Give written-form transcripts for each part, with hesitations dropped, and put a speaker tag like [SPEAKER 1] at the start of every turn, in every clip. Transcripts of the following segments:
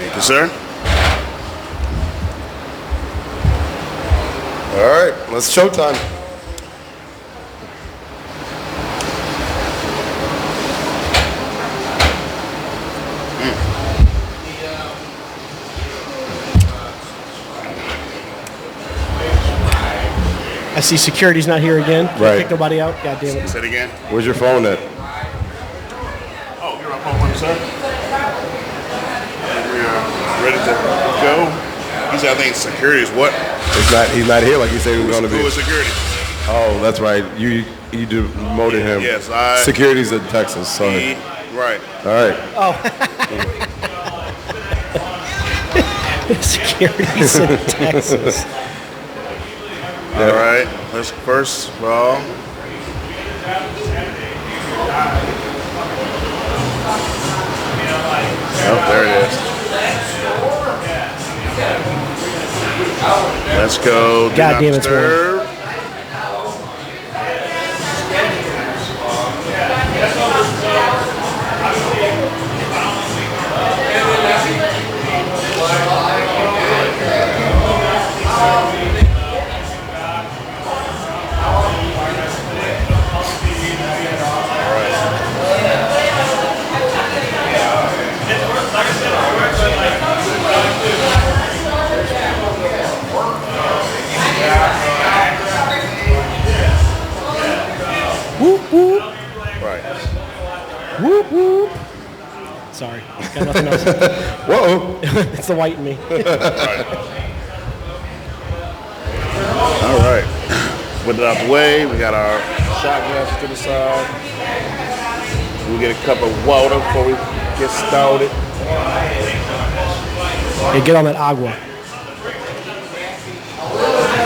[SPEAKER 1] Thank you, sir.
[SPEAKER 2] All right, let's showtime.
[SPEAKER 3] I see security's not here again. Can't
[SPEAKER 2] Right.
[SPEAKER 3] kick nobody out. God damn it.
[SPEAKER 1] Say it again.
[SPEAKER 2] Where's your phone at?
[SPEAKER 1] Oh, you're on phone, sir. We are ready to go. He said, I think security is what?
[SPEAKER 2] He's not here like he said he was going to be.
[SPEAKER 1] Who is security?
[SPEAKER 2] Oh, that's right. You demoted him.
[SPEAKER 1] Yes,
[SPEAKER 2] Security's in Texas. Sorry.
[SPEAKER 1] Right.
[SPEAKER 2] All right.
[SPEAKER 3] Oh. Security's in Texas.
[SPEAKER 1] All right. Let's first of all. Oh, there it is. Let's go. Do
[SPEAKER 3] God
[SPEAKER 1] not
[SPEAKER 3] damn it,
[SPEAKER 1] disturb.
[SPEAKER 3] Whoop, whoop.
[SPEAKER 1] Right.
[SPEAKER 3] Whoop, whoop. Sorry. Got nothing else.
[SPEAKER 2] Whoa.
[SPEAKER 3] It's the white in me.
[SPEAKER 1] All right. Put it out the way. We got our shot glasses to the side. We get a cup of water before we get started.
[SPEAKER 3] Hey, get on that agua.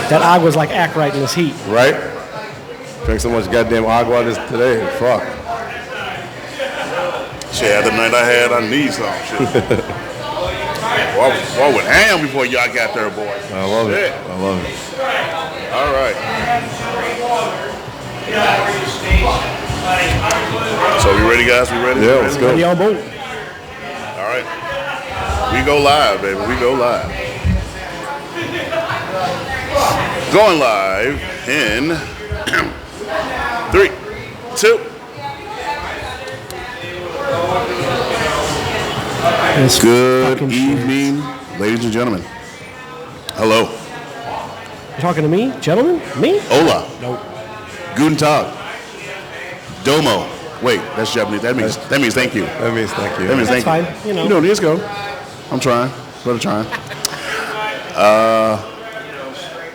[SPEAKER 3] That agua's like act right in this heat.
[SPEAKER 2] Right? Drank so much goddamn agua today. Fuck.
[SPEAKER 1] Shit, the night I had, I need some shit. Well, I went ham before y'all got there, boy.
[SPEAKER 2] I love
[SPEAKER 1] Shit.
[SPEAKER 2] it. I love it.
[SPEAKER 1] All right. So we ready, guys? We ready?
[SPEAKER 2] Yeah, let's go.
[SPEAKER 3] Ready on board.
[SPEAKER 1] All right. We go live, baby. We go live. Going live in 3, 2.
[SPEAKER 3] This
[SPEAKER 1] Good
[SPEAKER 3] fucking
[SPEAKER 1] evening, ladies and gentlemen. Hello.
[SPEAKER 3] You talking to me, gentlemen? Me?
[SPEAKER 1] Hola.
[SPEAKER 3] Nope.
[SPEAKER 1] Guten Tag. Domo. Wait, that's Japanese. That means thank you.
[SPEAKER 2] That means thank you.
[SPEAKER 1] That means
[SPEAKER 3] That's
[SPEAKER 1] thank
[SPEAKER 3] fine.
[SPEAKER 1] you.
[SPEAKER 3] You know.
[SPEAKER 1] You know, let's go. I'm trying. But I'm trying.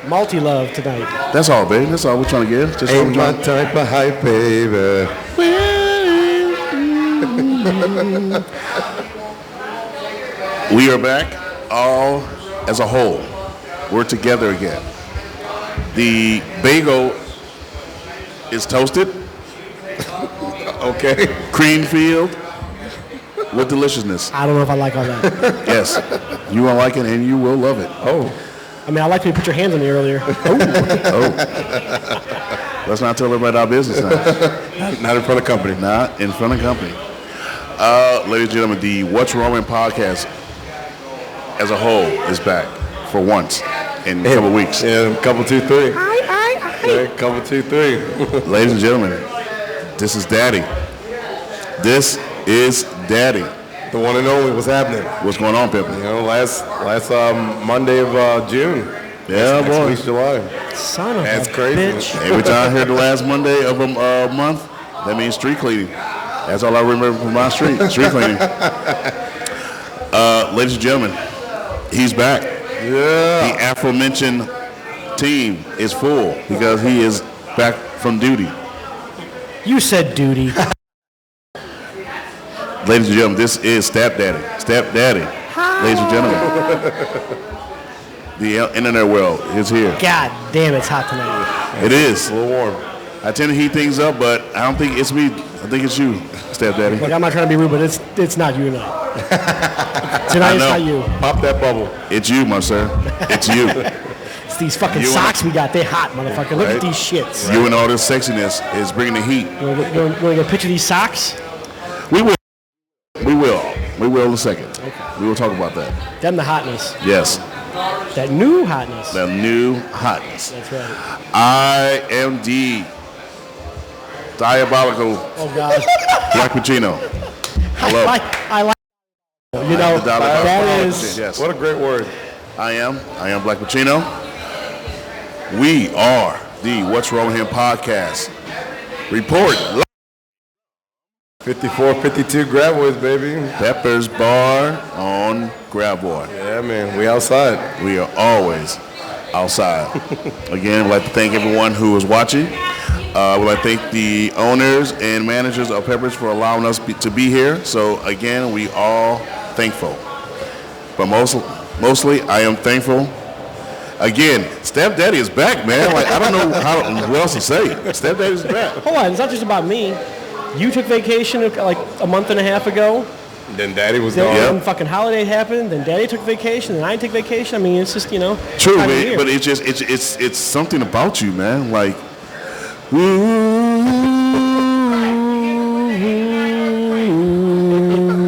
[SPEAKER 3] Multi-love tonight.
[SPEAKER 1] That's all, baby. That's all we're trying to give. Just
[SPEAKER 2] Ain't my type of hype, baby.
[SPEAKER 1] We are back, all as a whole. We're together again. The bagel is toasted.
[SPEAKER 2] Okay.
[SPEAKER 1] Cream filled with deliciousness.
[SPEAKER 3] I don't know if I like all that.
[SPEAKER 1] Yes, you will like it and you will love it.
[SPEAKER 2] Oh.
[SPEAKER 3] I mean, I liked when you put your hands on me earlier.
[SPEAKER 1] Oh. Let's not tell everybody our business now.
[SPEAKER 2] Not in front of company.
[SPEAKER 1] Not in front of company. Ladies and gentlemen, the What's Wrong with Podcast as a whole is back for once in a couple of weeks.
[SPEAKER 2] Yeah, couple, 2, 3. Yeah, couple, 2, 3.
[SPEAKER 1] Ladies and gentlemen, this is Daddy. This is Daddy.
[SPEAKER 2] The one and only. What's happening?
[SPEAKER 1] What's going on, Pimpin'?
[SPEAKER 2] You know, last Monday of June.
[SPEAKER 1] Yeah,
[SPEAKER 2] next
[SPEAKER 1] boy.
[SPEAKER 2] week's July.
[SPEAKER 3] Son of
[SPEAKER 2] That's
[SPEAKER 3] a
[SPEAKER 2] crazy.
[SPEAKER 3] bitch.
[SPEAKER 1] Every time I hear the last Monday of a month, that means street cleaning. That's all I remember from my street cleaning. Ladies and gentlemen, he's back.
[SPEAKER 2] Yeah.
[SPEAKER 1] The aforementioned team is full because he is back from duty.
[SPEAKER 3] You said duty.
[SPEAKER 1] Ladies and gentlemen, this is Step Daddy. Step Daddy. Ladies and gentlemen, the internet world is here.
[SPEAKER 3] God damn, it's hot tonight.
[SPEAKER 1] It is.
[SPEAKER 2] A little warm.
[SPEAKER 1] I tend to heat things up, but I don't think it's me. I think it's you, Step Daddy.
[SPEAKER 3] Look, I'm not trying to be rude, but it's not you tonight. Tonight it's
[SPEAKER 1] know.
[SPEAKER 3] not you.
[SPEAKER 2] Pop that bubble.
[SPEAKER 1] It's you, my sir. It's you.
[SPEAKER 3] It's these fucking
[SPEAKER 1] You
[SPEAKER 3] socks we got. They hot, motherfucker. Look
[SPEAKER 1] Right.
[SPEAKER 3] at these shits.
[SPEAKER 1] You and all this sexiness is bringing the heat.
[SPEAKER 3] You want to get a picture of these socks?
[SPEAKER 1] We will. We will. We will in a second. We will talk about that.
[SPEAKER 3] Then the hotness.
[SPEAKER 1] Yes.
[SPEAKER 3] That new hotness.
[SPEAKER 1] The new hotness.
[SPEAKER 3] That's right.
[SPEAKER 1] I am Diabolical
[SPEAKER 3] Oh, God.
[SPEAKER 1] Black Pacino. Hello.
[SPEAKER 3] I like. You know, that is.
[SPEAKER 1] Yes.
[SPEAKER 2] What a great word.
[SPEAKER 1] I am Black Pacino. We are the What's Wrong with Him podcast. Report
[SPEAKER 2] 54-52 Graboids, baby.
[SPEAKER 1] Pepper's Bar on Gravois.
[SPEAKER 2] Yeah, man. We outside.
[SPEAKER 1] We are always outside. Again, we'd like to thank everyone who is watching. We'd like to thank the owners and managers of Pepper's for allowing us to be here. So again, we all thankful. But mostly, I am thankful. Again, Stepdaddy is back, man. Like I don't know what else to say. Stepdaddy's back.
[SPEAKER 3] Hold on, it's not just about me. You took vacation like a month and a half ago.
[SPEAKER 2] Then Daddy was
[SPEAKER 3] Then
[SPEAKER 2] gone.
[SPEAKER 3] when fucking holiday happened. Then Daddy took vacation. Then I took vacation. I mean, it's just
[SPEAKER 1] True,
[SPEAKER 3] time of
[SPEAKER 1] man,
[SPEAKER 3] year.
[SPEAKER 1] but it's something about you, man. Like,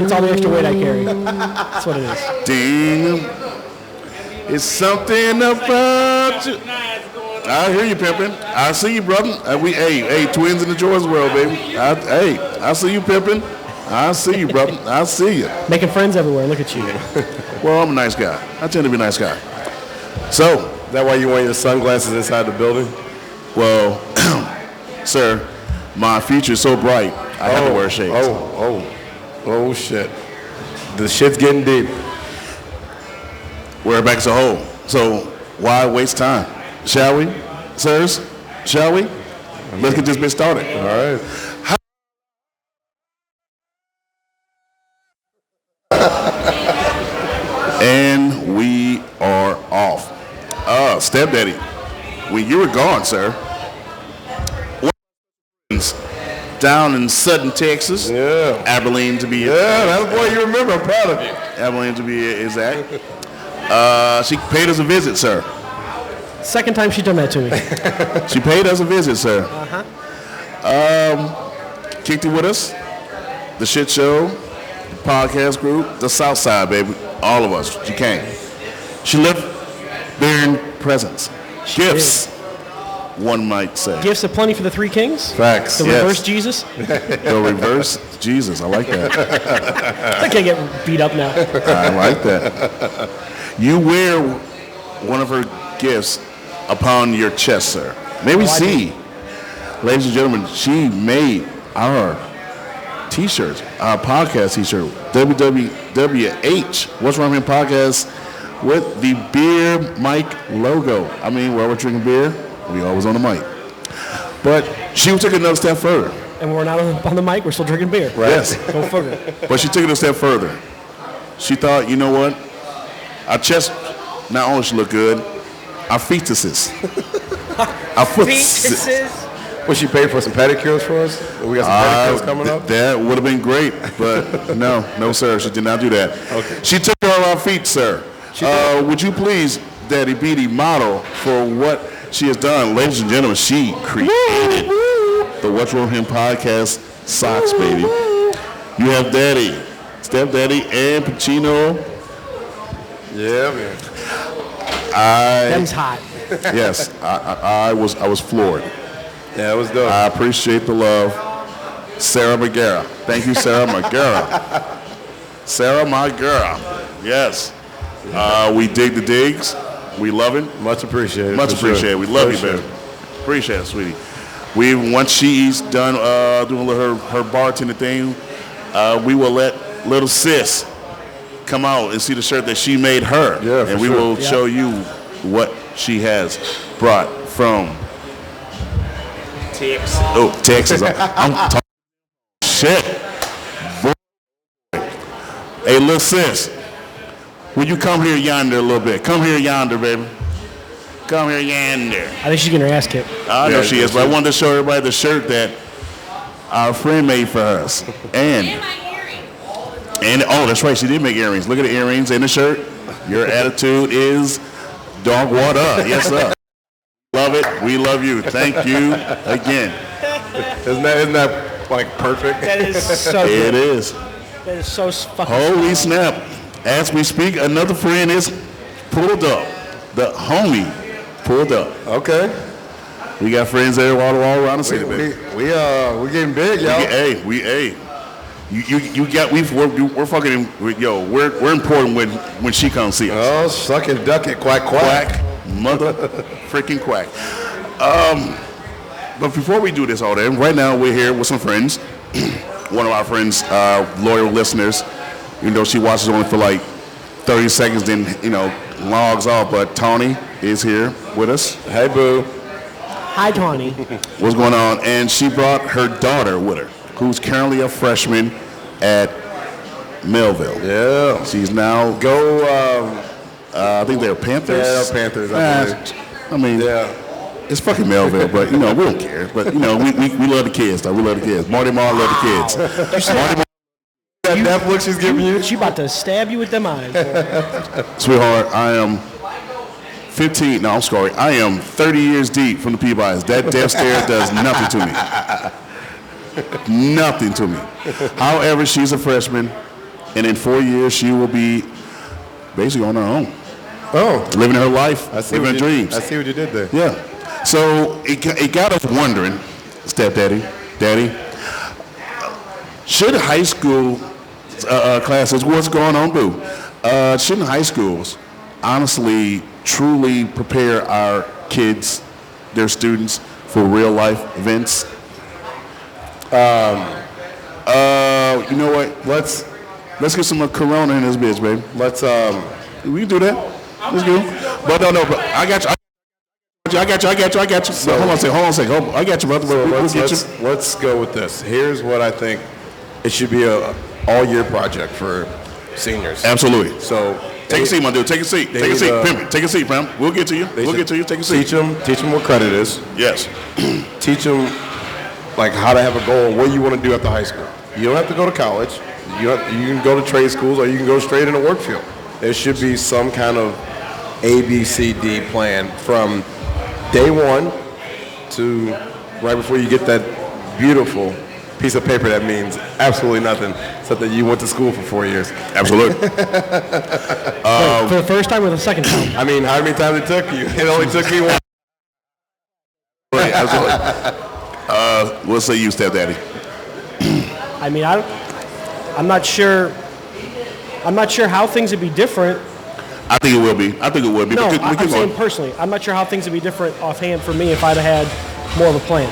[SPEAKER 3] it's all the extra weight I carry. That's what it is.
[SPEAKER 1] ding, it's something about you. I hear you, pimping. I see you, brother. Hey, twins in the Jordan's world, baby. I see you, pimping. I see you, brother. I see you.
[SPEAKER 3] Making friends everywhere. Look at you.
[SPEAKER 1] Well, I'm a nice guy. I tend to be a nice guy. So,
[SPEAKER 2] Is that why you wear your sunglasses inside the building?
[SPEAKER 1] well, sir, my future is so bright, I have to wear shades.
[SPEAKER 2] Oh, shit. The shit's getting deep.
[SPEAKER 1] We're back as a whole. So, why waste time? Shall we, sirs? Shall we? Let's get this bitch started.
[SPEAKER 2] All right.
[SPEAKER 1] And we are off. Stepdaddy, when you were gone, sir, down in Sutton, Texas,
[SPEAKER 2] Yeah.
[SPEAKER 1] Abilene to be
[SPEAKER 2] Yeah, that boy you remember. I'm proud of you.
[SPEAKER 1] Abilene to be exact. She paid us a visit, sir.
[SPEAKER 3] Second time she's done that to me.
[SPEAKER 1] She paid us a visit, sir. Kicked it with us. The shit show, the podcast group, the South Side, baby. All of us. She came. She left bearing presents. Gifts, one might say.
[SPEAKER 3] Gifts aplenty for the three kings.
[SPEAKER 2] Facts.
[SPEAKER 3] The
[SPEAKER 1] Yes.
[SPEAKER 3] reverse Jesus.
[SPEAKER 1] The reverse Jesus. I like that.
[SPEAKER 3] I can't get beat up now.
[SPEAKER 1] I like that. You wear one of her gifts upon your chest, sir. May we see, ladies and gentlemen, she made our T-shirts, our podcast T-shirt, WWH, What's Wrong with Him Podcast, with the beer mic logo. I mean, while we're drinking beer, we always on the mic. But she took it another step further.
[SPEAKER 3] And we're not on the mic. We're still drinking beer.
[SPEAKER 1] Right. Yes.
[SPEAKER 3] Go figure.
[SPEAKER 1] But she took it a step further. She thought, you know what? Our chest not only should look good, our fetuses. Our fetuses.
[SPEAKER 2] Will she pay for some pedicures for us? We got some pedicures coming up?
[SPEAKER 1] That would have been great, but no, sir. She did not do that. Okay. She took care of our feet, sir. Would you please, Daddy, be the model for what she has done? Ladies and gentlemen, she created the What's Wrong with Him podcast socks, baby. You have Daddy, Stepdaddy, and Pacino.
[SPEAKER 2] Yeah, man.
[SPEAKER 3] Them's hot.
[SPEAKER 1] Yes, I was floored.
[SPEAKER 2] Yeah, it was dope.
[SPEAKER 1] I appreciate the love. Sarah Magera. Thank you, Sarah Magera. Sarah Magera. Yes. We dig the digs. We love it.
[SPEAKER 2] Much appreciated.
[SPEAKER 1] Much appreciated. We love you, baby. Appreciate it, sweetie. Once she's done doing her bartending thing, we will let little sis come out and see the shirt that she made her.
[SPEAKER 2] Yeah,
[SPEAKER 1] and we will show you what she has brought from Texas. Oh, Texas. I'm talking shit. Boy. Hey, little sis, will you come here yonder a little bit? Come here yonder, baby. Come here yonder.
[SPEAKER 3] I think she's getting her ass kicked.
[SPEAKER 1] I know she is, but I wanted to show everybody the shirt that our friend made for us. And oh, that's right, she did make earrings. Look at the earrings and the shirt. Your attitude is dog water. Yes, sir. Love it. We love you. Thank you again.
[SPEAKER 2] Isn't that like perfect?
[SPEAKER 3] That is so good.
[SPEAKER 1] It is.
[SPEAKER 3] That is so fucking
[SPEAKER 1] Holy snap. As we speak, another friend is pulled up. The homie pulled up.
[SPEAKER 2] Okay.
[SPEAKER 1] We got friends there all around the city, baby.
[SPEAKER 2] We're getting big, yo.
[SPEAKER 1] We're fucking, yo, we're important when she comes see us.
[SPEAKER 2] Oh, suck it, duck it, quack, quack.
[SPEAKER 1] Mother freaking quack. But before we do this all day, right now we're here with some friends. One of our friends, loyal listeners, even though she watches only for like 30 seconds, then, logs off. But Tawnie is here with us.
[SPEAKER 2] Hey, boo.
[SPEAKER 3] Hi, Tawnie.
[SPEAKER 1] What's going on? And she brought her daughter with her, who's currently a freshman at Melville.
[SPEAKER 2] Yeah.
[SPEAKER 1] She's now I think they're Panthers.
[SPEAKER 2] Yeah, Panthers. I
[SPEAKER 1] mean,
[SPEAKER 2] yeah.
[SPEAKER 1] It's fucking Melville, but we don't care. But we love the kids, though. We love the kids. Marty Marr love the kids.
[SPEAKER 2] That Netflix she's giving you?
[SPEAKER 3] She about to stab you with them eyes.
[SPEAKER 1] Sweetheart, I am 15. No, I'm sorry. I am 30 years deep from the Peabodys. That death stare does nothing to me. Nothing to me. However, she's a freshman, and in 4 years she will be basically on her own.
[SPEAKER 2] Oh,
[SPEAKER 1] living her life, living her dreams.
[SPEAKER 2] I see what you did there.
[SPEAKER 1] Yeah. So it got us wondering, stepdaddy, daddy, should high school classes, what's going on, boo? Shouldn't high schools honestly, truly prepare our kids, their students, for real life events? You know what? Let's get some Corona in this bitch, baby. We can do that. Let's go. But no, but I got you. I got you. So, hold on a second. I got you, brother.
[SPEAKER 2] Let's go with this. Here's what I think. It should be a all-year project for seniors.
[SPEAKER 1] Absolutely.
[SPEAKER 2] So
[SPEAKER 1] take a seat, my dude. Take a seat. Take a seat. Pimp. Take a seat, fam. We'll get to you. Take a seat.
[SPEAKER 2] Teach them what credit is.
[SPEAKER 1] Yes.
[SPEAKER 2] Teach them like how to have a goal, what you want to do after high school. You don't have to go to college. You can go to trade schools, or you can go straight in the work field. There should be some kind of ABCD plan from day one to right before you get that beautiful piece of paper that means absolutely nothing, except that you went to school for 4 years.
[SPEAKER 1] Absolutely.
[SPEAKER 3] For the first time or the second time?
[SPEAKER 2] I mean, how many times it took you? It only took me one.
[SPEAKER 1] Absolutely. What say you, stepdaddy?
[SPEAKER 3] I mean, I'm not sure how things would be different.
[SPEAKER 1] I think it will be.
[SPEAKER 3] No, I'm saying personally. I'm not sure how things would be different offhand for me if I'd have had more of a plan.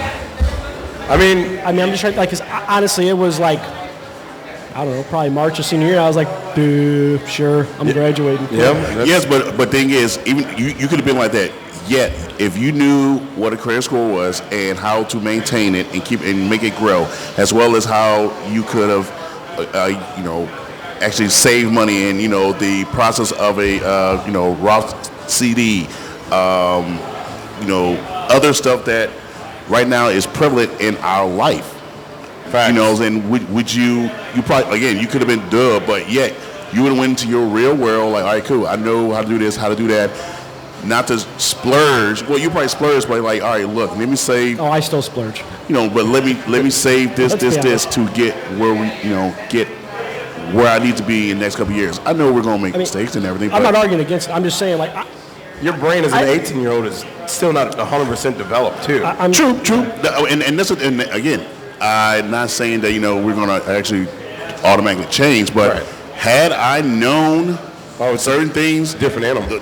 [SPEAKER 3] I mean, I'm just trying, like, because honestly, it was like, I don't know, probably March of senior year. I was like, dude, sure, I'm graduating.
[SPEAKER 1] Yeah. Yes, but thing is, even you could have been like that. Yet, if you knew what a credit score was and how to maintain it and keep and make it grow, as well as how you could have, actually save money in, the process of a, Roth CD, other stuff that right now is prevalent in our life.
[SPEAKER 2] Facts.
[SPEAKER 1] And would you probably, again, you could have been but yet you would have went into your real world like, all right, cool, I know how to do this, how to do that. Not to splurge. Well, you probably splurge, but like, all right, look, let me save.
[SPEAKER 3] Oh, I still splurge.
[SPEAKER 1] But let me save this to get where get where I need to be in the next couple of years. I know we're gonna make mistakes and everything.
[SPEAKER 3] I'm not arguing against it. I'm just saying, like,
[SPEAKER 2] your brain as an 18-year-old is still not 100% developed, too.
[SPEAKER 1] True. And that's again, I'm not saying that we're gonna actually automatically change, but had I known. Certain things,
[SPEAKER 2] different animal.
[SPEAKER 1] Well,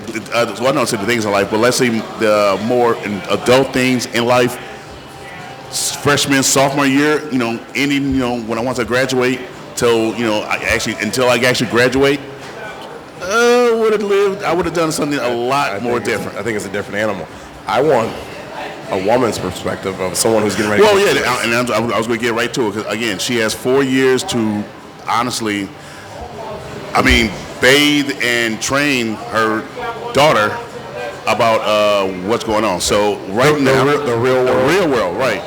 [SPEAKER 1] I don't say the things in life, but let's say the more adult things in life. Freshman, sophomore year, ending, when I want to graduate, till until I actually graduate, I would have done something a lot more different.
[SPEAKER 2] I think it's a different animal. I want a woman's perspective of someone who's getting ready.
[SPEAKER 1] Well, yeah, and I was going to get right to it because again, she has 4 years to honestly, bathe and train her daughter about what's going on. So now,
[SPEAKER 2] the real world,
[SPEAKER 1] right?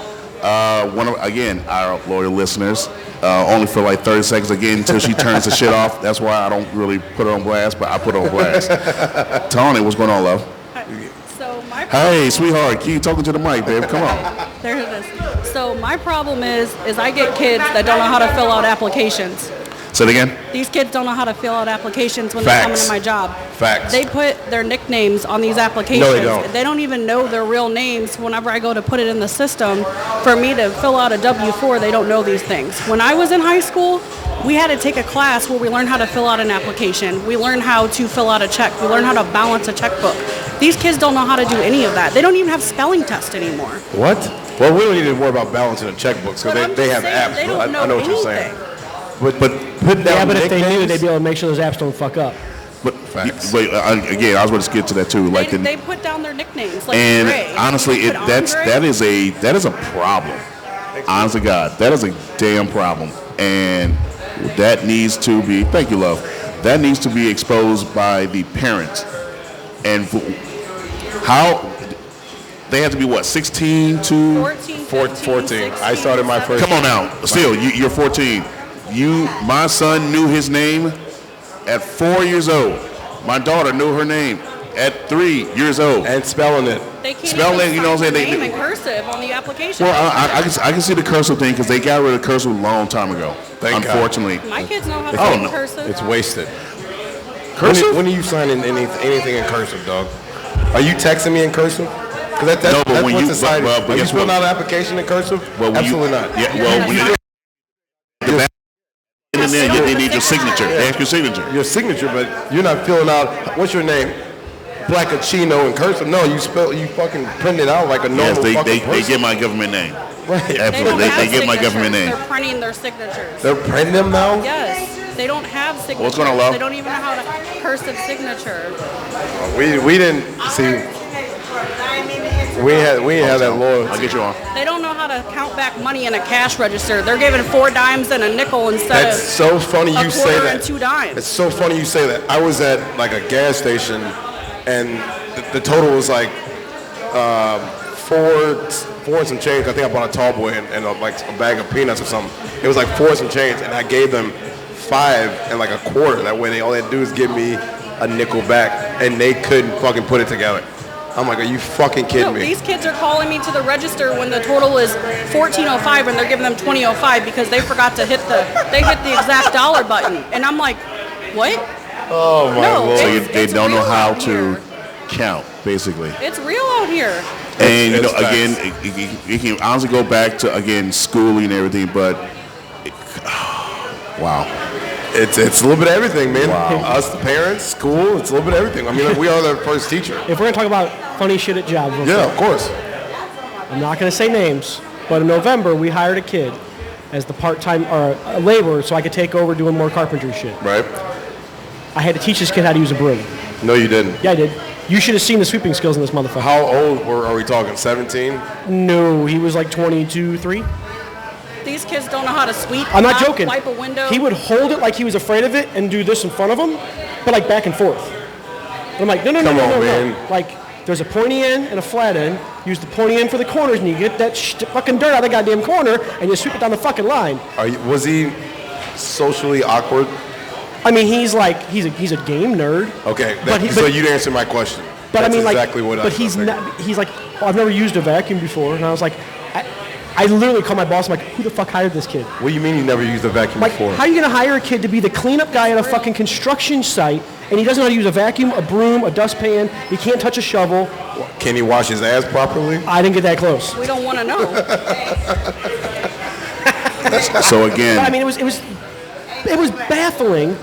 [SPEAKER 1] One of our loyal listeners, only for like 30 seconds again until she turns the shit off. That's why I don't really put her on blast, but I put her on blast. Tawnie, what's going on, love?
[SPEAKER 4] So
[SPEAKER 1] hey, sweetheart, keep talking to the mic, babe. Come on.
[SPEAKER 4] There it is. So my problem is I get kids that don't know how to fill out applications.
[SPEAKER 1] Say it again.
[SPEAKER 4] These kids don't know how to fill out applications when they come
[SPEAKER 2] Facts.
[SPEAKER 4] into my job.
[SPEAKER 2] Facts.
[SPEAKER 4] They put their nicknames on these applications.
[SPEAKER 2] No, they don't.
[SPEAKER 4] They don't even know their real names. Whenever I go to put it in the system, for me to fill out a W-4, they don't know these things. When I was in high school, we had to take a class where we learned how to fill out an application. We learned how to fill out a check. We learned how to balance a checkbook. These kids don't know how to do any of that. They don't even have spelling tests anymore.
[SPEAKER 2] What? Well, we don't need to worry about balancing the checkbooks because they have apps.
[SPEAKER 4] They don't
[SPEAKER 2] I know what you're saying.
[SPEAKER 4] anything.
[SPEAKER 2] But put down
[SPEAKER 3] But if they knew,
[SPEAKER 2] nicknames-
[SPEAKER 3] they'd be able to make sure those apps don't fuck up.
[SPEAKER 1] But
[SPEAKER 2] Facts.
[SPEAKER 1] again, I was going to get to that too. Like
[SPEAKER 4] They put down their nicknames. Like
[SPEAKER 1] and
[SPEAKER 4] Ray.
[SPEAKER 1] honestly,
[SPEAKER 4] You put Andre.
[SPEAKER 1] that is a problem. Honest to God, that is a damn problem, and that needs to be. Thank you, love. That needs to be exposed by the parents, and how they have to be what 16 to
[SPEAKER 4] 14, 15,
[SPEAKER 2] 14.
[SPEAKER 4] 16,
[SPEAKER 2] I started my first.
[SPEAKER 1] Come on now. Still, you're 14. My son knew his name at 4 years old. My daughter knew her name at 3 years old.
[SPEAKER 2] And spelling it.
[SPEAKER 4] They can't
[SPEAKER 1] Spell
[SPEAKER 4] even
[SPEAKER 1] it, you know what I'm
[SPEAKER 4] sign
[SPEAKER 1] saying?
[SPEAKER 4] their name in cursive on the application.
[SPEAKER 1] Well, I can see the cursive thing because they got rid of cursive a long time ago.
[SPEAKER 2] Thank God.
[SPEAKER 1] Unfortunately.
[SPEAKER 4] My kids know how to
[SPEAKER 1] Oh,
[SPEAKER 4] write
[SPEAKER 1] no.
[SPEAKER 4] cursive.
[SPEAKER 2] It's wasted.
[SPEAKER 1] Cursive?
[SPEAKER 2] When are you signing anything in cursive, dog? Are you texting me in cursive? Because
[SPEAKER 1] No, but
[SPEAKER 2] that's
[SPEAKER 1] when
[SPEAKER 2] what
[SPEAKER 1] you-
[SPEAKER 2] society.
[SPEAKER 1] but
[SPEAKER 2] Are you
[SPEAKER 1] guess
[SPEAKER 2] filling
[SPEAKER 1] what?
[SPEAKER 2] out an application in cursive?
[SPEAKER 1] Well, when
[SPEAKER 2] Absolutely not.
[SPEAKER 1] Yeah, well, when you and then they need your signature. They ask your signature.
[SPEAKER 2] Your signature, but you're not filling out. What's your name? Blackachino in cursive. No, you fucking print it out like a normal
[SPEAKER 1] Yes, they
[SPEAKER 2] fucking person.
[SPEAKER 1] get my government name.
[SPEAKER 2] Right.
[SPEAKER 4] They don't
[SPEAKER 1] Absolutely,
[SPEAKER 4] have
[SPEAKER 1] they get my
[SPEAKER 4] signatures.
[SPEAKER 1] government name.
[SPEAKER 4] They're printing their signatures.
[SPEAKER 2] They're printing them now.
[SPEAKER 4] Yes. They don't have signatures.
[SPEAKER 1] What's going on, love?
[SPEAKER 4] They don't even know how to cursive signature.
[SPEAKER 2] We didn't see. We had that law.
[SPEAKER 1] I'll get you on.
[SPEAKER 4] They don't know how to count back money in a cash register. They're giving 4 dimes and a nickel instead
[SPEAKER 2] That's
[SPEAKER 4] of
[SPEAKER 2] so funny
[SPEAKER 4] a
[SPEAKER 2] you say
[SPEAKER 4] quarter
[SPEAKER 2] that.
[SPEAKER 4] and 2 dimes.
[SPEAKER 2] It's so funny you say that. I was at like a gas station, and the total was like four and some change. I think I bought a tall boy and like a bag of peanuts or something. It was like 4 and some change, and I gave them 5 and like a quarter. That way, all they had to do is give me a nickel back, and they couldn't fucking put it together. I'm like, are you fucking kidding
[SPEAKER 4] No,
[SPEAKER 2] me?
[SPEAKER 4] these kids are calling me to the register when the total is $14.05 and they're giving them $20.05 because they forgot to hit the exact dollar button. And I'm like, what?
[SPEAKER 2] Oh my
[SPEAKER 4] No,
[SPEAKER 2] lord!
[SPEAKER 1] So
[SPEAKER 4] it's-
[SPEAKER 1] they don't know
[SPEAKER 4] real
[SPEAKER 1] how
[SPEAKER 4] out
[SPEAKER 1] to
[SPEAKER 4] here.
[SPEAKER 1] count, basically.
[SPEAKER 4] It's real out here.
[SPEAKER 1] And
[SPEAKER 2] It's
[SPEAKER 1] again,
[SPEAKER 2] facts.
[SPEAKER 1] you can honestly go back to schooling and everything, but wow.
[SPEAKER 2] It's a little bit of everything, man. Us, the parents, school, it's a little bit of everything. I mean, like, we are their first teacher.
[SPEAKER 3] If we're gonna talk about funny shit at jobs, real
[SPEAKER 2] Yeah,
[SPEAKER 3] quick,
[SPEAKER 2] of course.
[SPEAKER 3] I'm not gonna say names, but in November we hired a kid as the part-time or a laborer so I could take over doing more carpentry shit.
[SPEAKER 2] Right?
[SPEAKER 3] I had to teach this kid how to use a broom.
[SPEAKER 2] No, you didn't.
[SPEAKER 3] Yeah, I did. You should have seen the sweeping skills in this motherfucker.
[SPEAKER 2] How old are we talking? 17?
[SPEAKER 3] No, he was like 22, 3.
[SPEAKER 4] These kids don't know how to sweep.
[SPEAKER 3] I'm not
[SPEAKER 4] mop,
[SPEAKER 3] joking.
[SPEAKER 4] Wipe a window.
[SPEAKER 3] He would hold it like he was afraid of it and do this in front of him, but like back and forth. And I'm like, no.
[SPEAKER 2] Come on, man.
[SPEAKER 3] Like, there's a pointy end and a flat end. Use the pointy end for the corners, and you get that fucking dirt out of the goddamn corner, and you sweep it down the fucking line.
[SPEAKER 2] Was he socially awkward?
[SPEAKER 3] I mean, he's a game nerd.
[SPEAKER 2] Okay,
[SPEAKER 3] But
[SPEAKER 2] so you'd answer my question.
[SPEAKER 3] But
[SPEAKER 2] That's
[SPEAKER 3] I mean,
[SPEAKER 2] exactly
[SPEAKER 3] like,
[SPEAKER 2] what I
[SPEAKER 3] but he's
[SPEAKER 2] figured.
[SPEAKER 3] not. He's like, oh, I've never used a vacuum before, and I was like, I literally called my boss. I'm like, who the fuck hired this kid?
[SPEAKER 2] What do you mean you never used a vacuum
[SPEAKER 3] Like,
[SPEAKER 2] before?
[SPEAKER 3] how are you gonna hire a kid to be the cleanup guy at a fucking construction site, and he doesn't know how to use a vacuum, a broom, a dustpan? He can't touch a shovel.
[SPEAKER 2] Can he wash his ass properly?
[SPEAKER 3] I didn't get that close.
[SPEAKER 4] We don't want to know.
[SPEAKER 1] So again,
[SPEAKER 3] But I mean, it was baffling.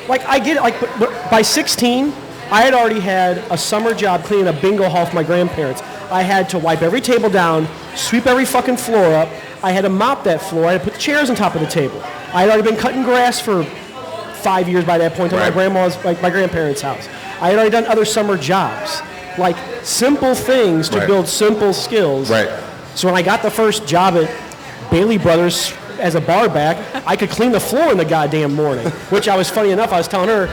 [SPEAKER 3] Like, I get it. Like, but by 16, I had already had a summer job cleaning a bingo hall for my grandparents. I had to wipe every table down, sweep every fucking floor up. I had to mop that floor. I had to put the chairs on top of the table. I had already been cutting grass for 5 years by that point at my grandparents' house. I had already done other summer jobs, like simple things to
[SPEAKER 2] Right.
[SPEAKER 3] build simple skills.
[SPEAKER 2] Right.
[SPEAKER 3] So when I got the first job at Bailey Brothers as a bar back, I could clean the floor in the goddamn morning, which I was funny enough. I was telling her,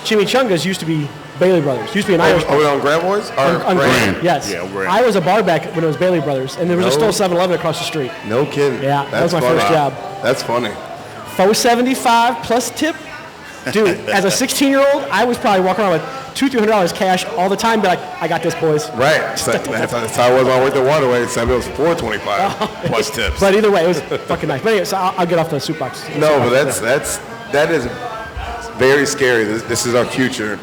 [SPEAKER 3] Chimichangas used to be Bailey Brothers. Used to be an Irish.
[SPEAKER 2] Are we on Grand Boys? Or
[SPEAKER 3] On
[SPEAKER 2] Grand?
[SPEAKER 3] Grand, yes.
[SPEAKER 1] Yeah, Grand.
[SPEAKER 3] I was a bar back when it was Bailey Brothers, and there was
[SPEAKER 2] No.
[SPEAKER 3] still 7-Eleven across the street.
[SPEAKER 2] No kidding.
[SPEAKER 3] Yeah, that was my
[SPEAKER 2] funny.
[SPEAKER 3] first job.
[SPEAKER 2] That's funny.
[SPEAKER 3] $4.75 plus tip. Dude, as a 16-year-old, I was probably walking around with $200-300 cash all the time, be like, I got this, boys.
[SPEAKER 2] Right. That's how I was when I went to Waterway. It was $4.25 plus tips.
[SPEAKER 3] But either way, it was fucking nice. But anyway, so I'll get off the soapbox.
[SPEAKER 2] No, but that is very scary. This is our future,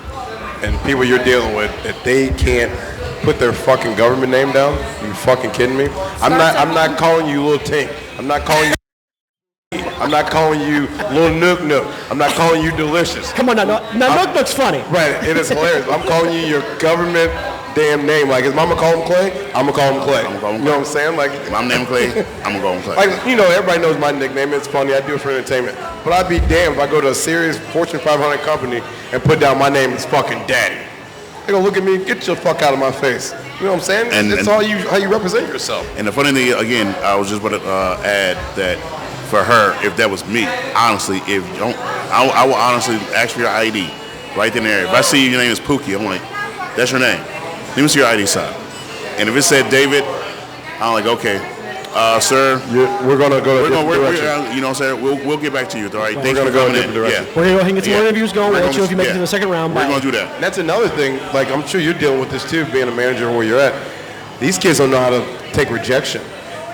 [SPEAKER 2] and people you're dealing with, that they can't put their fucking government name down. Are you fucking kidding me? I'm not calling you Lil Tink. I'm not calling you. I'm not calling you Lil Nook Nook. I'm not calling you Delicious.
[SPEAKER 3] Come on, now Nook Nook's funny.
[SPEAKER 2] Right, it is hilarious. I'm calling you your government damn name. Like, his mama call him Clay, I'm gonna call him Clay. You know what I'm saying? Like,
[SPEAKER 1] if I'm named Clay, I'm gonna go him Clay.
[SPEAKER 2] Like, you know, everybody knows my nickname. It's funny. I do it for entertainment. But I'd be damned if I go to a serious Fortune 500 company and put down my name as fucking Daddy. They gonna look at me, get your fuck out of my face. You know what I'm saying? And that's how you represent yourself.
[SPEAKER 1] And the funny thing, again, I was just going to add that for her, if that was me, honestly, I will honestly ask for your ID right then and there. If I see your name is Pookie, I'm like, that's your name. Let me see your ID sign. And if it said David, I'm like, okay, sir.
[SPEAKER 2] We're gonna go to a different direction.
[SPEAKER 1] You know what I'm saying? We'll get back to you. All right.
[SPEAKER 2] We're gonna go in a different direction.
[SPEAKER 3] We're gonna go and get some more interviews going. We'll let you know if you make it to the second round.
[SPEAKER 1] We're gonna do that.
[SPEAKER 2] And that's another thing. Like, I'm sure you're dealing with this too, being a manager where you're at. These kids don't know how to take rejection.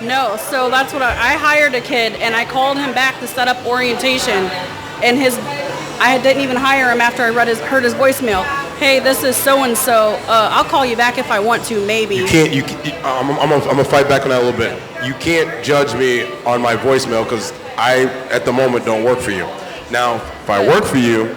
[SPEAKER 4] No, so that's what I hired a kid, and I called him back to set up orientation, and I didn't even hire him after I heard his voicemail. Hey, this is so and so. I'll call you back if I want to, maybe.
[SPEAKER 2] You can't. I'm gonna fight back on that a little bit. You can't judge me on my voicemail because I, at the moment, don't work for you. Now, if I work for you,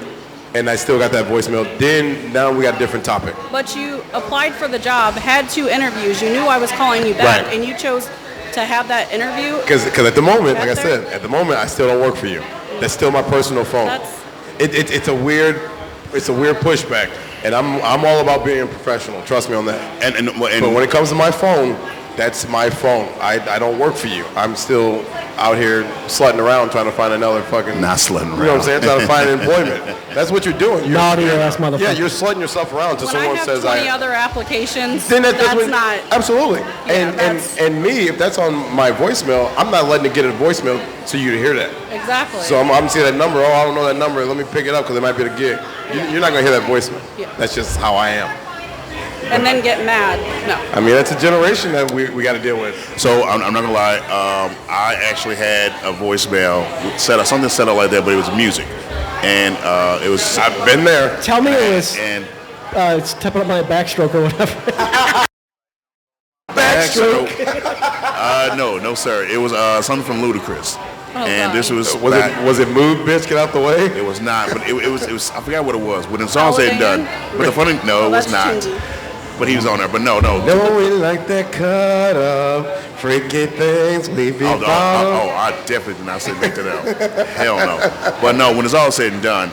[SPEAKER 2] and I still got that voicemail, then now we got a different topic.
[SPEAKER 4] But you applied for the job, had 2 interviews. You knew I was calling you back,
[SPEAKER 2] right.
[SPEAKER 4] And you chose to have that interview.
[SPEAKER 2] Because at the moment, like I said, at the moment, I still don't work for you. That's still my personal phone. It's a weird pushback, and I'm all about being professional. Trust me on that. And but when it comes to my phone, that's my phone. I don't work for you. I'm still out here slutting around trying to find another fucking.
[SPEAKER 1] Not slutting around.
[SPEAKER 2] You know what I'm saying? Trying to find employment. That's what you're doing.
[SPEAKER 3] Naughty ass motherfucker.
[SPEAKER 2] Yeah, you're slutting yourself around until someone says
[SPEAKER 4] I have 20 other applications.
[SPEAKER 2] Then that's
[SPEAKER 4] not.
[SPEAKER 2] Absolutely.
[SPEAKER 4] Yeah,
[SPEAKER 2] and me, if that's on my voicemail, I'm not letting it get a voicemail to you to hear that.
[SPEAKER 4] Exactly.
[SPEAKER 2] So I'm seeing that number. Oh, I don't know that number. Let me pick it up because it might be the gig. You're not gonna hear that voicemail.
[SPEAKER 4] Yeah.
[SPEAKER 2] That's just how I am.
[SPEAKER 4] And then get mad. No.
[SPEAKER 2] I mean, that's a generation that we got to deal with.
[SPEAKER 1] So I'm not gonna lie. I actually had a voicemail something set up like that, but it was music, and it was.
[SPEAKER 2] I've been there.
[SPEAKER 3] Tell me it was.
[SPEAKER 1] And
[SPEAKER 3] it's tapping up my backstroke or whatever.
[SPEAKER 1] Backstroke. No, sir. It was something from Ludacris. And
[SPEAKER 4] God.
[SPEAKER 1] this was
[SPEAKER 2] Was it Mood Bitch, Get Out the Way?
[SPEAKER 1] It was not, but it was. I forgot what it was. When the song said and done, but the funny it was not.
[SPEAKER 4] Chingy.
[SPEAKER 1] But he was on there. But no.
[SPEAKER 2] No, we like that cut up, freaky things we be
[SPEAKER 1] I definitely did not say that to them. Hell no. But no, when it's all said and done,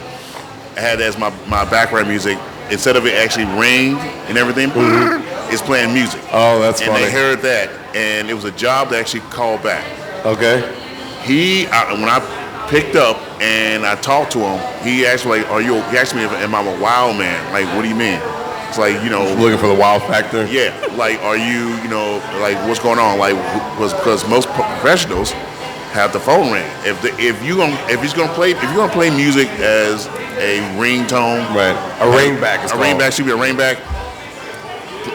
[SPEAKER 1] I had as my background music. Instead of it actually ring and everything, it's playing music.
[SPEAKER 2] Oh, that's funny.
[SPEAKER 1] And they heard that, and it was a job to actually call back.
[SPEAKER 2] Okay.
[SPEAKER 1] When I picked up and I talked to him, he asked me, he asked me if am I a wild man? Like, what do you mean? It's like,
[SPEAKER 2] looking for the wild factor.
[SPEAKER 1] Yeah, like, are you, like, what's going on? Like, because most professionals have the phone ring. If you're gonna play music as a ringtone,
[SPEAKER 2] right? A ringback.
[SPEAKER 1] Ringback should be a ringback.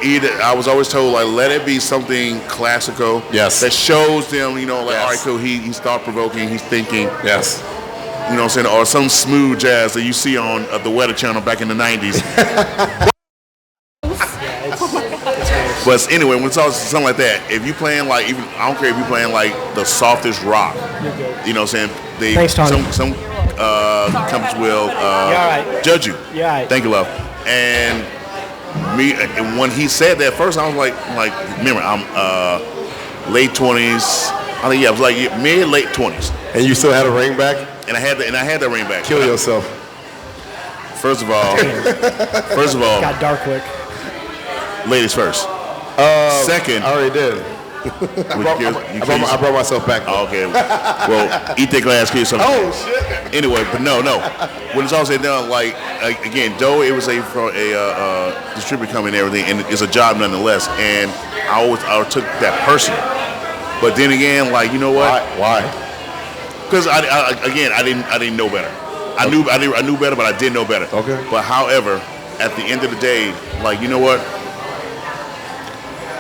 [SPEAKER 1] Either I was always told, like, let it be something classical.
[SPEAKER 2] Yes.
[SPEAKER 1] That shows them, like,
[SPEAKER 2] yes.
[SPEAKER 1] all right, cool. He's thought provoking. He's thinking.
[SPEAKER 2] Yes.
[SPEAKER 1] You know what I'm saying? Or some smooth jazz that you see on the Weather Channel back in the 90s. But anyway, when it's all something like that, if you playing like I don't care if you playing like the softest rock, you know what I'm saying?
[SPEAKER 3] Thanks, Tawnie.
[SPEAKER 1] Some companies will judge you.
[SPEAKER 3] Yeah.
[SPEAKER 1] Thank you, love. And when he said that first, I was like, remember, I'm late 20s. I think I was like mid late 20s.
[SPEAKER 2] And you still had a ring back?
[SPEAKER 1] And I had that ring back.
[SPEAKER 2] Kill yourself.
[SPEAKER 1] First of all,
[SPEAKER 3] got dark quick.
[SPEAKER 1] Ladies first. Second,
[SPEAKER 2] I already did. I brought myself back.
[SPEAKER 1] Oh, okay. Well, eat that glass, kill yourself.
[SPEAKER 2] Oh shit.
[SPEAKER 1] Anyway, but no. When it's all said and done, like again, though it was a distributor company and everything, and it's a job nonetheless. And I took that personal. But then again, like, you know what?
[SPEAKER 2] Why?
[SPEAKER 1] Because I didn't know better. I knew better, but I didn't know better.
[SPEAKER 2] Okay.
[SPEAKER 1] But however, at the end of the day, like, you know what?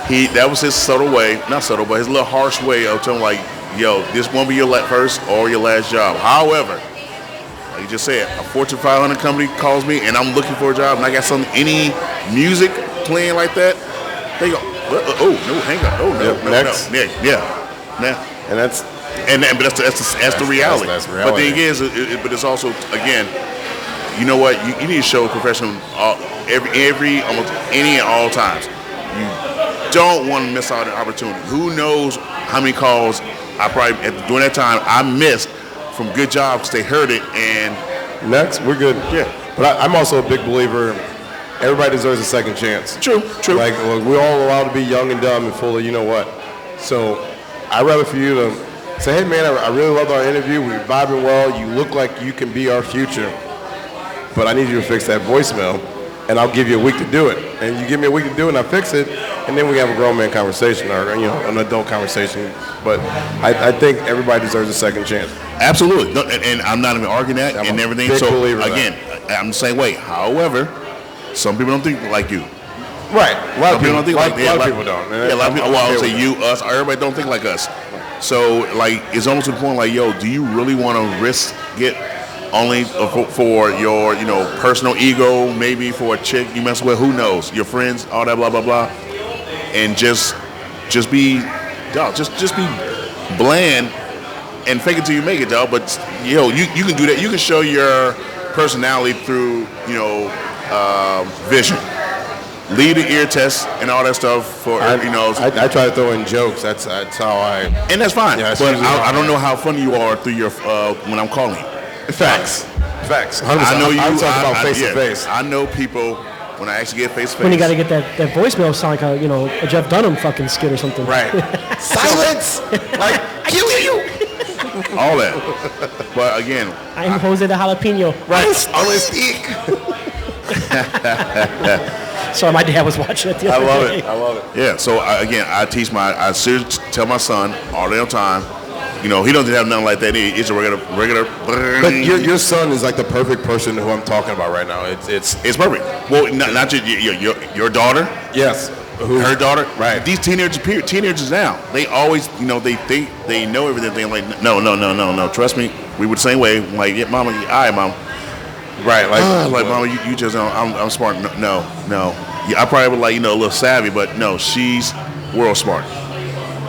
[SPEAKER 1] That was his subtle way, not subtle, but his little harsh way of telling, like, yo, this won't be your first or your last job. However, like you just said, a Fortune 500 company calls me and I'm looking for a job and I got any music playing like that, they go, oh no, hang on, oh no, no,
[SPEAKER 2] next.
[SPEAKER 1] no, yeah, nah.
[SPEAKER 2] And that's
[SPEAKER 1] but that's the reality.
[SPEAKER 2] That's
[SPEAKER 1] But the thing is, but it's also again, you know what? You need to show professional every almost any and all times. You don't want to miss out on an opportunity. Who knows how many calls I probably during that time I missed from good jobs. They heard it and
[SPEAKER 2] next we're good.
[SPEAKER 1] Yeah.
[SPEAKER 2] But I'm also a big believer. Everybody deserves a second chance.
[SPEAKER 1] True.
[SPEAKER 2] Like look, we're all allowed to be young and dumb and full of you know what. So I'd rather for you to say, hey man, I really loved our interview. We're vibing well. You look like you can be our future. But I need you to fix that voicemail, and I'll give you a week to do it. And you give me a week to do it, and I fix it, and then we have a grown man conversation or an adult conversation. But I think everybody deserves a second chance.
[SPEAKER 1] absolutely, no, and I'm not even arguing that
[SPEAKER 2] I'm
[SPEAKER 1] and
[SPEAKER 2] a
[SPEAKER 1] everything.
[SPEAKER 2] big
[SPEAKER 1] So
[SPEAKER 2] believer in
[SPEAKER 1] again, I'm the same way. However, some people don't think like you.
[SPEAKER 2] Right. A lot of people
[SPEAKER 1] don't think like that.
[SPEAKER 2] A lot of people don't.
[SPEAKER 1] Yeah, a lot of people. Well, I would say you, us, everybody don't think like us. So like, it's almost to the point like, yo, do you really want to risk it only for your personal ego, maybe for a chick you mess with, who knows, your friends, all that blah blah blah, and just be, dog, just be bland and fake it till you make it, dog. But you can do that. You can show your personality through vision. Lead the ear test and all that stuff for
[SPEAKER 2] I try to throw in jokes. That's how I.
[SPEAKER 1] And that's fine.
[SPEAKER 2] Yeah,
[SPEAKER 1] but I don't know how funny you are through your when I'm calling you.
[SPEAKER 2] Facts. 100%.
[SPEAKER 1] I know you.
[SPEAKER 2] I'm talking about face to face.
[SPEAKER 1] I know people when I actually get face to face.
[SPEAKER 3] When you got to get that voicemail sound like a Jeff Dunham fucking skit or something.
[SPEAKER 2] Right. Silence. Like kill you.
[SPEAKER 1] All that. But again,
[SPEAKER 3] I'm Jose the Jalapeno.
[SPEAKER 2] Right. On the stick.
[SPEAKER 3] Sorry, my dad was watching it the other day.
[SPEAKER 2] I love it.
[SPEAKER 1] yeah. So I seriously tell my son all the time. He doesn't have nothing like that. It's a regular.
[SPEAKER 2] But your son is like the perfect person who I'm talking about right now. It's
[SPEAKER 1] perfect. Well, not your daughter.
[SPEAKER 2] Yes.
[SPEAKER 1] Her daughter.
[SPEAKER 2] Right.
[SPEAKER 1] These teenagers now, they always, they know everything. They're like, no. Trust me, we were the same way. I'm like, yeah, mama, all right, mom.
[SPEAKER 2] Right.
[SPEAKER 1] Like mama, you just know I'm smart. No. Yeah, I probably would a little savvy, but no, she's world smart.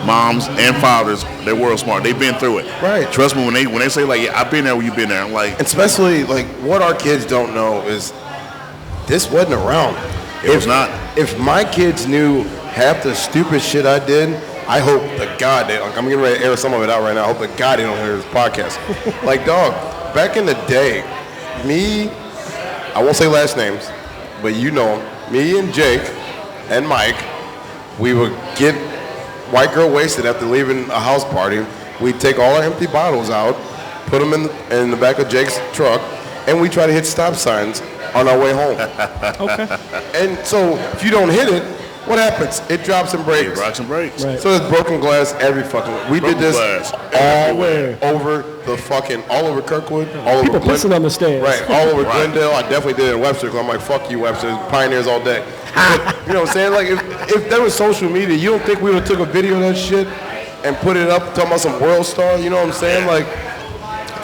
[SPEAKER 1] Moms and fathers, they're world smart. They've been through it.
[SPEAKER 2] Right.
[SPEAKER 1] Trust me when they say like, yeah, I've been there where you've been there. I'm like,
[SPEAKER 2] especially like what our kids don't know is this wasn't around.
[SPEAKER 1] It was not.
[SPEAKER 2] If my kids knew half the stupid shit I did, I hope to God I'm getting ready to air some of it out right now. I hope to God they don't hear this podcast. Like dog, back in the day, me, I won't say last names, but me and Jake and Mike, we would get white girl wasted after leaving a house party. We'd take all our empty bottles out, put them in the back of Jake's truck, and we try to hit stop signs on our way home.
[SPEAKER 3] Okay.
[SPEAKER 2] And so if you don't hit it, what happens? It drops and breaks.
[SPEAKER 1] it rocks and breaks.
[SPEAKER 3] Right.
[SPEAKER 2] So there's broken glass every fucking. We did this all over Kirkwood, all
[SPEAKER 3] People
[SPEAKER 2] over
[SPEAKER 3] pissing on the stairs.
[SPEAKER 2] Right, all over Glendale. I definitely did it in Webster because I'm like, fuck you, Webster. Pioneers all day. But, you know what I'm saying? Like, if there was social media, you don't think we would have took a video of that shit and put it up talking about some world star? You know what I'm saying? Like,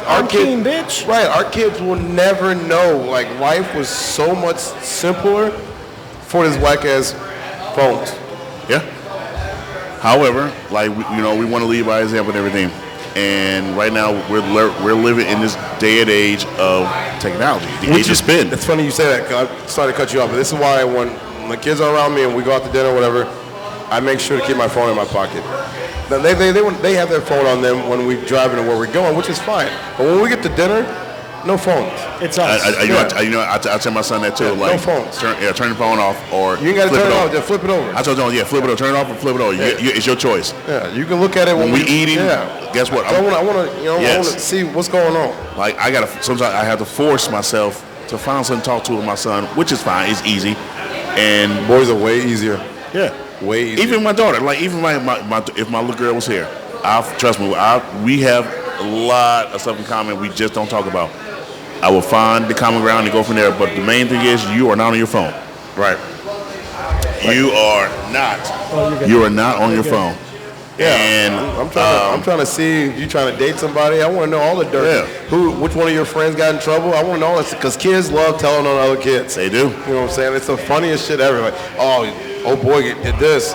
[SPEAKER 3] I'm keen, bitch.
[SPEAKER 2] Right, our kids will never know. Like, life was so much simpler for this whack-ass phones.
[SPEAKER 1] Yeah. However, like we want to lead by example and everything, and right now we're living in this day and age of technology. The age of spin.
[SPEAKER 2] It's funny you say that because I started to cut you off, but this is why when the kids are around me and we go out to dinner or whatever, I make sure to keep my phone in my pocket. Now, they have their phone on them when we drive into where we're going, which is fine. But when we get to dinner, no phones.
[SPEAKER 3] It's us.
[SPEAKER 1] I tell my son that too.
[SPEAKER 2] Yeah,
[SPEAKER 1] like,
[SPEAKER 2] no phones.
[SPEAKER 1] Turn the phone off or
[SPEAKER 2] You ain't got to turn it off. Just flip it over.
[SPEAKER 1] I told him, flip it over. Turn it off or flip it over.
[SPEAKER 2] Yeah.
[SPEAKER 1] It's your choice.
[SPEAKER 2] Yeah, you can look at it
[SPEAKER 1] When we eating,
[SPEAKER 2] Yeah.
[SPEAKER 1] guess what?
[SPEAKER 2] So I want to, I want to see what's going on.
[SPEAKER 1] Like sometimes I have to force myself to find something to talk to with my son, which is fine. It's easy. And
[SPEAKER 2] Boys are way easier.
[SPEAKER 1] yeah,
[SPEAKER 2] Way easier.
[SPEAKER 1] even my daughter, like even if my little girl was here, trust me, we have a lot of stuff in common we just don't talk about. I will find the common ground and go from there. But the main thing is you are not on your phone.
[SPEAKER 2] Right.
[SPEAKER 1] You are not.
[SPEAKER 3] Oh,
[SPEAKER 1] You are not on your phone.
[SPEAKER 2] Yeah,
[SPEAKER 1] And
[SPEAKER 2] I'm trying to see if you trying to date somebody. I want to know all the dirt.
[SPEAKER 1] Yeah.
[SPEAKER 2] Which one of your friends got in trouble? I want to know all this because kids love telling on other kids.
[SPEAKER 1] they do.
[SPEAKER 2] You know what I'm saying? It's the funniest shit ever. Like, oh boy, did this.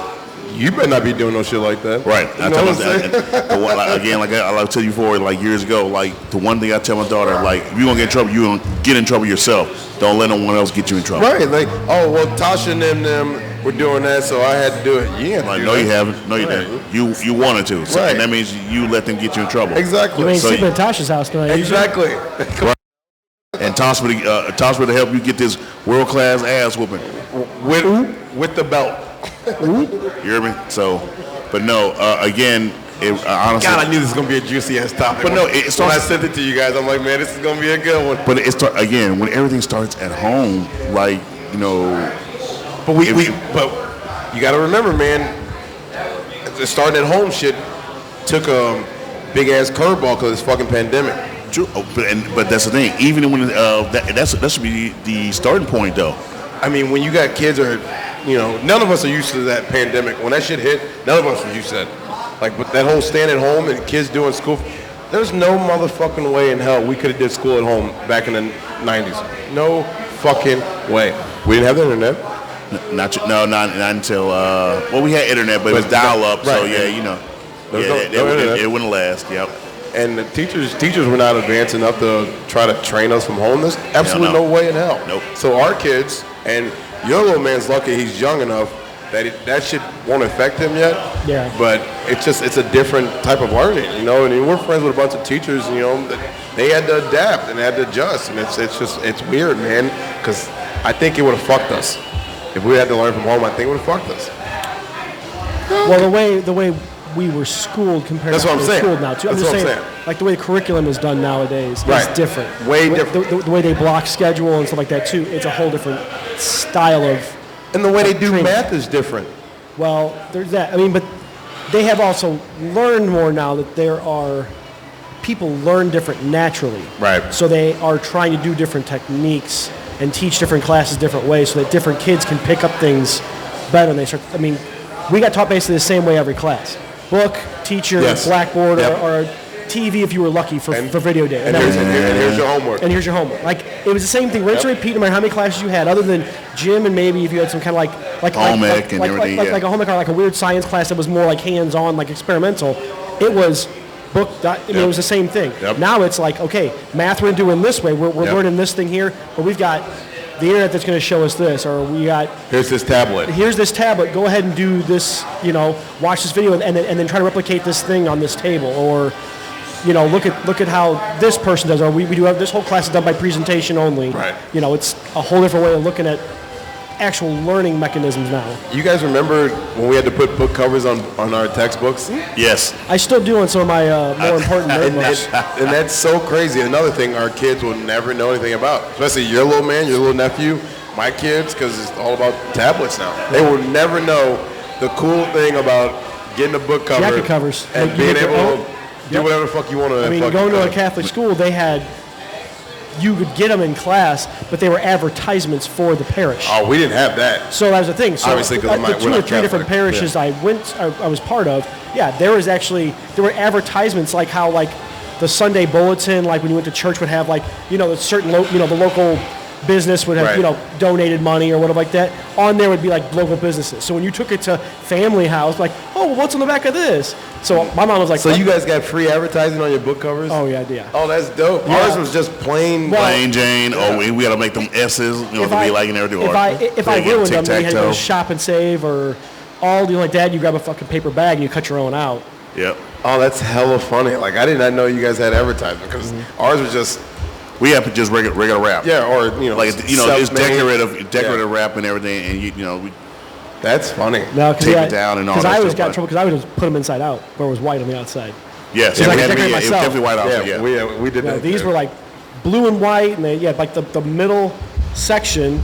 [SPEAKER 2] You better not be doing no shit like that.
[SPEAKER 1] Right.
[SPEAKER 2] You know what I'm saying?
[SPEAKER 1] Again, like I tell you before, like years ago, like the one thing I tell my daughter, like if you gonna get in trouble, you gonna get in trouble yourself. Don't let no one else get you in trouble.
[SPEAKER 2] Right. Like, oh well, Tasha and them were doing that, so I had to do it. Yeah.
[SPEAKER 1] Like, no, you haven't. No, you didn't. You wanted to. So,
[SPEAKER 2] Right.
[SPEAKER 1] And that means you let them get you in trouble.
[SPEAKER 2] Exactly.
[SPEAKER 3] You ain't
[SPEAKER 1] So
[SPEAKER 3] sleeping at Tasha's house tonight.
[SPEAKER 2] Exactly.
[SPEAKER 1] And toss me to help you get this world class ass whooping.
[SPEAKER 2] with the belt.
[SPEAKER 1] You hear me? So, but no. Again, honestly.
[SPEAKER 2] God, I knew this was gonna be a juicy ass topic.
[SPEAKER 1] But no,
[SPEAKER 2] when
[SPEAKER 1] it starts.
[SPEAKER 2] I sent it to you guys, I'm like, man, this is gonna be a good one.
[SPEAKER 1] But again, when everything starts at home, like
[SPEAKER 2] But but you got to remember, man, the starting at home shit took a big ass curveball because it's fucking pandemic.
[SPEAKER 1] True. But that's the thing. Even when that should be the starting point, though.
[SPEAKER 2] I mean, when you got kids none of us are used to that pandemic. When that shit hit, none of us were used to that. Like with that whole staying at home and kids doing school. There's no motherfucking way in hell we could have did school at home back in the 90s. No fucking way. We didn't have the internet.
[SPEAKER 1] Not until we had internet, but it was dial up. Right, so it wouldn't last. Yep.
[SPEAKER 2] And the teachers were not advanced enough to try to train us from home. There's absolutely no way in hell.
[SPEAKER 1] Nope.
[SPEAKER 2] So our kids, and your little man's lucky he's young enough that shit won't affect him yet.
[SPEAKER 3] Yeah.
[SPEAKER 2] But it's a different type of learning, And we're friends with a bunch of teachers, that they had to adapt and had to adjust, and it's weird, man. Because I think it would have fucked us if we had to learn from home. I think it would have fucked us.
[SPEAKER 3] Well, the way we were schooled compared
[SPEAKER 2] That's
[SPEAKER 3] to
[SPEAKER 2] what
[SPEAKER 3] how
[SPEAKER 2] I'm
[SPEAKER 3] we're
[SPEAKER 2] saying.
[SPEAKER 3] schooled now too.
[SPEAKER 2] That's
[SPEAKER 3] I'm just
[SPEAKER 2] what I'm
[SPEAKER 3] saying,
[SPEAKER 2] saying.
[SPEAKER 3] like the way the curriculum is done nowadays
[SPEAKER 2] Right.
[SPEAKER 3] is different.
[SPEAKER 2] Way different.
[SPEAKER 3] The way they block schedule and stuff like that too. It's a whole different style of.
[SPEAKER 2] And the way they do
[SPEAKER 3] training.
[SPEAKER 2] math is different.
[SPEAKER 3] Well, there's that. I mean, but they have also learned more now that there are people learn different naturally.
[SPEAKER 2] Right.
[SPEAKER 3] So they are trying to do different techniques and teach different classes different ways so that different kids can pick up things better when they start. I mean, we got taught basically the same way every class. Book, teacher,
[SPEAKER 2] Yes.
[SPEAKER 3] blackboard,
[SPEAKER 2] Yep.
[SPEAKER 3] or TV if you were lucky for video day.
[SPEAKER 2] And here's your homework.
[SPEAKER 3] And here's your homework. Like, it was the same thing. Rinse and repeat no matter how many classes you had, other than gym and maybe if you had some kind of like
[SPEAKER 1] home ec and everything,
[SPEAKER 3] like a home ec or like a weird science class that was more like hands-on, like experimental. It was book. It was the same thing.
[SPEAKER 2] Yep.
[SPEAKER 3] Now it's like, okay, math we're doing this way. We're learning this thing here, but we've got the internet that's going to show us this, or we got
[SPEAKER 2] Here's this tablet.
[SPEAKER 3] Go ahead and do this. Watch this video and then try to replicate this thing on this table, or look at how this person does, or we do have this whole class is done by presentation only.
[SPEAKER 2] Right.
[SPEAKER 3] It's a whole different way of looking at actual learning mechanisms now.
[SPEAKER 2] You guys remember when we had to put book covers on our textbooks?
[SPEAKER 1] Yes.
[SPEAKER 3] I still do on some of my more important nerd books.
[SPEAKER 2] And that's so crazy. Another thing our kids will never know anything about, especially your little man, your little nephew, my kids, because it's all about tablets now. They will never know the cool thing about getting a book cover
[SPEAKER 3] Jacket covers.
[SPEAKER 2] and
[SPEAKER 3] Like,
[SPEAKER 2] being
[SPEAKER 3] you get
[SPEAKER 2] able
[SPEAKER 3] your
[SPEAKER 2] to
[SPEAKER 3] own-
[SPEAKER 2] do whatever the fuck you want to.
[SPEAKER 3] I mean, going to a Catholic school, you could get them in class, but they were advertisements for the parish.
[SPEAKER 2] Oh, we didn't have that.
[SPEAKER 3] So that was the thing. So
[SPEAKER 2] Obviously, 'cause
[SPEAKER 3] the
[SPEAKER 2] we're
[SPEAKER 3] 2 or
[SPEAKER 2] not
[SPEAKER 3] 3 different
[SPEAKER 2] Catholic.
[SPEAKER 3] parishes I was part of, there were advertisements like how like the Sunday bulletin, like when you went to church, would have like the certain the local business would have
[SPEAKER 2] Right.
[SPEAKER 3] donated money or whatever like that. On there would be like local businesses. So when you took it to Family House, like, oh, what's on the back of this? So my mom was like,
[SPEAKER 2] So you guys got free advertising on your book covers?
[SPEAKER 3] oh yeah.
[SPEAKER 2] Oh, that's dope.
[SPEAKER 3] Yeah.
[SPEAKER 2] Ours was just plain.
[SPEAKER 1] Plain Jane. Oh, we got to make them S's. To be like and everything.
[SPEAKER 3] If I ruined them, then you had to go to Shop and Save or like Dad, you grab a fucking paper bag and you cut your own out.
[SPEAKER 1] Yep.
[SPEAKER 2] Oh, that's hella funny. Like, I did not know you guys had advertising because ours was just,
[SPEAKER 1] We have just regular wrap.
[SPEAKER 2] yeah, or,
[SPEAKER 1] Like it's
[SPEAKER 2] self-made.
[SPEAKER 1] decorative wrap and everything, and we
[SPEAKER 2] That's funny.
[SPEAKER 3] No,
[SPEAKER 1] tape it down and all that
[SPEAKER 3] Because I always
[SPEAKER 1] stuff,
[SPEAKER 3] got in
[SPEAKER 1] but-
[SPEAKER 3] trouble because I would just put them inside out where it was white on the outside.
[SPEAKER 1] yes,
[SPEAKER 3] I
[SPEAKER 1] it
[SPEAKER 3] could
[SPEAKER 1] had to be.
[SPEAKER 3] decorate
[SPEAKER 1] It was
[SPEAKER 3] myself.
[SPEAKER 1] definitely white outside.
[SPEAKER 2] Yeah,
[SPEAKER 1] Yeah.
[SPEAKER 2] we did that.
[SPEAKER 3] These
[SPEAKER 2] there.
[SPEAKER 3] were like blue and white, and they like the middle section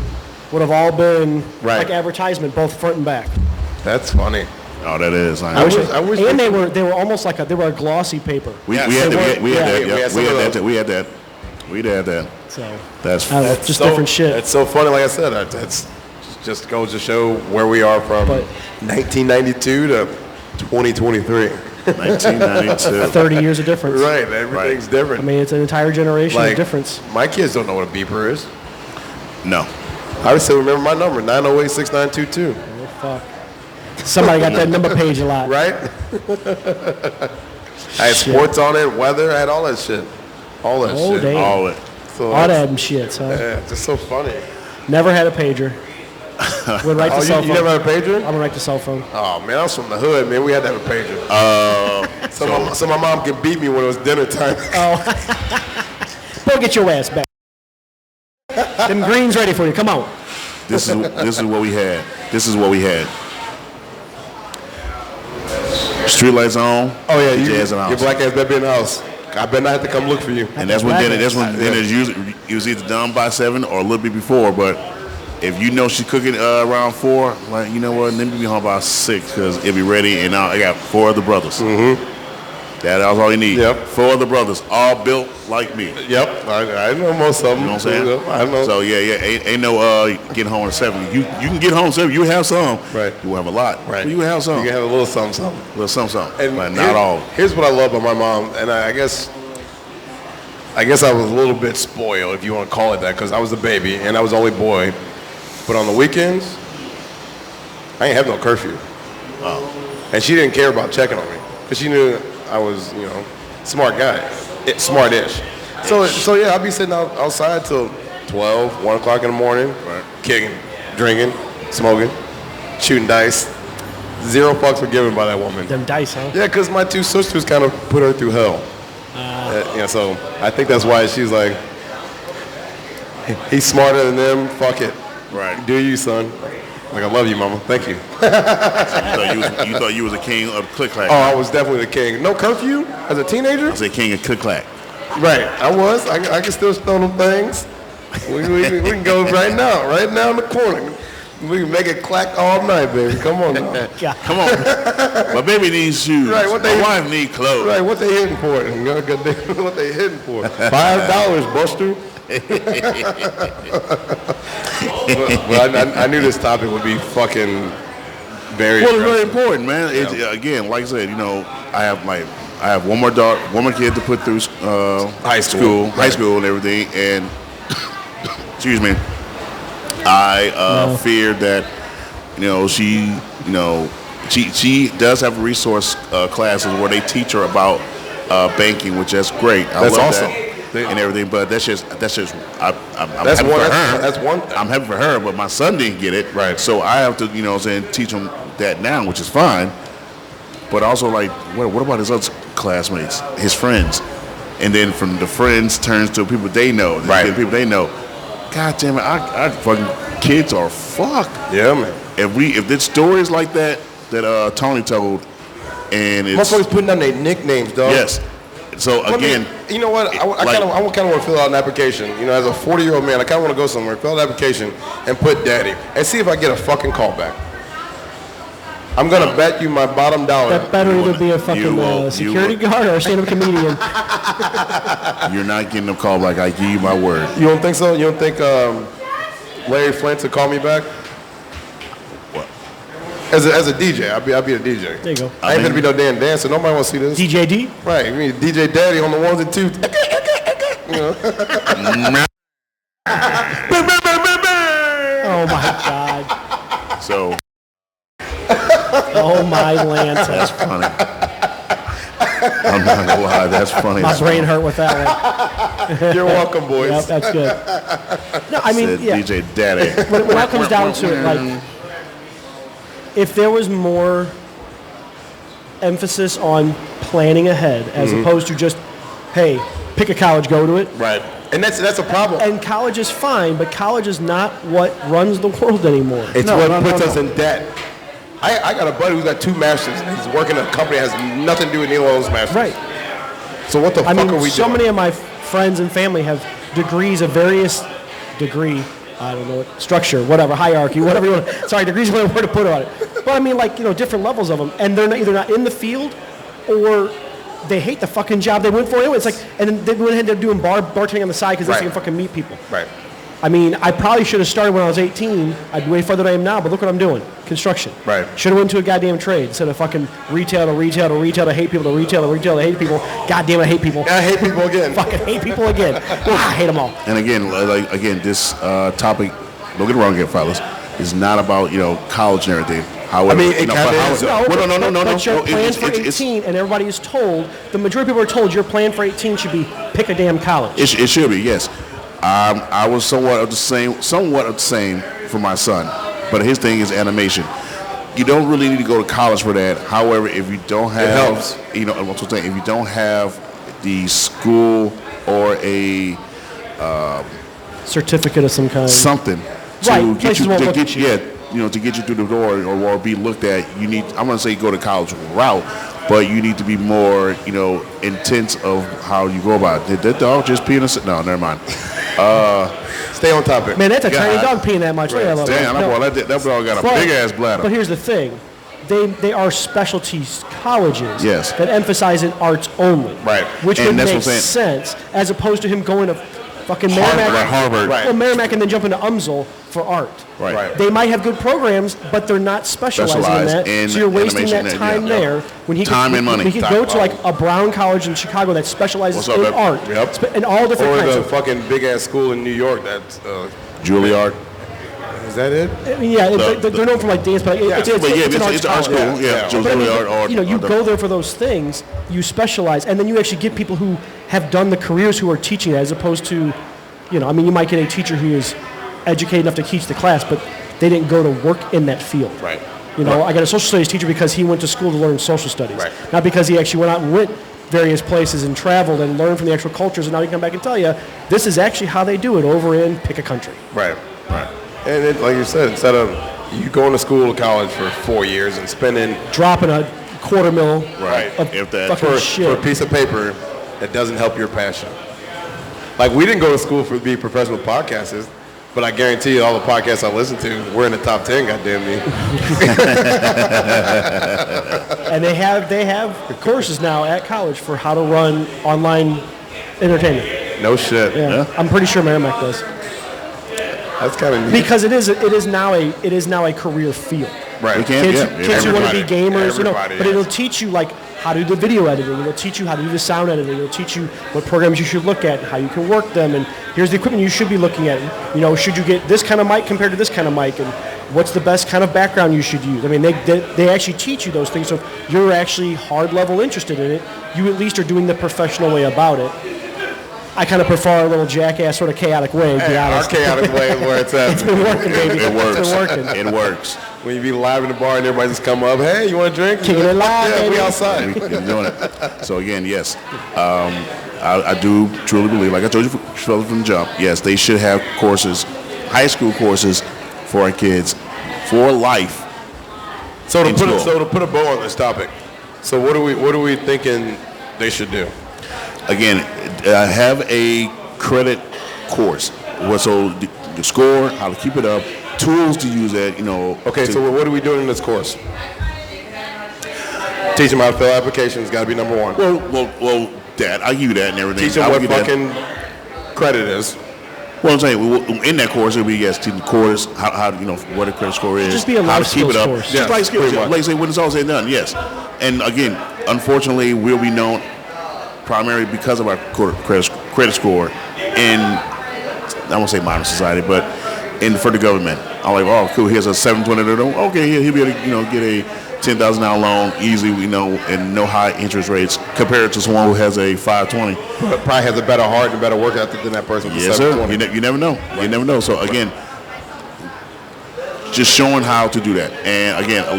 [SPEAKER 3] would have all been
[SPEAKER 2] Right.
[SPEAKER 3] like advertisement, both front and back.
[SPEAKER 2] That's funny.
[SPEAKER 1] Oh, that is.
[SPEAKER 2] I wish
[SPEAKER 3] and they were almost like they were a glossy paper.
[SPEAKER 1] We
[SPEAKER 2] Yes.
[SPEAKER 1] had
[SPEAKER 3] They
[SPEAKER 1] that.
[SPEAKER 3] were-
[SPEAKER 1] We had
[SPEAKER 3] yeah.
[SPEAKER 1] that.
[SPEAKER 2] We had
[SPEAKER 1] Yeah.
[SPEAKER 2] some
[SPEAKER 1] We
[SPEAKER 2] of
[SPEAKER 1] had
[SPEAKER 2] those.
[SPEAKER 1] that. We had that. We'd had that.
[SPEAKER 3] So
[SPEAKER 1] That's
[SPEAKER 3] I don't know, just different shit.
[SPEAKER 2] It's so funny. Like I said, that's just goes to show where we are from
[SPEAKER 3] But-
[SPEAKER 2] 1992 to 2023.
[SPEAKER 1] 1992.
[SPEAKER 3] 30 years of difference.
[SPEAKER 2] Right, everything's different.
[SPEAKER 3] I mean, it's an entire generation of difference.
[SPEAKER 2] My kids don't know what a beeper is.
[SPEAKER 1] No.
[SPEAKER 2] I would still remember my number, 908-6922.
[SPEAKER 3] Oh, fuck. Somebody got that number page a lot.
[SPEAKER 2] Right? I had sports on it, weather, I had all that shit. All that shit.
[SPEAKER 3] Damn.
[SPEAKER 1] All it.
[SPEAKER 2] So
[SPEAKER 3] All that shits, huh?
[SPEAKER 2] yeah, it's just so funny.
[SPEAKER 3] Never had a pager. Would write the cell phone.
[SPEAKER 2] You never had a pager?
[SPEAKER 3] I'm gonna write the cell phone.
[SPEAKER 2] Oh, man, I was from the hood, man. We had to have a pager. So my mom could beat me when it was dinner time.
[SPEAKER 3] Go get your ass back. Them greens ready for you. Come on.
[SPEAKER 1] This is what we had. This is what we had. Street lights on.
[SPEAKER 2] Oh yeah,
[SPEAKER 1] jazz in the house.
[SPEAKER 2] your black ass better be in the house. I better not have to come look for you.
[SPEAKER 1] And that's when dinner. Dinner's usually either done by 7 or a little bit before. But if you know she's cooking around 4, like you know what, let me be home by 6 because it'll be ready. And now I got 4 other brothers. Mm-hmm. That's all you need.
[SPEAKER 2] Yep.
[SPEAKER 1] 4 other brothers, all built like me.
[SPEAKER 2] Yep, I know most of them.
[SPEAKER 1] You know what I'm saying?
[SPEAKER 2] I know.
[SPEAKER 1] So ain't no getting home at 7. You can get home at 7. You have some.
[SPEAKER 2] Right.
[SPEAKER 1] You will have a lot.
[SPEAKER 2] Right.
[SPEAKER 1] But you will have some.
[SPEAKER 2] You can have a little something.
[SPEAKER 1] little something.
[SPEAKER 2] And
[SPEAKER 1] But not all.
[SPEAKER 2] Here's what I love about my mom, and I guess I was a little bit spoiled, if you want to call it that, because I was the baby and I was the only boy. But on the weekends, I ain't have no curfew.
[SPEAKER 1] Oh.
[SPEAKER 2] And she didn't care about checking on me because she knew I was, smart guy, smart-ish. So yeah, I'd be sitting outside till 12, 1 o'clock in the morning, kicking, drinking, smoking, shooting dice. 0 fucks were given by that woman.
[SPEAKER 3] Them dice, huh?
[SPEAKER 2] Yeah, because my 2 sisters kind of put her through hell. So I think that's why she's like, he's smarter than them, fuck it.
[SPEAKER 1] Right.
[SPEAKER 2] Do you, son. Like, I love you, mama. Thank you.
[SPEAKER 1] You thought you was a king of click clack.
[SPEAKER 2] Oh, I was definitely the king. No curfew as a teenager?
[SPEAKER 1] I said king of click clack.
[SPEAKER 2] Right, I was. I can still throw them things. We can go right now in the corner. We can make it clack all night, baby. Come on now.
[SPEAKER 1] Come on. My baby needs shoes.
[SPEAKER 2] Right,
[SPEAKER 1] My wife need clothes.
[SPEAKER 2] Right, what they hitting for? What they hitting for? $5, Buster. Well, I knew this topic would be fucking very.
[SPEAKER 1] Well, it's very important, man. It's, again, like I said, I have one more kid to put through high school and everything, and excuse me, I fear that she does have resource classes where they teach her about banking, which is great.
[SPEAKER 2] That's awesome.
[SPEAKER 1] And everything, but that's just I'm
[SPEAKER 2] that's
[SPEAKER 1] happy
[SPEAKER 2] one.
[SPEAKER 1] for her.
[SPEAKER 2] That's one.
[SPEAKER 1] I'm happy for her, but my son didn't get it.
[SPEAKER 2] Right.
[SPEAKER 1] So I have to, teach him that now, which is fine. But also, like, what about his other classmates, his friends, and then from the friends turns to people they know,
[SPEAKER 2] right?
[SPEAKER 1] People they know. God damn it, I fucking kids are fucked.
[SPEAKER 2] Yeah, man.
[SPEAKER 1] If there's stories like that Tawnie told, and it's
[SPEAKER 2] motherfuckers putting down their nicknames, dog.
[SPEAKER 1] Yes. So again,
[SPEAKER 2] you know what? I kind of want to fill out an application. As a 40-year-old man, I kind of want to go somewhere, fill out an application, and put daddy, and see if I get a fucking call back. I'm gonna bet you my bottom dollar.
[SPEAKER 3] That better either be a fucking security guard or a stand-up comedian.
[SPEAKER 1] You're not getting a call back. I give you my word.
[SPEAKER 2] You don't think so? You don't think Larry Flint would call me back? As a DJ, I'll be a DJ.
[SPEAKER 3] There you go.
[SPEAKER 2] I ain't gonna be no damn dancer. Nobody wants to see this.
[SPEAKER 3] DJ D?
[SPEAKER 2] Right. You mean DJ Daddy on the 1s and 2s.
[SPEAKER 3] Oh my God.
[SPEAKER 1] So.
[SPEAKER 3] Oh my Lanta.
[SPEAKER 1] That's funny. I'm not gonna lie. That's funny.
[SPEAKER 3] My brain hurt with that one.
[SPEAKER 2] You're welcome, boys.
[SPEAKER 3] Yep, that's good. No, I mean,
[SPEAKER 1] DJ Daddy.
[SPEAKER 3] When that comes down to it, like, if there was more emphasis on planning ahead as opposed to just, hey, pick a college, go to it.
[SPEAKER 2] Right. And that's a problem.
[SPEAKER 3] And college is fine, but college is not what runs the world anymore.
[SPEAKER 2] It's what puts us in debt. I got a buddy who's got 2 masters, and he's working at a company that has nothing to do with neither one of those masters.
[SPEAKER 3] Right.
[SPEAKER 2] So what the fuck are we doing?
[SPEAKER 3] So many of my friends and family have degrees of various I don't know, structure, whatever, hierarchy, whatever you want. Sorry, degrees is what to put on it. But I mean, like, different levels of them. And they're either not in the field or they hate the fucking job they went for anyway. It's like, and then they went ahead and they're doing bartending on the side because they can fucking meet people.
[SPEAKER 2] Right.
[SPEAKER 3] I mean, I probably should have started when I was 18. I'd be way further than I am now, but look what I'm doing. Construction.
[SPEAKER 2] Right.
[SPEAKER 3] Should have went to a goddamn trade instead of fucking retail to retail to retail to hate people to retail to retail to hate people. Goddamn, I hate people.
[SPEAKER 2] I hate people again.
[SPEAKER 3] Fucking hate people again. I hate them all.
[SPEAKER 1] And again, this topic, don't get it wrong again, fellas, is not about, college and everything. However,
[SPEAKER 2] I mean, it kind of is.
[SPEAKER 1] No.
[SPEAKER 3] But your plan for 18, and everybody is told, the majority of people are told your plan for 18 should be pick a damn college.
[SPEAKER 1] It should be, yes. I was somewhat of the same for my son, but his thing is animation. You don't really need to go to college for that. However, if you don't have, if you don't have the school or a
[SPEAKER 3] certificate of some kind,
[SPEAKER 1] something
[SPEAKER 3] right?
[SPEAKER 1] to get you through the door or be looked at, you need. I'm gonna say go the college route, but you need to be more, intense of how you go about it. Did that dog just pee in the? No, never mind.
[SPEAKER 2] Stay on topic.
[SPEAKER 3] Man, that's a tiny dog peeing that much.
[SPEAKER 1] Right. Damn, that dog got a big ass bladder.
[SPEAKER 3] But here's the thing. They are specialty colleges that emphasize in arts only.
[SPEAKER 1] Right.
[SPEAKER 3] Which would make sense as opposed to him going to fucking Merrimack.
[SPEAKER 1] Harvard.
[SPEAKER 3] Right. Well, Merrimack and then jumping to UMSL for art.
[SPEAKER 1] Right.
[SPEAKER 3] They might have good programs, but they're not specializing in that. So you're wasting that time there. When he
[SPEAKER 1] time and money.
[SPEAKER 3] He could go to like a Brown College in Chicago that specializes in art.
[SPEAKER 1] Yep.
[SPEAKER 3] In all different kinds.
[SPEAKER 2] Or the fucking big ass school in New York that's
[SPEAKER 1] Juilliard.
[SPEAKER 2] Is that it?
[SPEAKER 3] I mean, they're known for like dance, but it's an art school.
[SPEAKER 1] Yeah.
[SPEAKER 3] But you go there for those things, you specialize, and then you actually get people who have done the careers who are teaching it, as opposed to, you might get a teacher who is educated enough to teach the class, but they didn't go to work in that field.
[SPEAKER 1] Right.
[SPEAKER 3] I got a social studies teacher because he went to school to learn social studies,
[SPEAKER 1] right.
[SPEAKER 3] Not because he actually went out and went various places and traveled and learned from the actual cultures, and now he can come back and tell you, this is actually how they do it over in pick a country.
[SPEAKER 2] Right. And like you said, instead of you going to school or college for 4 years and
[SPEAKER 3] dropping a $250,000
[SPEAKER 2] for a piece of paper that doesn't help your passion. Like, we didn't go to school to be professional podcasters, but I guarantee you all the podcasts I listen to, we're in the top 10, goddamn me.
[SPEAKER 3] And they have courses now at college for how to run online entertainment.
[SPEAKER 2] No shit.
[SPEAKER 3] Yeah. I'm pretty sure Merrimack does.
[SPEAKER 2] That's kind of neat.
[SPEAKER 3] Because it is now a career field.
[SPEAKER 2] Right.
[SPEAKER 3] Kids who want to be gamers, but it'll teach you like how to do the video editing. It'll teach you how to do the sound editing. It'll teach you what programs you should look at and how you can work them. And here's the equipment you should be looking at. Should you get this kind of mic compared to this kind of mic? And what's the best kind of background you should use? I mean, they actually teach you those things. So if you're actually hard level interested in it, you at least are doing the professional way about it. I kind of prefer a little jackass sort of chaotic way, to be honest.
[SPEAKER 2] Our chaotic way is where it's at.
[SPEAKER 3] It's been working, baby.
[SPEAKER 1] It works.
[SPEAKER 3] It's been working.
[SPEAKER 1] It works.
[SPEAKER 2] When you be live in the bar and everybody just come up, hey, you want a drink?
[SPEAKER 3] Kicking it live,
[SPEAKER 2] yeah,
[SPEAKER 3] baby.
[SPEAKER 2] we outside.
[SPEAKER 1] We're doing it. So again, yes, I do truly believe, like I told you from the jump, yes, they should have courses, high school courses for our kids for life.
[SPEAKER 2] So to put a bow on this topic, so what are we thinking they should do?
[SPEAKER 1] Again, have a credit course. So the score, how to keep it up, tools to use that,
[SPEAKER 2] Okay, so what are we doing in this course? Teach them how to fill applications. Got to be number one.
[SPEAKER 1] Well, that I give you that and everything.
[SPEAKER 2] Teach them what fucking credit is.
[SPEAKER 1] Well, I'm saying in that course, it'll be teaching the course, how what a credit score is,
[SPEAKER 3] just be a
[SPEAKER 1] how
[SPEAKER 3] life
[SPEAKER 1] to keep it up.
[SPEAKER 3] course.
[SPEAKER 1] Just life skills. Like I say, when it's all said and done, yes. And again, unfortunately, we'll be known primarily because of our credit score in, I won't say modern society, but for the government. I'm like, oh, cool, here's a 720. Okay, he'll be able to, get a $10,000 loan easily, and no high interest rates compared to someone who has a 520.
[SPEAKER 2] But probably has a better heart and better work ethic than that person with
[SPEAKER 1] yes,
[SPEAKER 2] 720.
[SPEAKER 1] Sir. You never know. Right. You never know. So again, just showing how to do that. And again, a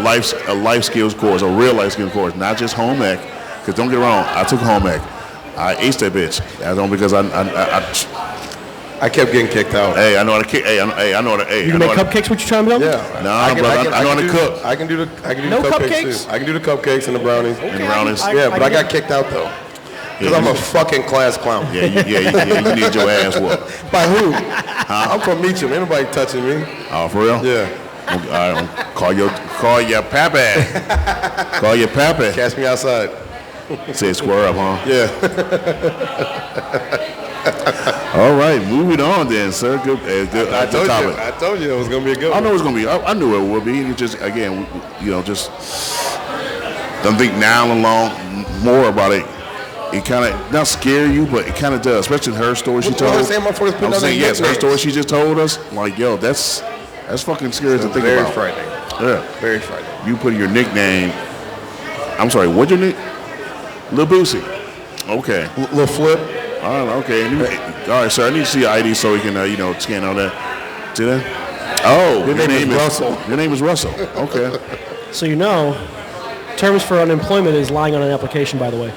[SPEAKER 1] life skills course, a real life skills course, not just home ec. Because don't get me wrong, I took home ec. I aced that bitch. That's only because
[SPEAKER 2] I kept getting kicked out.
[SPEAKER 1] Hey, I know how to kick. Hey, I know how to. Hey,
[SPEAKER 3] you can make cupcakes. What you trying to do?
[SPEAKER 2] Yeah.
[SPEAKER 1] No, brother. I know how to cook.
[SPEAKER 2] I can do the
[SPEAKER 3] no
[SPEAKER 2] cupcakes too. I can do the cupcakes and the brownies.
[SPEAKER 1] Okay. And the brownies.
[SPEAKER 2] But I got kicked out though. Because I'm a fucking class clown.
[SPEAKER 1] Yeah, you need your ass whooped.
[SPEAKER 2] By who? I'm from Meacham. Ain't nobody touching me.
[SPEAKER 1] Oh, for real?
[SPEAKER 2] Yeah.
[SPEAKER 1] Call your pappy. Call your pappy.
[SPEAKER 2] Catch me outside.
[SPEAKER 1] Say square up, huh?
[SPEAKER 2] Yeah.
[SPEAKER 1] All right, moving on then, sir. Good.
[SPEAKER 2] I told you it was gonna be a good one.
[SPEAKER 1] I know it's gonna be. I knew it would be. It just again, just don't think now and long more about it. It kind of not scare you, but it kind of does, especially her story she told.
[SPEAKER 2] I'm saying
[SPEAKER 1] yes, her story she just told us. Like, yo, that's fucking scary to think
[SPEAKER 2] very
[SPEAKER 1] about.
[SPEAKER 2] Very frightening.
[SPEAKER 1] Yeah,
[SPEAKER 2] very frightening.
[SPEAKER 1] You put your nickname. I'm sorry, what's your nick? Lil Boosie. Okay.
[SPEAKER 2] Lil Flip.
[SPEAKER 1] All right, okay. All right, sir. I need to see your ID so we can, scan all that. See that? Oh,
[SPEAKER 2] your name is Russell.
[SPEAKER 1] Your name is Russell. Okay.
[SPEAKER 3] So terms for unemployment is lying on an application, by the way.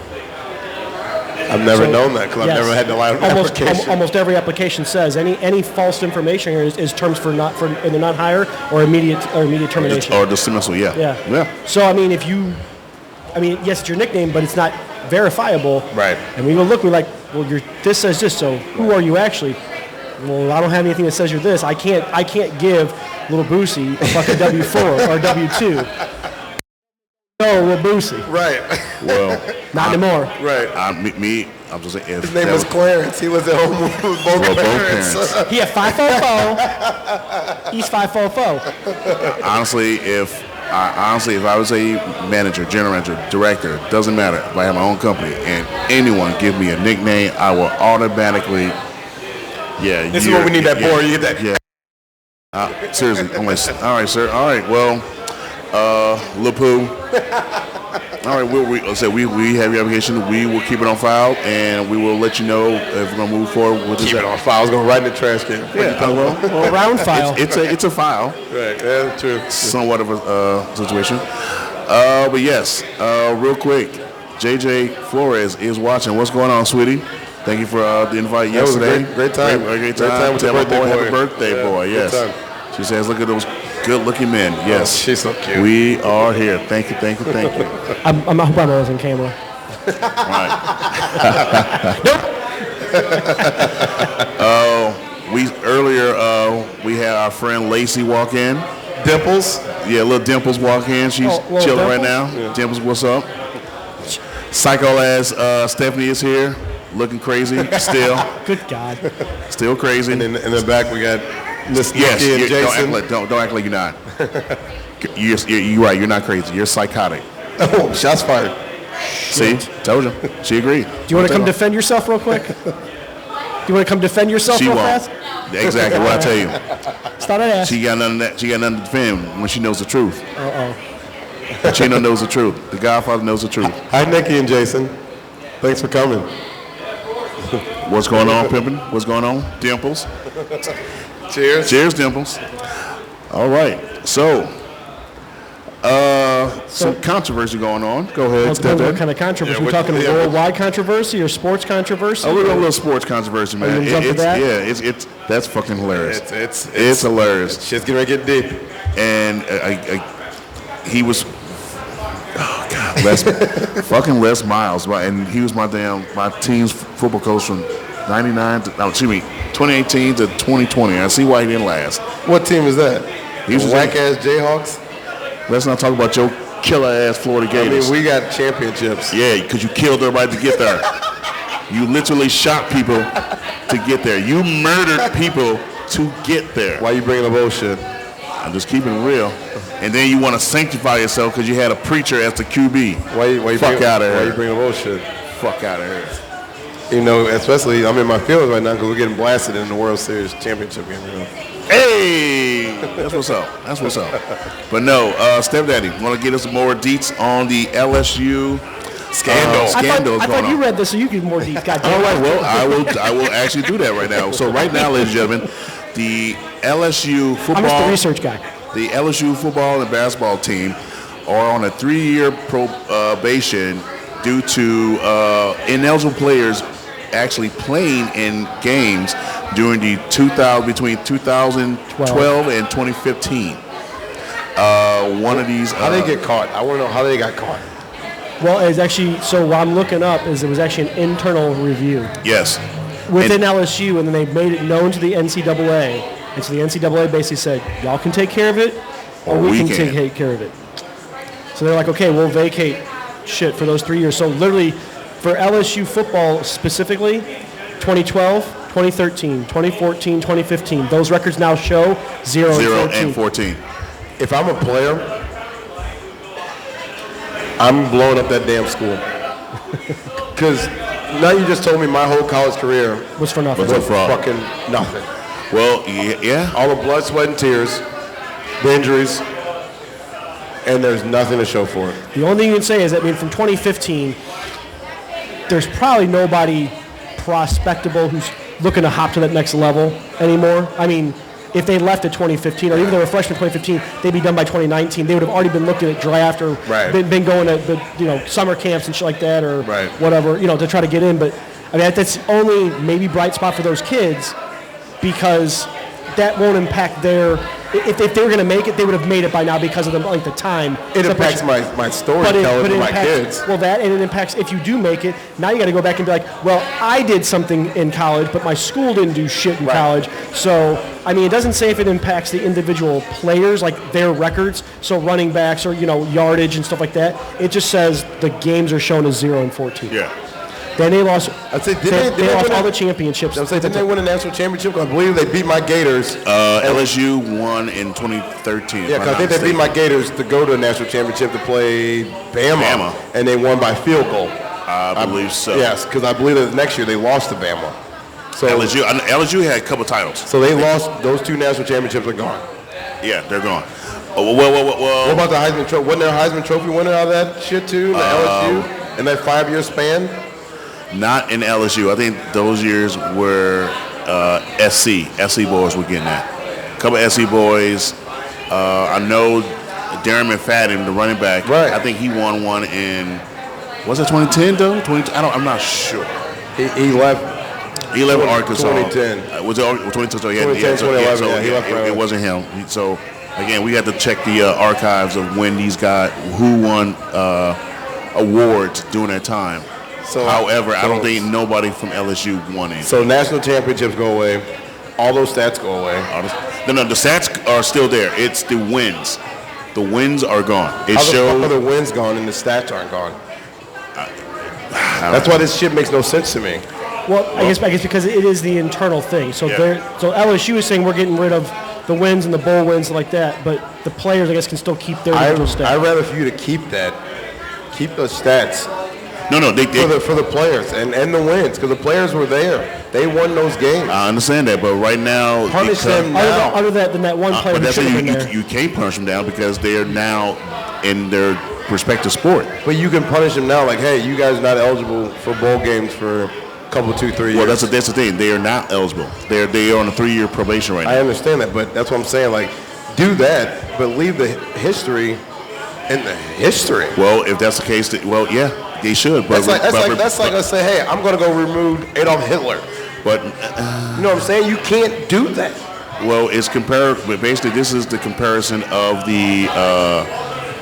[SPEAKER 2] I've never known that because I've never had to lie on an application.
[SPEAKER 3] Almost every application says any false information here is terms for either not hire or immediate termination.
[SPEAKER 1] Or dismissal, yeah.
[SPEAKER 3] Yeah. So yes, it's your nickname, but it's not verifiable.
[SPEAKER 2] Right.
[SPEAKER 3] And we will look. We're like, well, this says this. So who are you actually? Well, I don't have anything that says you're this. I can't give Little Boosie a fucking W-4 or W-2. No, Lil Boosie.
[SPEAKER 2] Right.
[SPEAKER 1] Well,
[SPEAKER 3] not anymore.
[SPEAKER 2] Right.
[SPEAKER 1] I'm just saying.
[SPEAKER 2] His name was Clarence. He was at home with both parents.
[SPEAKER 3] He had 544. He's 544.
[SPEAKER 1] Honestly, if I was a manager, general manager, director, doesn't matter. If I have my own company and anyone give me a nickname, I will automatically. Yeah.
[SPEAKER 2] This is what we need that for. You get that.
[SPEAKER 1] Yeah. Seriously. All right, sir. All right. Well. Lil Pooh. All right, we have your application. We will keep it on file, and we will let you know if we're gonna move forward with this.
[SPEAKER 2] Keep it on file. I was gonna write in the trash can.
[SPEAKER 1] Yeah, well,
[SPEAKER 3] round file.
[SPEAKER 1] It's a file.
[SPEAKER 2] Right. Yeah, true.
[SPEAKER 1] Somewhat of a situation. But yes, real quick, JJ Flores is watching. What's going on, sweetie? Thank you for the invite yesterday.
[SPEAKER 2] Great time.
[SPEAKER 1] Great time.
[SPEAKER 2] With
[SPEAKER 1] Tell
[SPEAKER 2] the
[SPEAKER 1] my boy,
[SPEAKER 2] birthday
[SPEAKER 1] happy birthday, boy. Yes. She says, look at those good-looking men. Yes.
[SPEAKER 2] Oh, she's so cute.
[SPEAKER 1] We are here. Thank you.
[SPEAKER 3] I hope I was on camera.
[SPEAKER 1] Right. Earlier we had our friend Lacey walk in.
[SPEAKER 2] Dimples?
[SPEAKER 1] Yeah, little Dimples walk in. She's chilling right now. Yeah. Dimples, what's up? Psycho ass Stephanie is here, looking crazy still.
[SPEAKER 3] Good God.
[SPEAKER 1] Still crazy.
[SPEAKER 2] And in the back we got Miss Nikki and Jason.
[SPEAKER 1] Don't act like you're not. You're right. You're not crazy. You're psychotic.
[SPEAKER 2] Oh, shots fired.
[SPEAKER 1] See, told you. She agreed.
[SPEAKER 3] Do you want to come defend yourself real quick? Do you want to come defend yourself real fast?
[SPEAKER 1] Exactly what I tell you.
[SPEAKER 3] It's not an ass.
[SPEAKER 1] She got nothing to defend when she knows the truth.
[SPEAKER 3] Uh-oh.
[SPEAKER 1] Chino knows the truth. The Godfather knows the truth.
[SPEAKER 2] Hi, Nikki and Jason. Thanks for coming.
[SPEAKER 1] What's going on, pimpin'? What's going on? Dimples.
[SPEAKER 2] Cheers.
[SPEAKER 1] Cheers, Dimples. All right. So, some controversy going on. Go ahead.
[SPEAKER 3] What kind of controversy? We're talking worldwide controversy or sports controversy?
[SPEAKER 1] We're going a little sports controversy, man. It's that's fucking hilarious. It's hilarious.
[SPEAKER 2] Shit's getting ready to get deep.
[SPEAKER 1] And he was, Les Miles, right? And he was my team's football coach from 2018 to 2020. I see why he didn't last.
[SPEAKER 2] What team is that?
[SPEAKER 1] He was
[SPEAKER 2] whack-ass Jayhawks?
[SPEAKER 1] Let's not talk about your killer-ass Florida Gators.
[SPEAKER 2] I mean, we got championships.
[SPEAKER 1] Yeah, because you killed everybody to get there. You literally shot people to get there. You murdered people to get there.
[SPEAKER 2] Why you bringing up bullshit?
[SPEAKER 1] I'm just keeping it real. And then you want to sanctify yourself because you had a preacher as the QB. Fuck out of here.
[SPEAKER 2] Why you bringing up bullshit?
[SPEAKER 1] Fuck out of here.
[SPEAKER 2] You know, especially I'm in my feelings right now because we're getting blasted in the World Series championship game. You know?
[SPEAKER 1] Hey, that's what's up. That's what's up. But no, Stepdaddy, want to get us some more deets on the LSU scandal?
[SPEAKER 3] I thought you read this so you could more deets.
[SPEAKER 1] All right, well, I will actually do that right now. So right now, ladies and gentlemen, the LSU football.
[SPEAKER 3] I'm just the research guy.
[SPEAKER 1] The LSU football and basketball team are on a 3-year probation due to ineligible players actually playing in games during the between 2012 and 2015. One of these.
[SPEAKER 2] How they get caught? I want to know how they got caught.
[SPEAKER 3] Well, it's actually, so what I'm looking up is it was actually an internal review.
[SPEAKER 1] Yes.
[SPEAKER 3] Within LSU, and then they made it known to the NCAA. And so the NCAA basically said, y'all can take care of it, or we can take care of it. So they're like, okay, we'll vacate shit for those 3 years. So literally, for LSU football specifically, 2012, 2013, 2014, 2015. Those records now show 0
[SPEAKER 1] and 14.
[SPEAKER 2] If I'm a player, I'm blowing up that damn school. Because now you just told me my whole college career
[SPEAKER 3] was for nothing.
[SPEAKER 1] Was a fraud.
[SPEAKER 2] Fucking nothing.
[SPEAKER 1] Well, yeah.
[SPEAKER 2] All the blood, sweat, and tears, the injuries, and there's nothing to show for it.
[SPEAKER 3] The only thing you can say is that, from 2015, there's probably nobody prospectable who's looking to hop to that next level anymore. If they left at 2015, or even they were freshmen in 2015, they'd be done by 2019. They would have already been looking at draft or been going to the summer camps and shit like that, or whatever, to try to get in. But that's the only maybe bright spot for those kids, because that won't impact their. If they were going to make it, they would have made it by now because of the time.
[SPEAKER 2] It impacts my storytelling for my kids.
[SPEAKER 3] Well, that, and it impacts if you do make it. Now you got to go back and be like, well, I did something in college, but my school didn't do shit in college. So, it doesn't say if it impacts the individual players, like their records, so running backs or, yardage and stuff like that. It just says the games are shown as 0 and 14.
[SPEAKER 1] Yeah.
[SPEAKER 3] Then they lost.
[SPEAKER 2] I'd say,
[SPEAKER 3] they lost all the championships.
[SPEAKER 2] Didn't they win a national championship? I believe they beat my Gators.
[SPEAKER 1] LSU won in 2013.
[SPEAKER 2] Yeah, because I think they beat my Gators to go to a national championship to play Bama. And they won by field goal.
[SPEAKER 1] I believe so.
[SPEAKER 2] Yes, because I believe that next year they lost to Bama. So
[SPEAKER 1] LSU had a couple titles.
[SPEAKER 2] So they lost. Those 2 national championships are gone.
[SPEAKER 1] Yeah, they're gone. Well.
[SPEAKER 2] What about the Heisman Trophy? Wasn't there a Heisman Trophy winner out of that shit too? The LSU in that 5-year span.
[SPEAKER 1] Not in LSU. I think those years were SC boys were getting that. A couple of SC boys. I know Darren McFadden, the running back.
[SPEAKER 2] Right.
[SPEAKER 1] I think he won one in. Was it 2010 though? I'm not sure.
[SPEAKER 2] He left.
[SPEAKER 1] He left Arkansas.
[SPEAKER 2] 2010.
[SPEAKER 1] Was it 2010? So
[SPEAKER 2] 2011. He left.
[SPEAKER 1] It wasn't him. So again, we had to check the archives of when these guys who won awards during that time. However, I don't think nobody from LSU won it.
[SPEAKER 2] So national championships go away. All those stats go away.
[SPEAKER 1] No, the stats are still there. It's the wins. The wins are gone.
[SPEAKER 2] How the fuck are the wins gone and the stats aren't gone? That's why this shit makes no sense to me.
[SPEAKER 3] Well, I guess because it is the internal thing. So so LSU is saying we're getting rid of the wins and the bowl wins like that, but the players, I guess, can still keep their stats.
[SPEAKER 2] I'd rather for you to keep that. Keep those stats.
[SPEAKER 1] No,
[SPEAKER 2] for the players and the wins, because the players were there. They won those games.
[SPEAKER 1] I understand that, but right now,
[SPEAKER 2] punish them now.
[SPEAKER 3] Other than that one player who should have been there.
[SPEAKER 1] You can't punish them down because they are now in their respective sport.
[SPEAKER 2] But you can punish them now, like, hey, you guys are not eligible for bowl games for a couple, 2-3 years.
[SPEAKER 1] Well, that's the thing. They are not eligible. They are on a 3-year probation right now.
[SPEAKER 2] I understand that, but that's what I'm saying. Like, do that, but leave the history in the history.
[SPEAKER 1] Well, if that's the case, yeah. They should. But
[SPEAKER 2] that's like us say, hey, I'm going to go remove Adolf Hitler.
[SPEAKER 1] But
[SPEAKER 2] you know what I'm saying? You can't do that.
[SPEAKER 1] Well, it's compared. But basically, this is the comparison of the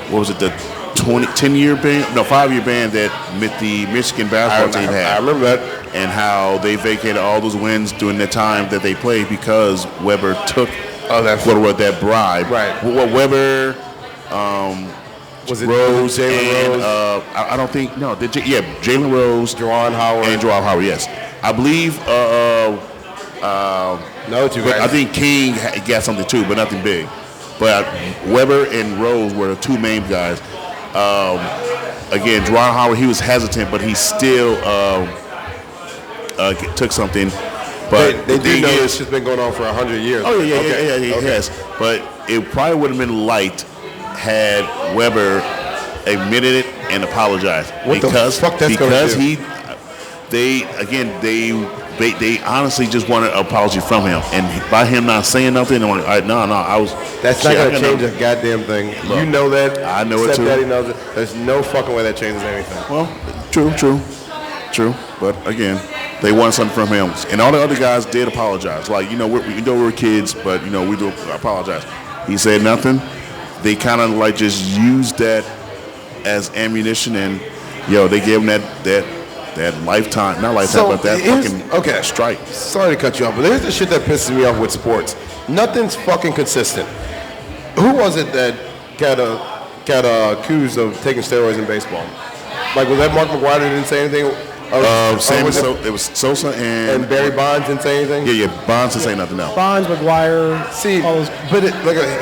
[SPEAKER 1] what was it? The 10-year ban? No, 5-year ban that the Michigan basketball team had.
[SPEAKER 2] I remember that.
[SPEAKER 1] And how they vacated all those wins during the time that they played because Weber took that bribe.
[SPEAKER 2] Right.
[SPEAKER 1] Well, Weber.
[SPEAKER 2] Was it
[SPEAKER 1] Rose
[SPEAKER 2] Jalen Rose?
[SPEAKER 1] I don't think Jalen Rose,
[SPEAKER 2] Juwan Howard,
[SPEAKER 1] yes. I believe
[SPEAKER 2] no, two guys.
[SPEAKER 1] I think King got something too, but nothing big. But Weber and Rose were the 2 main guys. Again, Juwan Howard, he was hesitant, but he still took something. But
[SPEAKER 2] they do know this has been going on for 100 years.
[SPEAKER 1] Oh yeah, it has. But it probably would have been light had Weber admitted it and apologized.
[SPEAKER 2] What the fuck that's going to do?
[SPEAKER 1] They honestly just wanted an apology from him, and by him not saying nothing, I was.
[SPEAKER 2] That's not going to change a goddamn thing.
[SPEAKER 1] Look,
[SPEAKER 2] you know that.
[SPEAKER 1] I know it too.
[SPEAKER 2] Stepdaddy knows it. There's no fucking way that changes anything.
[SPEAKER 1] Well, true. But again, they want something from him, and all the other guys did apologize. Like we were kids, but we do apologize. He said nothing. They kind of like just used that as ammunition, and they gave him that lifetime, not lifetime, but that fucking strike.
[SPEAKER 2] Sorry to cut you off, but here's the shit that pisses me off with sports. Nothing's fucking consistent. Who was it that got accused of taking steroids in baseball? Like, was that Mark McGwire that didn't say anything?
[SPEAKER 1] It was Sosa
[SPEAKER 2] and Barry Bonds didn't say anything.
[SPEAKER 1] Yeah. Bonds didn't say nothing. No.
[SPEAKER 3] Bonds, McGuire.
[SPEAKER 2] See,
[SPEAKER 3] all those.
[SPEAKER 2] but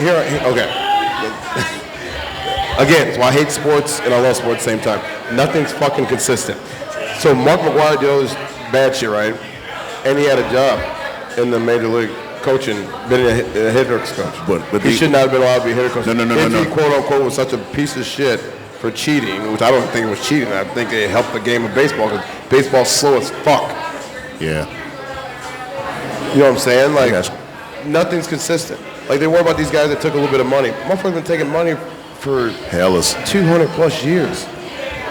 [SPEAKER 2] here, okay. Again, that's why I hate sports and I love sports at the same time. Nothing's fucking consistent. So Mark McGuire did all this bad shit, right? And he had a job in the major league coaching, been a hitter coach. But he should not have been allowed to be a hitter coach.
[SPEAKER 1] No.
[SPEAKER 2] He quote unquote was such a piece of shit for cheating, which I don't think it was cheating. I think it helped the game of baseball because baseball's slow as fuck.
[SPEAKER 1] Yeah.
[SPEAKER 2] You know what I'm saying? Like, nothing's consistent. Like, they worry about these guys that took a little bit of money. Motherfuckers been taking money for 200 plus years.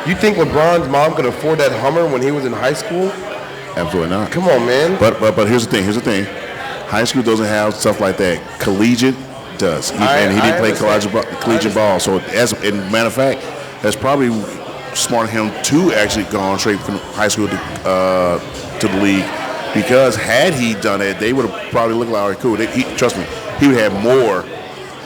[SPEAKER 2] You think LeBron's mom could afford that Hummer when he was in high school?
[SPEAKER 1] Absolutely not.
[SPEAKER 2] Come on, man.
[SPEAKER 1] But here's the thing. High school doesn't have stuff like that. Collegiate does. He didn't play collegiate ball. So as a matter of fact, that's probably smart of him to actually go on straight from high school to the league. Because had he done it, they would have probably looked like, all right, cool. Trust me, he would have more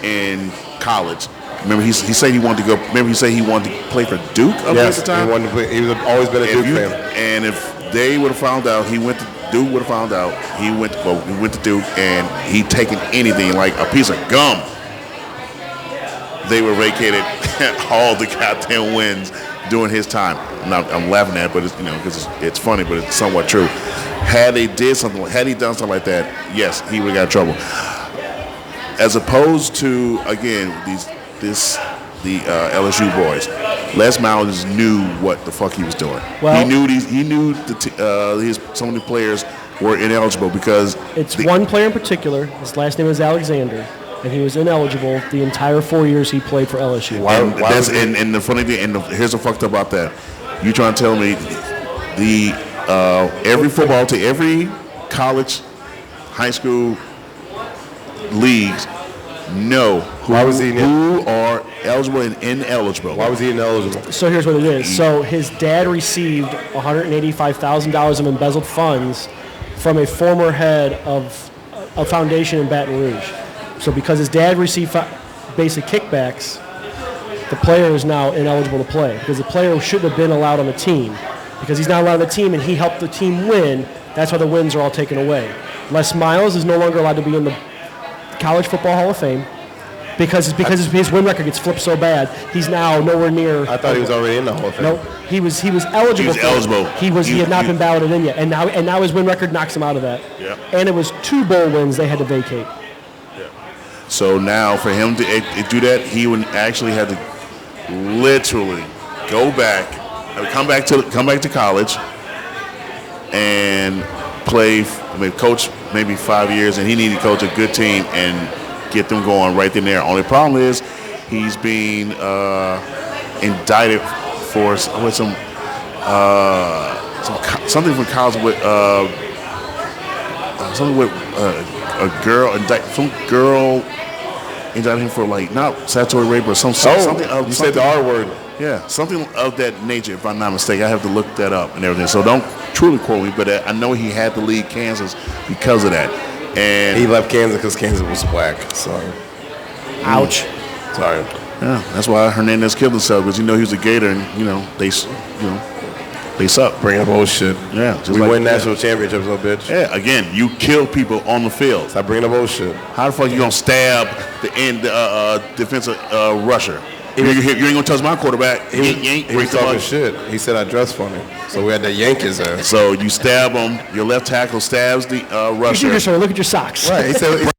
[SPEAKER 1] in college. Remember, he said he wanted to go. Remember, he said he wanted to play for Duke at the time.
[SPEAKER 2] He wanted to play. He was always been a Duke fan.
[SPEAKER 1] And if they would have found out, Duke would have found out. He went to Duke, and he'd taken anything like a piece of gum. They were vacated all the goddamn wins during his time. Now, I'm laughing at it, but it's, because it's funny, but it's somewhat true. Had he done something like that, yes, he would have got in trouble. As opposed to, again, the LSU boys, Les Miles knew what the fuck he was doing. Well, he knew some of the players were ineligible because
[SPEAKER 3] it's one player in particular. His last name is Alexander, and he was ineligible the entire 4 years he played for LSU.
[SPEAKER 1] And the funny thing, here's the fucked up about that. You trying to tell me every college, high school leagues know who are eligible and ineligible.
[SPEAKER 2] Why was he ineligible?
[SPEAKER 3] So here's what it is. So his dad received $185,000 of embezzled funds from a former head of a foundation in Baton Rouge. So because his dad received basic kickbacks, the player is now ineligible to play because the player shouldn't have been allowed on the team because he's not allowed on the team and he helped the team win. That's why the wins are all taken away. Les Miles is no longer allowed to be in the College Football Hall of Fame because his win record gets flipped so bad. He's now nowhere near.
[SPEAKER 2] I thought he was already in the Hall of Fame.
[SPEAKER 3] No, he was eligible. He had not been balloted in yet, and now his win record knocks him out of that.
[SPEAKER 1] Yeah.
[SPEAKER 3] And it was 2 bowl wins they had to vacate.
[SPEAKER 1] Yeah. So now for him to do that, he would actually have to literally go back, come back to college, and play. Coach maybe 5 years, and he needed to coach a good team and get them going right then and there. Only problem is he's being indicted for something from college with something with a girl. Some girl indicted him for not statutory rape or something.
[SPEAKER 2] You said the R word.
[SPEAKER 1] Yeah, something of that nature, if I'm not mistaken. I have to look that up and everything. So don't truly quote me, but I know he had to leave Kansas because of that. And
[SPEAKER 2] he left Kansas because Kansas was whack. Sorry.
[SPEAKER 3] Ouch.
[SPEAKER 2] Sorry.
[SPEAKER 1] Yeah, that's why Hernandez killed himself because he was a Gator and they suck.
[SPEAKER 2] Bringing up old shit.
[SPEAKER 1] Yeah,
[SPEAKER 2] we win national championships, little bitch.
[SPEAKER 1] Yeah, again, you kill people on the field.
[SPEAKER 2] Stop bringing up old shit.
[SPEAKER 1] How the fuck you gonna stab the defensive rusher? You ain't gonna touch my quarterback.
[SPEAKER 2] He was talking shit. He said I dress funny, so we had to yank his ass.
[SPEAKER 1] So you stab him. Your left tackle stabs the rusher.
[SPEAKER 3] Look at your socks.
[SPEAKER 2] Right. He said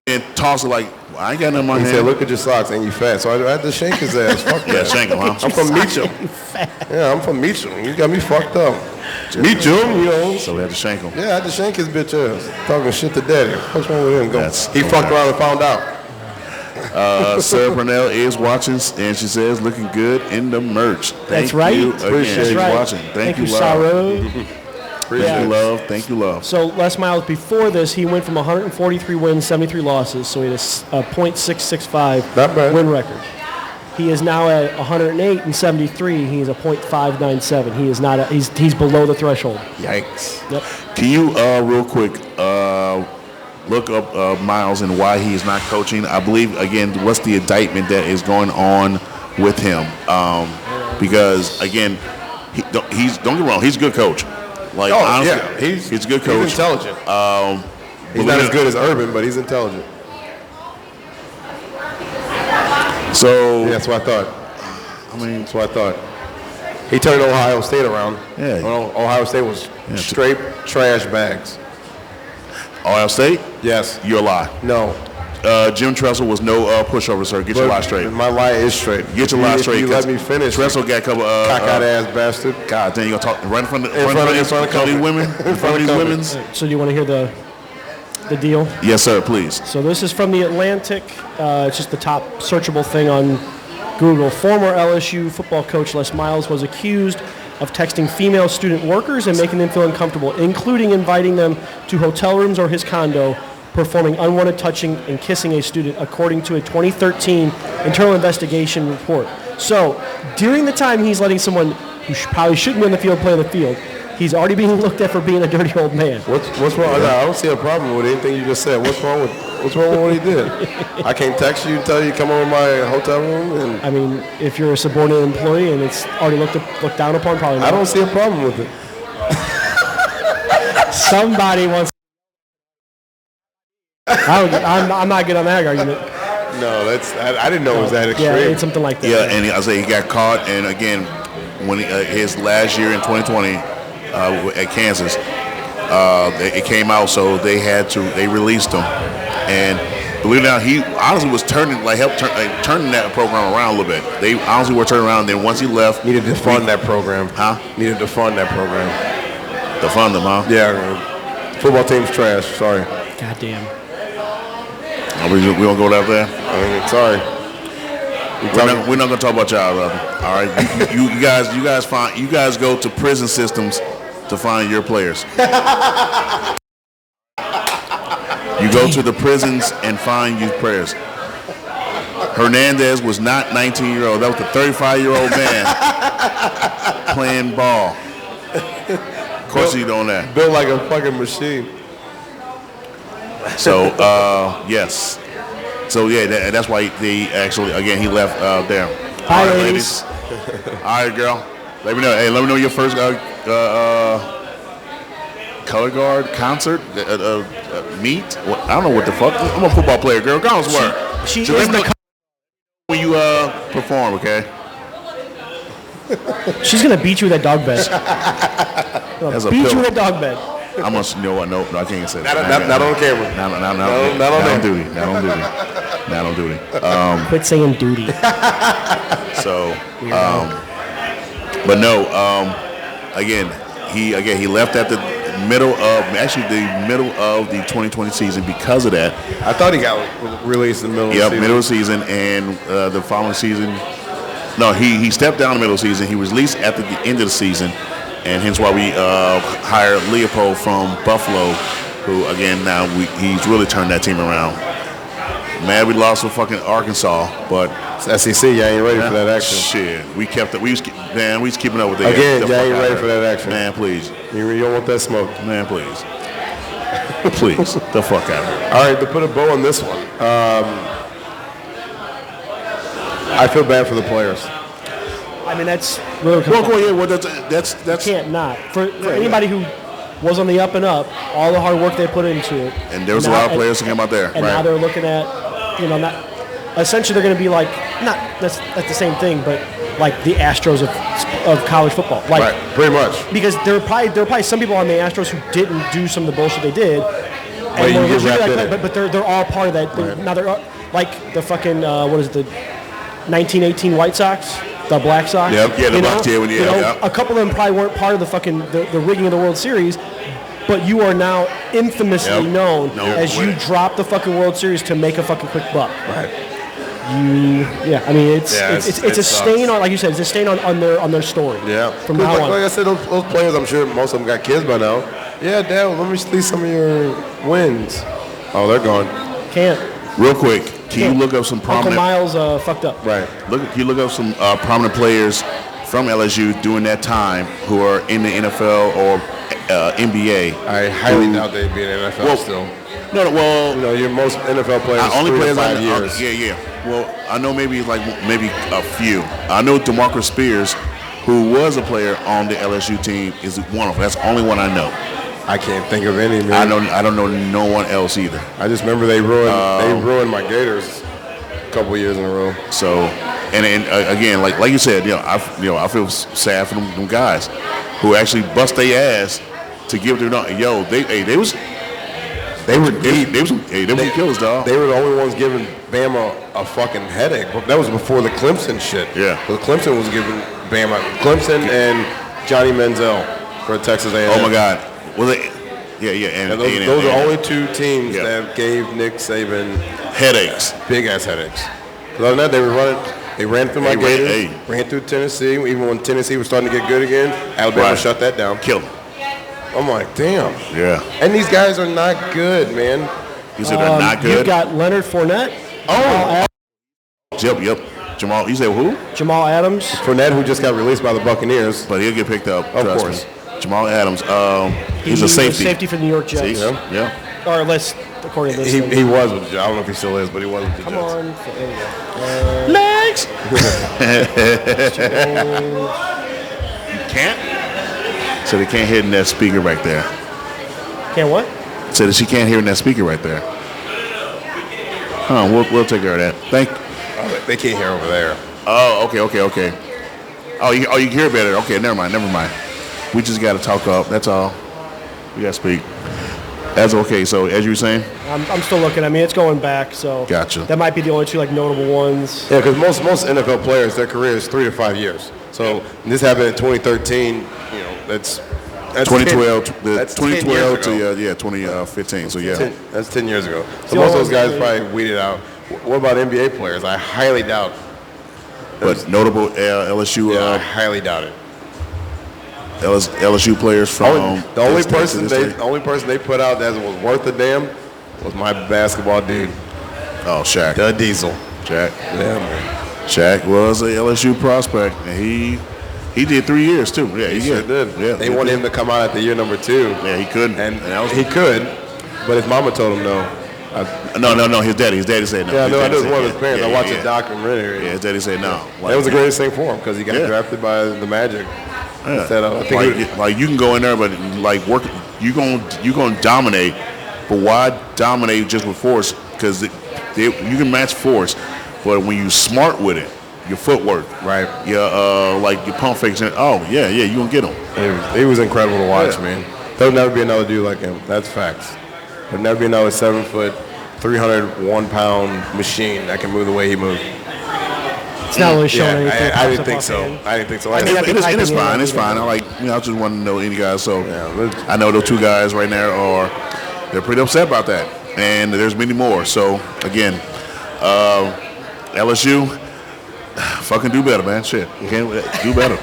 [SPEAKER 1] and toss it like I ain't got nothing in my hand.
[SPEAKER 2] He said, "Look at your socks, and you fat." So I had to shank his ass. Fuck that.
[SPEAKER 1] Yeah, shank him, huh?
[SPEAKER 2] I'm from Meacham. Yeah, I'm from Meacham. You got me fucked up. Meacham,
[SPEAKER 1] So we had to shank him.
[SPEAKER 2] Yeah, I had to shank his bitch ass. Talking shit to daddy. What's wrong with him? He
[SPEAKER 1] fucked
[SPEAKER 2] around and found out.
[SPEAKER 1] Sarah Purnell is watching, and she says, "Looking good in the merch."
[SPEAKER 3] That's right.
[SPEAKER 1] Appreciate you watching. Thank you,
[SPEAKER 3] Sarah.
[SPEAKER 1] Appreciate you, love. Thank you, love.
[SPEAKER 3] So Les Miles, before this, he went from 143 wins, 73 losses, so he had a .665 win record. He is now at 108 and 73. He is a .597. He is not. He's below the threshold.
[SPEAKER 2] Yikes.
[SPEAKER 3] Yep.
[SPEAKER 1] Can you real quick look up Miles and why he is not coaching? I believe again, what's the indictment that is going on with him? Because again, don't get me wrong, he's a good coach. Like honestly, he's a good coach.
[SPEAKER 2] He's intelligent. He's not as good as Urban, but he's intelligent.
[SPEAKER 1] So
[SPEAKER 2] that's what I thought. That's what I thought. He turned Ohio State around.
[SPEAKER 1] Yeah.
[SPEAKER 2] Well, Ohio State was straight trash bags.
[SPEAKER 1] Ohio State?
[SPEAKER 2] Yes.
[SPEAKER 1] You're a lie.
[SPEAKER 2] No.
[SPEAKER 1] Jim Tressel was no pushover, sir. Get your lie straight.
[SPEAKER 2] My lie is straight.
[SPEAKER 1] Get your lie straight.
[SPEAKER 2] You let me finish.
[SPEAKER 1] Tressel got a couple
[SPEAKER 2] cockeyed ass bastard.
[SPEAKER 1] God damn, you gonna talk right in front of these women?
[SPEAKER 2] In front of these women?
[SPEAKER 3] So do you want to hear the deal?
[SPEAKER 1] Yes, sir, please.
[SPEAKER 3] So this is from The Atlantic. It's just the top searchable thing on Google. Former LSU football coach Les Miles was accused of texting female student workers and making them feel uncomfortable, including inviting them to hotel rooms or his condo, performing unwanted touching and kissing a student, according to a 2013 internal investigation report. So during the time he's letting someone who probably shouldn't be on the field play on the field, he's already being looked at for being a dirty old man.
[SPEAKER 2] What's wrong? I don't see a problem with anything you just said. What's wrong with what he did? I can't text you and tell you to come over to my hotel room. And
[SPEAKER 3] I mean, if you're a subordinate employee and it's already looked down upon, probably not.
[SPEAKER 2] I don't see a problem with it.
[SPEAKER 3] Somebody wants. I'm not good on that argument.
[SPEAKER 2] No, I didn't know it was that extreme.
[SPEAKER 3] Yeah, it's something like that.
[SPEAKER 1] Yeah, and I say he got caught, and again, when his last year in 2020 at Kansas, it came out, so they released him, and believe it or not, he honestly was turning that program around a little bit. They honestly were turning around. Then once he left,
[SPEAKER 2] needed to fund that program.
[SPEAKER 1] Huh?
[SPEAKER 2] Needed to fund that program.
[SPEAKER 1] To fund them, huh?
[SPEAKER 2] Yeah. Football team's trash. Sorry.
[SPEAKER 3] Goddamn.
[SPEAKER 1] We don't go down there.
[SPEAKER 2] Sorry.
[SPEAKER 1] We're not gonna talk about y'all, brother. All right, you guys go to prison systems to find your players. You go to the prisons and find your players. Hernandez was not 19-year-old. That was the 35-year-old man playing ball. Of course, he don't that.
[SPEAKER 2] Built like a fucking machine.
[SPEAKER 1] So yes. So yeah, that's why he left there.
[SPEAKER 3] Hi, ladies.
[SPEAKER 1] All right, girl. Let me know. Hey, let me know your first color guard concert meet. I don't know what the fuck. I'm a football player, girl. Go on, swear.
[SPEAKER 3] She
[SPEAKER 1] so
[SPEAKER 3] is the
[SPEAKER 1] when you perform, okay?
[SPEAKER 3] She's gonna beat you with that dog bed. Beat you with a dog bed.
[SPEAKER 1] I must know what? No, I can't say that.
[SPEAKER 2] Not on camera.
[SPEAKER 1] Not on duty. Not on duty.
[SPEAKER 3] Quit saying duty.
[SPEAKER 1] So, but no. Again, he left at the middle of the 2020 season because of that.
[SPEAKER 2] I thought he got released in the middle of the season.
[SPEAKER 1] Middle of the season, and the following season. No, he stepped down in the middle of the season. He was released at the end of the season. And hence why we hired Leopold from Buffalo, who again now he's really turned that team around. Mad we lost to fucking Arkansas, but
[SPEAKER 2] it's SEC. Y'all ain't ready for that action.
[SPEAKER 1] Shit, we kept it. We was keeping up with the
[SPEAKER 2] again. Y'all ain't ready for that action.
[SPEAKER 1] Man, please.
[SPEAKER 2] You don't want that smoke.
[SPEAKER 1] Man, please. Please, the fuck out of here.
[SPEAKER 2] All right, to put a bow on this one, I feel bad for the players.
[SPEAKER 3] I mean, that's really
[SPEAKER 1] that's
[SPEAKER 3] you can't not. For anybody who was on the up and up, all the hard work they put into it.
[SPEAKER 1] And there was a lot of players who came out there.
[SPEAKER 3] And now they're looking at, not essentially they're going to be like, that's the same thing, but like the Astros of college football. Like,
[SPEAKER 2] right, pretty much.
[SPEAKER 3] Because there were probably some people on the Astros who didn't do some of the bullshit they did. But they're all part of that. Right. Now they're like the fucking, what is it, the 1918 White Sox? The Black Sox.
[SPEAKER 1] Yep. Yeah, the Bucks.
[SPEAKER 3] A couple of them probably weren't part of the fucking the rigging of the World Series, but you are now infamously known as you dropped the fucking World Series to make a fucking quick buck.
[SPEAKER 1] Right.
[SPEAKER 3] I mean, it's a stain on, like you said, it's a stain on their story.
[SPEAKER 2] Yeah.
[SPEAKER 3] From now on.
[SPEAKER 2] Like I said, those players, I'm sure most of them got kids by now. Yeah, Dad, let me see some of your wins. Oh, they're gone.
[SPEAKER 3] Can't.
[SPEAKER 1] Real quick. Can you look up some prominent?
[SPEAKER 3] Uncle Miles fucked up.
[SPEAKER 2] Right.
[SPEAKER 1] Can you look up some prominent players from LSU during that time who are in the NFL or NBA?
[SPEAKER 2] I highly doubt they'd be in the NFL still.
[SPEAKER 1] No.
[SPEAKER 2] Your most NFL players
[SPEAKER 1] only
[SPEAKER 2] 3
[SPEAKER 1] players
[SPEAKER 2] to 5 years.
[SPEAKER 1] Yeah. Well, I know maybe a few. I know DeMarcus Spears, who was a player on the LSU team, is one of them. That's the only one I know.
[SPEAKER 2] I can't think of any, man.
[SPEAKER 1] I don't know no one else either.
[SPEAKER 2] I just remember they ruined my Gators a couple years in a row.
[SPEAKER 1] So, and again, like you said, I feel sad for them guys who actually bust their ass to give their they were killers, dog.
[SPEAKER 2] They were the only ones giving Bama a fucking headache. That was before the Clemson shit.
[SPEAKER 1] Yeah.
[SPEAKER 2] But Clemson was giving Bama Clemson and Johnny Manziel for Texas A&M.
[SPEAKER 1] Oh my God. Well, and
[SPEAKER 2] those are the only two teams that gave Nick Saban
[SPEAKER 1] headaches,
[SPEAKER 2] big ass headaches. Because other than that, they ran through my Gators, ran through Tennessee. Even when Tennessee was starting to get good again, Alabama shut that down.
[SPEAKER 1] Killed them.
[SPEAKER 2] I'm like, damn.
[SPEAKER 1] Yeah.
[SPEAKER 2] And these guys are not good, man.
[SPEAKER 1] You said they're not good?
[SPEAKER 3] You got Leonard Fournette.
[SPEAKER 1] Oh. Yep. Jamal. You said who?
[SPEAKER 3] Jamal Adams.
[SPEAKER 2] Fournette, who just got released by the Buccaneers.
[SPEAKER 1] But he'll get picked up.
[SPEAKER 2] Of course.
[SPEAKER 1] Me. Jamal Adams. He's a safety.
[SPEAKER 3] Safety for the New York Jets.
[SPEAKER 1] See? Yeah.
[SPEAKER 3] Or unless, according to this
[SPEAKER 2] he was with the Jets. I don't know if he still is, but he was with the Jets.
[SPEAKER 3] Come on.
[SPEAKER 1] Next. You can't? So they can't hear in that speaker right there.
[SPEAKER 3] Can't what?
[SPEAKER 1] So that she can't hear in that speaker right there. We'll take care of that.
[SPEAKER 2] They can't hear over there.
[SPEAKER 1] Oh, okay. Oh, you can hear better. Okay, never mind. We just got to talk up. That's all. We got to speak. That's okay. So as you were saying?
[SPEAKER 3] I'm still looking. I mean, it's going back. So
[SPEAKER 1] gotcha.
[SPEAKER 3] That might be the only two notable ones.
[SPEAKER 2] Yeah, because most NFL players, their career is 3 to 5 years. So this happened in 2013. That's
[SPEAKER 1] 2012.
[SPEAKER 2] 2012
[SPEAKER 1] to 2015. So yeah,
[SPEAKER 2] that's 10 years ago. So most of those guys probably weeded out. What about NBA players? I highly doubt.
[SPEAKER 1] But notable LSU.
[SPEAKER 2] I highly doubt it.
[SPEAKER 1] LSU players from
[SPEAKER 2] the only person they put out that was worth a damn was my basketball dude.
[SPEAKER 1] Oh, Shaq.
[SPEAKER 2] The Diesel.
[SPEAKER 1] Shaq.
[SPEAKER 2] Yeah, man.
[SPEAKER 1] Shaq was a LSU prospect, and he did 3 years too. Yeah,
[SPEAKER 2] he sure did.
[SPEAKER 1] Yeah,
[SPEAKER 2] they wanted him to come out at the year number 2.
[SPEAKER 1] Yeah, he couldn't.
[SPEAKER 2] He could, but his mama told him no.
[SPEAKER 1] No. His daddy said no.
[SPEAKER 2] Yeah, I know one of his parents. I watched a documentary.
[SPEAKER 1] Yeah, his daddy said no.
[SPEAKER 2] That was the greatest thing for him because he got drafted by the Magic.
[SPEAKER 1] Yeah.
[SPEAKER 2] Instead of,
[SPEAKER 1] you can go in there, but work. You gonna dominate, but why dominate just with force? Because you can match force, but when you smart with it, your footwork,
[SPEAKER 2] right?
[SPEAKER 1] Your your pump fakes. You gonna get him.
[SPEAKER 2] He was incredible to watch, man. There'll never be another dude like him. That's facts. There'll never be another 7 foot, 301 pound machine that can move the way he moved.
[SPEAKER 3] It's not really showing anything.
[SPEAKER 2] I didn't think so. It's
[SPEAKER 1] fine. It's fine. I just want to know any guys. So I know those 2 guys right now they're pretty upset about that, and there's many more. So again, LSU, fucking do better, man. Shit, you can't do better.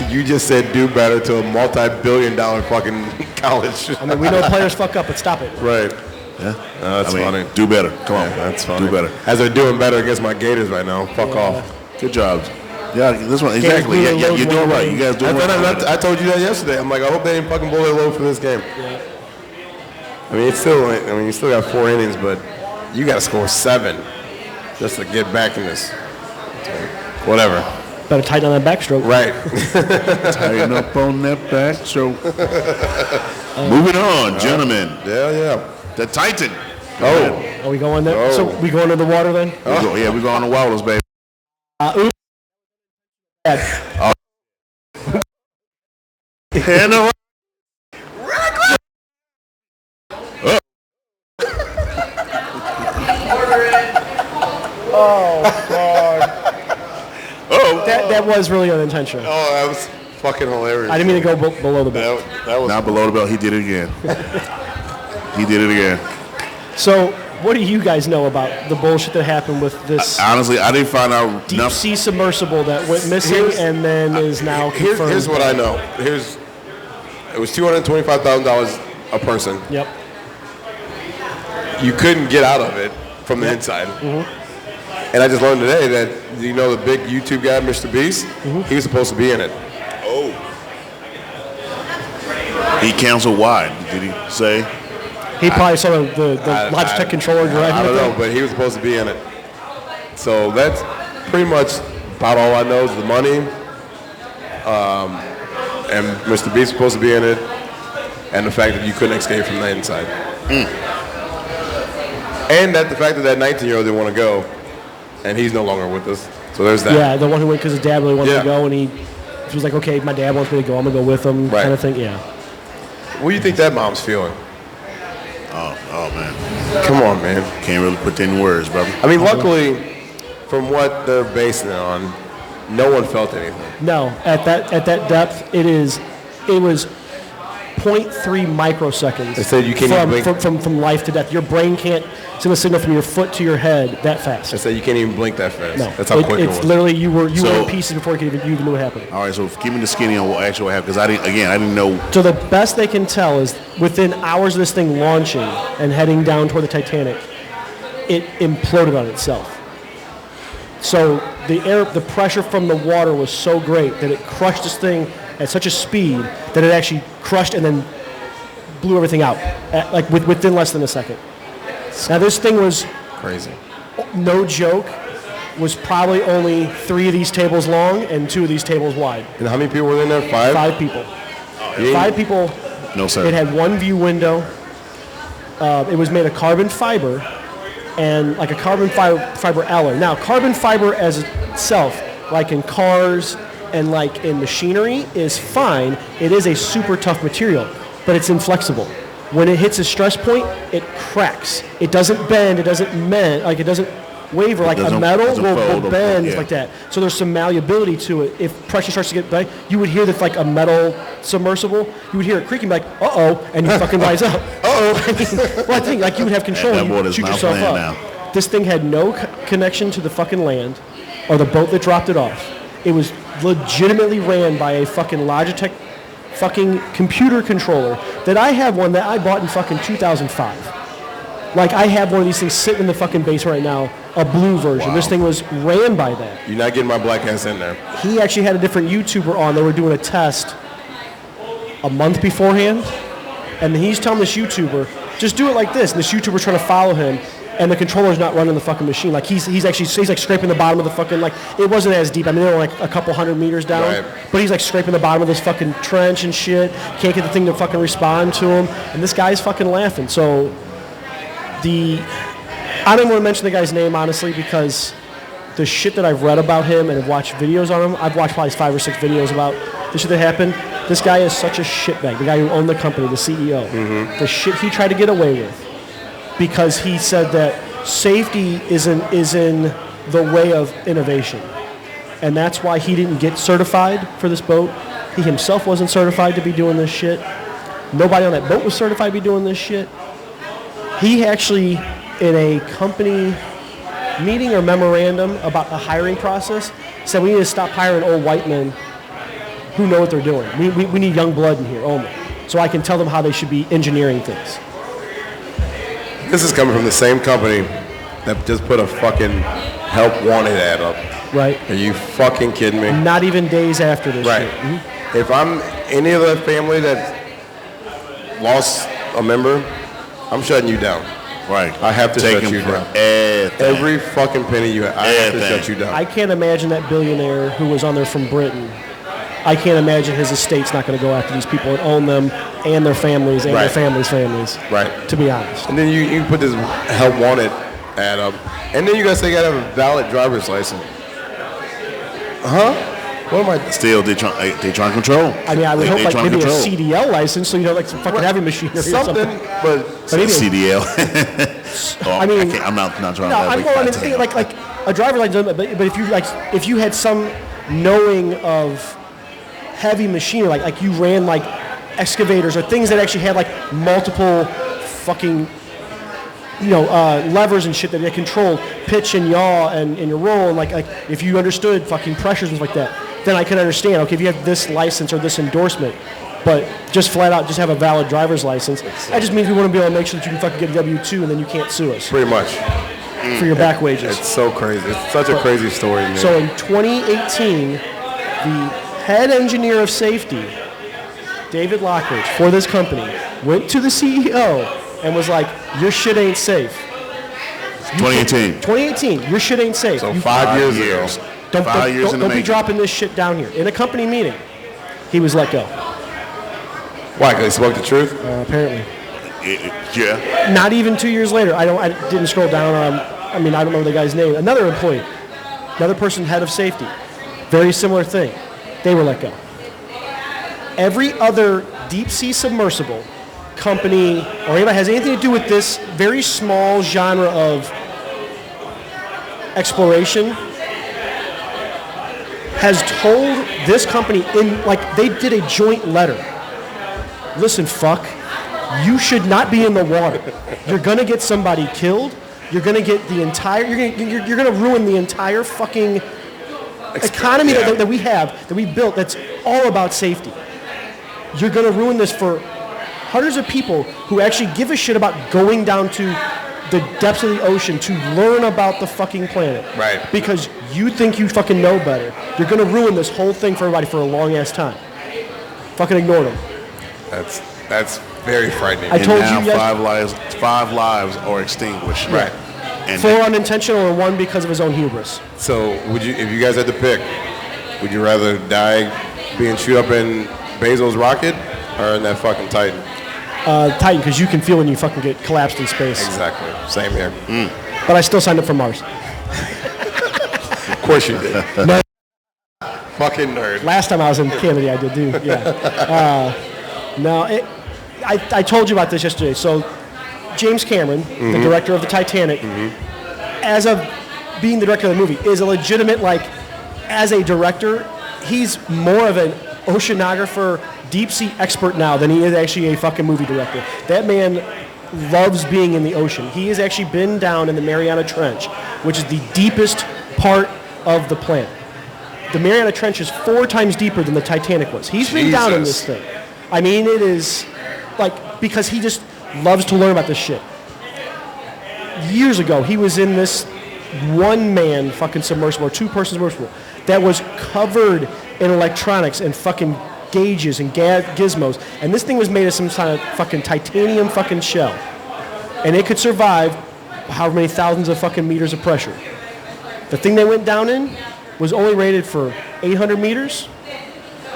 [SPEAKER 2] You just said do better to a multi-billion-dollar fucking college.
[SPEAKER 3] I mean, we know players fuck up, but stop it.
[SPEAKER 2] Right.
[SPEAKER 1] Yeah.
[SPEAKER 2] That's funny.
[SPEAKER 1] Do better. Come on.
[SPEAKER 2] That's funny.
[SPEAKER 1] Do better.
[SPEAKER 2] As they're doing better against my Gators right now. Fuck off.
[SPEAKER 1] Good job. Yeah, this one exactly. Yeah, you're doing right. You guys doing right.
[SPEAKER 2] I told you that yesterday. I'm like, I hope they didn't fucking blow their load for this game.
[SPEAKER 3] Yeah.
[SPEAKER 2] I mean, you still got 4 innings, but you got to score 7 just to get back in this. Whatever.
[SPEAKER 3] Better tighten on that backstroke.
[SPEAKER 2] Right.
[SPEAKER 1] Tighten up on that backstroke. Moving on, gentlemen.
[SPEAKER 2] Yeah.
[SPEAKER 1] The Titan.
[SPEAKER 3] Are we going there?
[SPEAKER 2] Oh.
[SPEAKER 3] So we going to the water then?
[SPEAKER 1] We go on the Wilders, baby.
[SPEAKER 3] Oops.
[SPEAKER 1] And the
[SPEAKER 3] Oh, God. That was really unintentional.
[SPEAKER 2] Oh, that was fucking hilarious.
[SPEAKER 3] I didn't mean to go below the belt.
[SPEAKER 2] That was
[SPEAKER 1] not below the belt. He did it again.
[SPEAKER 3] So, what do you guys know about the bullshit that happened with this?
[SPEAKER 1] Honestly, I didn't find out
[SPEAKER 3] deep sea submersible that went missing and then is now confirmed.
[SPEAKER 2] Here's what I know. It was $225,000 a person.
[SPEAKER 3] Yep.
[SPEAKER 2] You couldn't get out of it from the inside.
[SPEAKER 3] Mm-hmm.
[SPEAKER 2] And I just learned today that the big YouTube guy, Mr. Beast, he was supposed to be in it.
[SPEAKER 1] Oh. He canceled why? Did he say?
[SPEAKER 3] He probably saw the Logitech controller driving.
[SPEAKER 2] I don't know, but he was supposed to be in it. So that's pretty much about all I know is the money. and Mr. Beast was supposed to be in it, and the fact that you couldn't escape from the inside. And that the fact that 19-year-old didn't want to go, and he's no longer with us. So there's that.
[SPEAKER 3] Yeah, the one who went because his dad really wanted to go, and he was like, okay, my dad wants me to go, I'm going to go with him, kind of thing, yeah.
[SPEAKER 2] What do you think that mom's feeling?
[SPEAKER 1] Oh, man.
[SPEAKER 2] Come on, man.
[SPEAKER 1] Can't really put that in words, brother.
[SPEAKER 2] I mean, luckily, from what they're basing it on, no one felt anything.
[SPEAKER 3] No, at that depth, it was 0.3 microseconds.
[SPEAKER 2] They said you can't even blink.
[SPEAKER 3] From life to death. Your brain can't send a signal from your foot to your head that fast.
[SPEAKER 2] They said you can't even blink that fast.
[SPEAKER 3] No,
[SPEAKER 2] that's how quick it was.
[SPEAKER 3] It's literally you were in pieces before you even knew what happened.
[SPEAKER 1] All right, so give me the skinny on what actually happened, because I didn't know.
[SPEAKER 3] So the best they can tell is within hours of this thing launching and heading down toward the Titanic, it imploded on itself. So the pressure from the water was so great that it crushed this thing at such a speed that it actually crushed and then blew everything out, within less than a second. Now this thing was
[SPEAKER 2] crazy.
[SPEAKER 3] No joke. Was probably only 3 of these tables long and 2 of these tables wide.
[SPEAKER 2] And how many people were in there? 5?
[SPEAKER 3] 5 people. 5 people.
[SPEAKER 1] No, sir.
[SPEAKER 3] It had one view window. It was made of carbon fiber and like a carbon fiber alloy. Now, carbon fiber as itself, like in cars and like in machinery, is fine. It is a super tough material, but it's inflexible. When it hits a stress point, it cracks. It doesn't bend. It doesn't it doesn't waver like a metal will bend like that. So there's some malleability to it. If pressure starts to get big, you would hear that like a metal submersible. You would hear it creaking, like uh-oh, and you fucking rise up. Uh-oh. Well, I think like you would have control. And you shoot yourself up. Now. This thing had no connection to the fucking land or the boat that dropped it off. It was legitimately ran by a fucking Logitech fucking computer controller that I have one that I bought in fucking 2005. Like, I have one of these things sitting in the fucking base right now, a blue version. Wow. This thing was ran by that.
[SPEAKER 2] You're not getting my black ass in there.
[SPEAKER 3] He actually had a different YouTuber on. They were doing a test a month beforehand, and he's telling this YouTuber, just do it like this. And this YouTuber's trying to follow him, and the controller's not running the fucking machine. Like, he's like scraping the bottom of the fucking, like, it wasn't as deep. I mean, they were like a couple hundred meters down. Right. But he's like scraping the bottom of this fucking trench and shit. Can't get the thing to fucking respond to him. And this guy's fucking laughing. So I don't want to mention the guy's name, honestly, because the shit that I've read about him and have watched videos on him, I've watched probably 5 or 6 videos about the shit that happened. This guy is such a shitbag. The guy who owned the company, the CEO. Mm-hmm. The shit he tried to get away with. Because he said that safety is in the way of innovation. And that's why he didn't get certified for this boat. He himself wasn't certified to be doing this shit. Nobody on that boat was certified to be doing this shit. He actually, in a company meeting or memorandum about the hiring process, said we need to stop hiring old white men who know what they're doing. We need young blood in here only. So I can tell them how they should be engineering things.
[SPEAKER 2] This is coming from the same company that just put a fucking help wanted ad up.
[SPEAKER 3] Right.
[SPEAKER 2] Are you fucking kidding me?
[SPEAKER 3] Not even days after this
[SPEAKER 2] shit. Mm-hmm. If I'm any of the family that lost a member, I'm shutting you down.
[SPEAKER 1] Right.
[SPEAKER 2] I have to shut you down. Every fucking penny you have, I have to shut you down.
[SPEAKER 3] I can't imagine that billionaire who was on there from Britain. I can't imagine his estate's not going to go after these people and own them and their families and their families' families.
[SPEAKER 2] Right.
[SPEAKER 3] To be honest.
[SPEAKER 2] And then you put this help wanted ad up. And then you guys say you got to have a valid driver's license. Huh? What am I?
[SPEAKER 1] Still, they try to control.
[SPEAKER 3] I mean, I would hope like maybe a CDL license, so you know, like some fucking heavy machinery or something.
[SPEAKER 2] But
[SPEAKER 1] CDL.
[SPEAKER 3] I mean,
[SPEAKER 1] I'm not trying
[SPEAKER 3] to. I'm going to think like a driver's license, but if you had some knowing of heavy machinery, like you ran like excavators or things that actually had like multiple fucking levers and shit that they controlled pitch and yaw and your roll, and like if you understood fucking pressures and like that, then I could understand. Okay, if you have this license or this endorsement, but just flat out just have a valid driver's license, that just means we want to be able to make sure that you can fucking get a W-2 and then you can't sue us.
[SPEAKER 2] Pretty much.
[SPEAKER 3] For your back wages.
[SPEAKER 2] It's so crazy. It's such a crazy story, man.
[SPEAKER 3] So in 2018, the head engineer of safety, David Lockridge, for this company, went to the CEO and was like, your shit ain't safe.
[SPEAKER 1] 2018,
[SPEAKER 3] your shit ain't safe.
[SPEAKER 2] So 5 years ago.
[SPEAKER 3] Don't be dropping this shit down here. In a company meeting. he was let go.
[SPEAKER 2] Why? Because he spoke the truth?
[SPEAKER 3] Apparently.
[SPEAKER 1] Yeah.
[SPEAKER 3] Not even 2 years later. I didn't scroll down. I don't remember the guy's name. Another employee, another person, head of safety. Very similar thing. They were let go. Every other deep sea submersible company or anybody has anything to do with this very small genre of exploration has told this company they did a joint letter. Listen, fuck, you should not be in the water. You're gonna get somebody killed. You're gonna get the entire. You're gonna ruin the entire fucking economy that we have, that we built. That's all about safety. You're gonna ruin this for hundreds of people who actually give a shit about going down to the depths of the ocean to learn about the fucking planet.
[SPEAKER 2] Right.
[SPEAKER 3] Because you think you fucking know better. You're gonna ruin this whole thing for everybody for a long ass time. Fucking ignore them.
[SPEAKER 2] That's very frightening.
[SPEAKER 3] I told
[SPEAKER 1] now
[SPEAKER 3] you yes.
[SPEAKER 1] five lives are extinguished.
[SPEAKER 2] Right.
[SPEAKER 1] And
[SPEAKER 3] 4 unintentional and 1 because of his own hubris.
[SPEAKER 2] So would you, if you guys had to pick, would you rather die being shoot up in Bezos' rocket or in that fucking Titan?
[SPEAKER 3] Titan, because you can feel when you fucking get collapsed in space.
[SPEAKER 2] Exactly. Same here.
[SPEAKER 3] But I still signed up for Mars.
[SPEAKER 2] Of course you did.
[SPEAKER 3] No,
[SPEAKER 2] Fucking nerd.
[SPEAKER 3] last time I was in Canada, I did do. Yeah. I told you about this yesterday. So James Cameron, the director of the Titanic, as of being the director of the movie, is a legitimate, as a director, he's more of an oceanographer, deep sea expert now than he is actually a fucking movie director. That man loves being in the ocean. He has actually been down in the Mariana Trench, which is the deepest part of the planet. The Mariana Trench is 4 times deeper than the Titanic was. He's been down in this thing. I mean, it is because he just loves to learn about this shit. Years ago, he was in this one-man fucking submersible or 2-person submersible that was covered in electronics and fucking gauges and gizmos. And this thing was made of some kind of fucking titanium fucking shell. And it could survive however many thousands of fucking meters of pressure. The thing they went down in was only rated for 800 meters.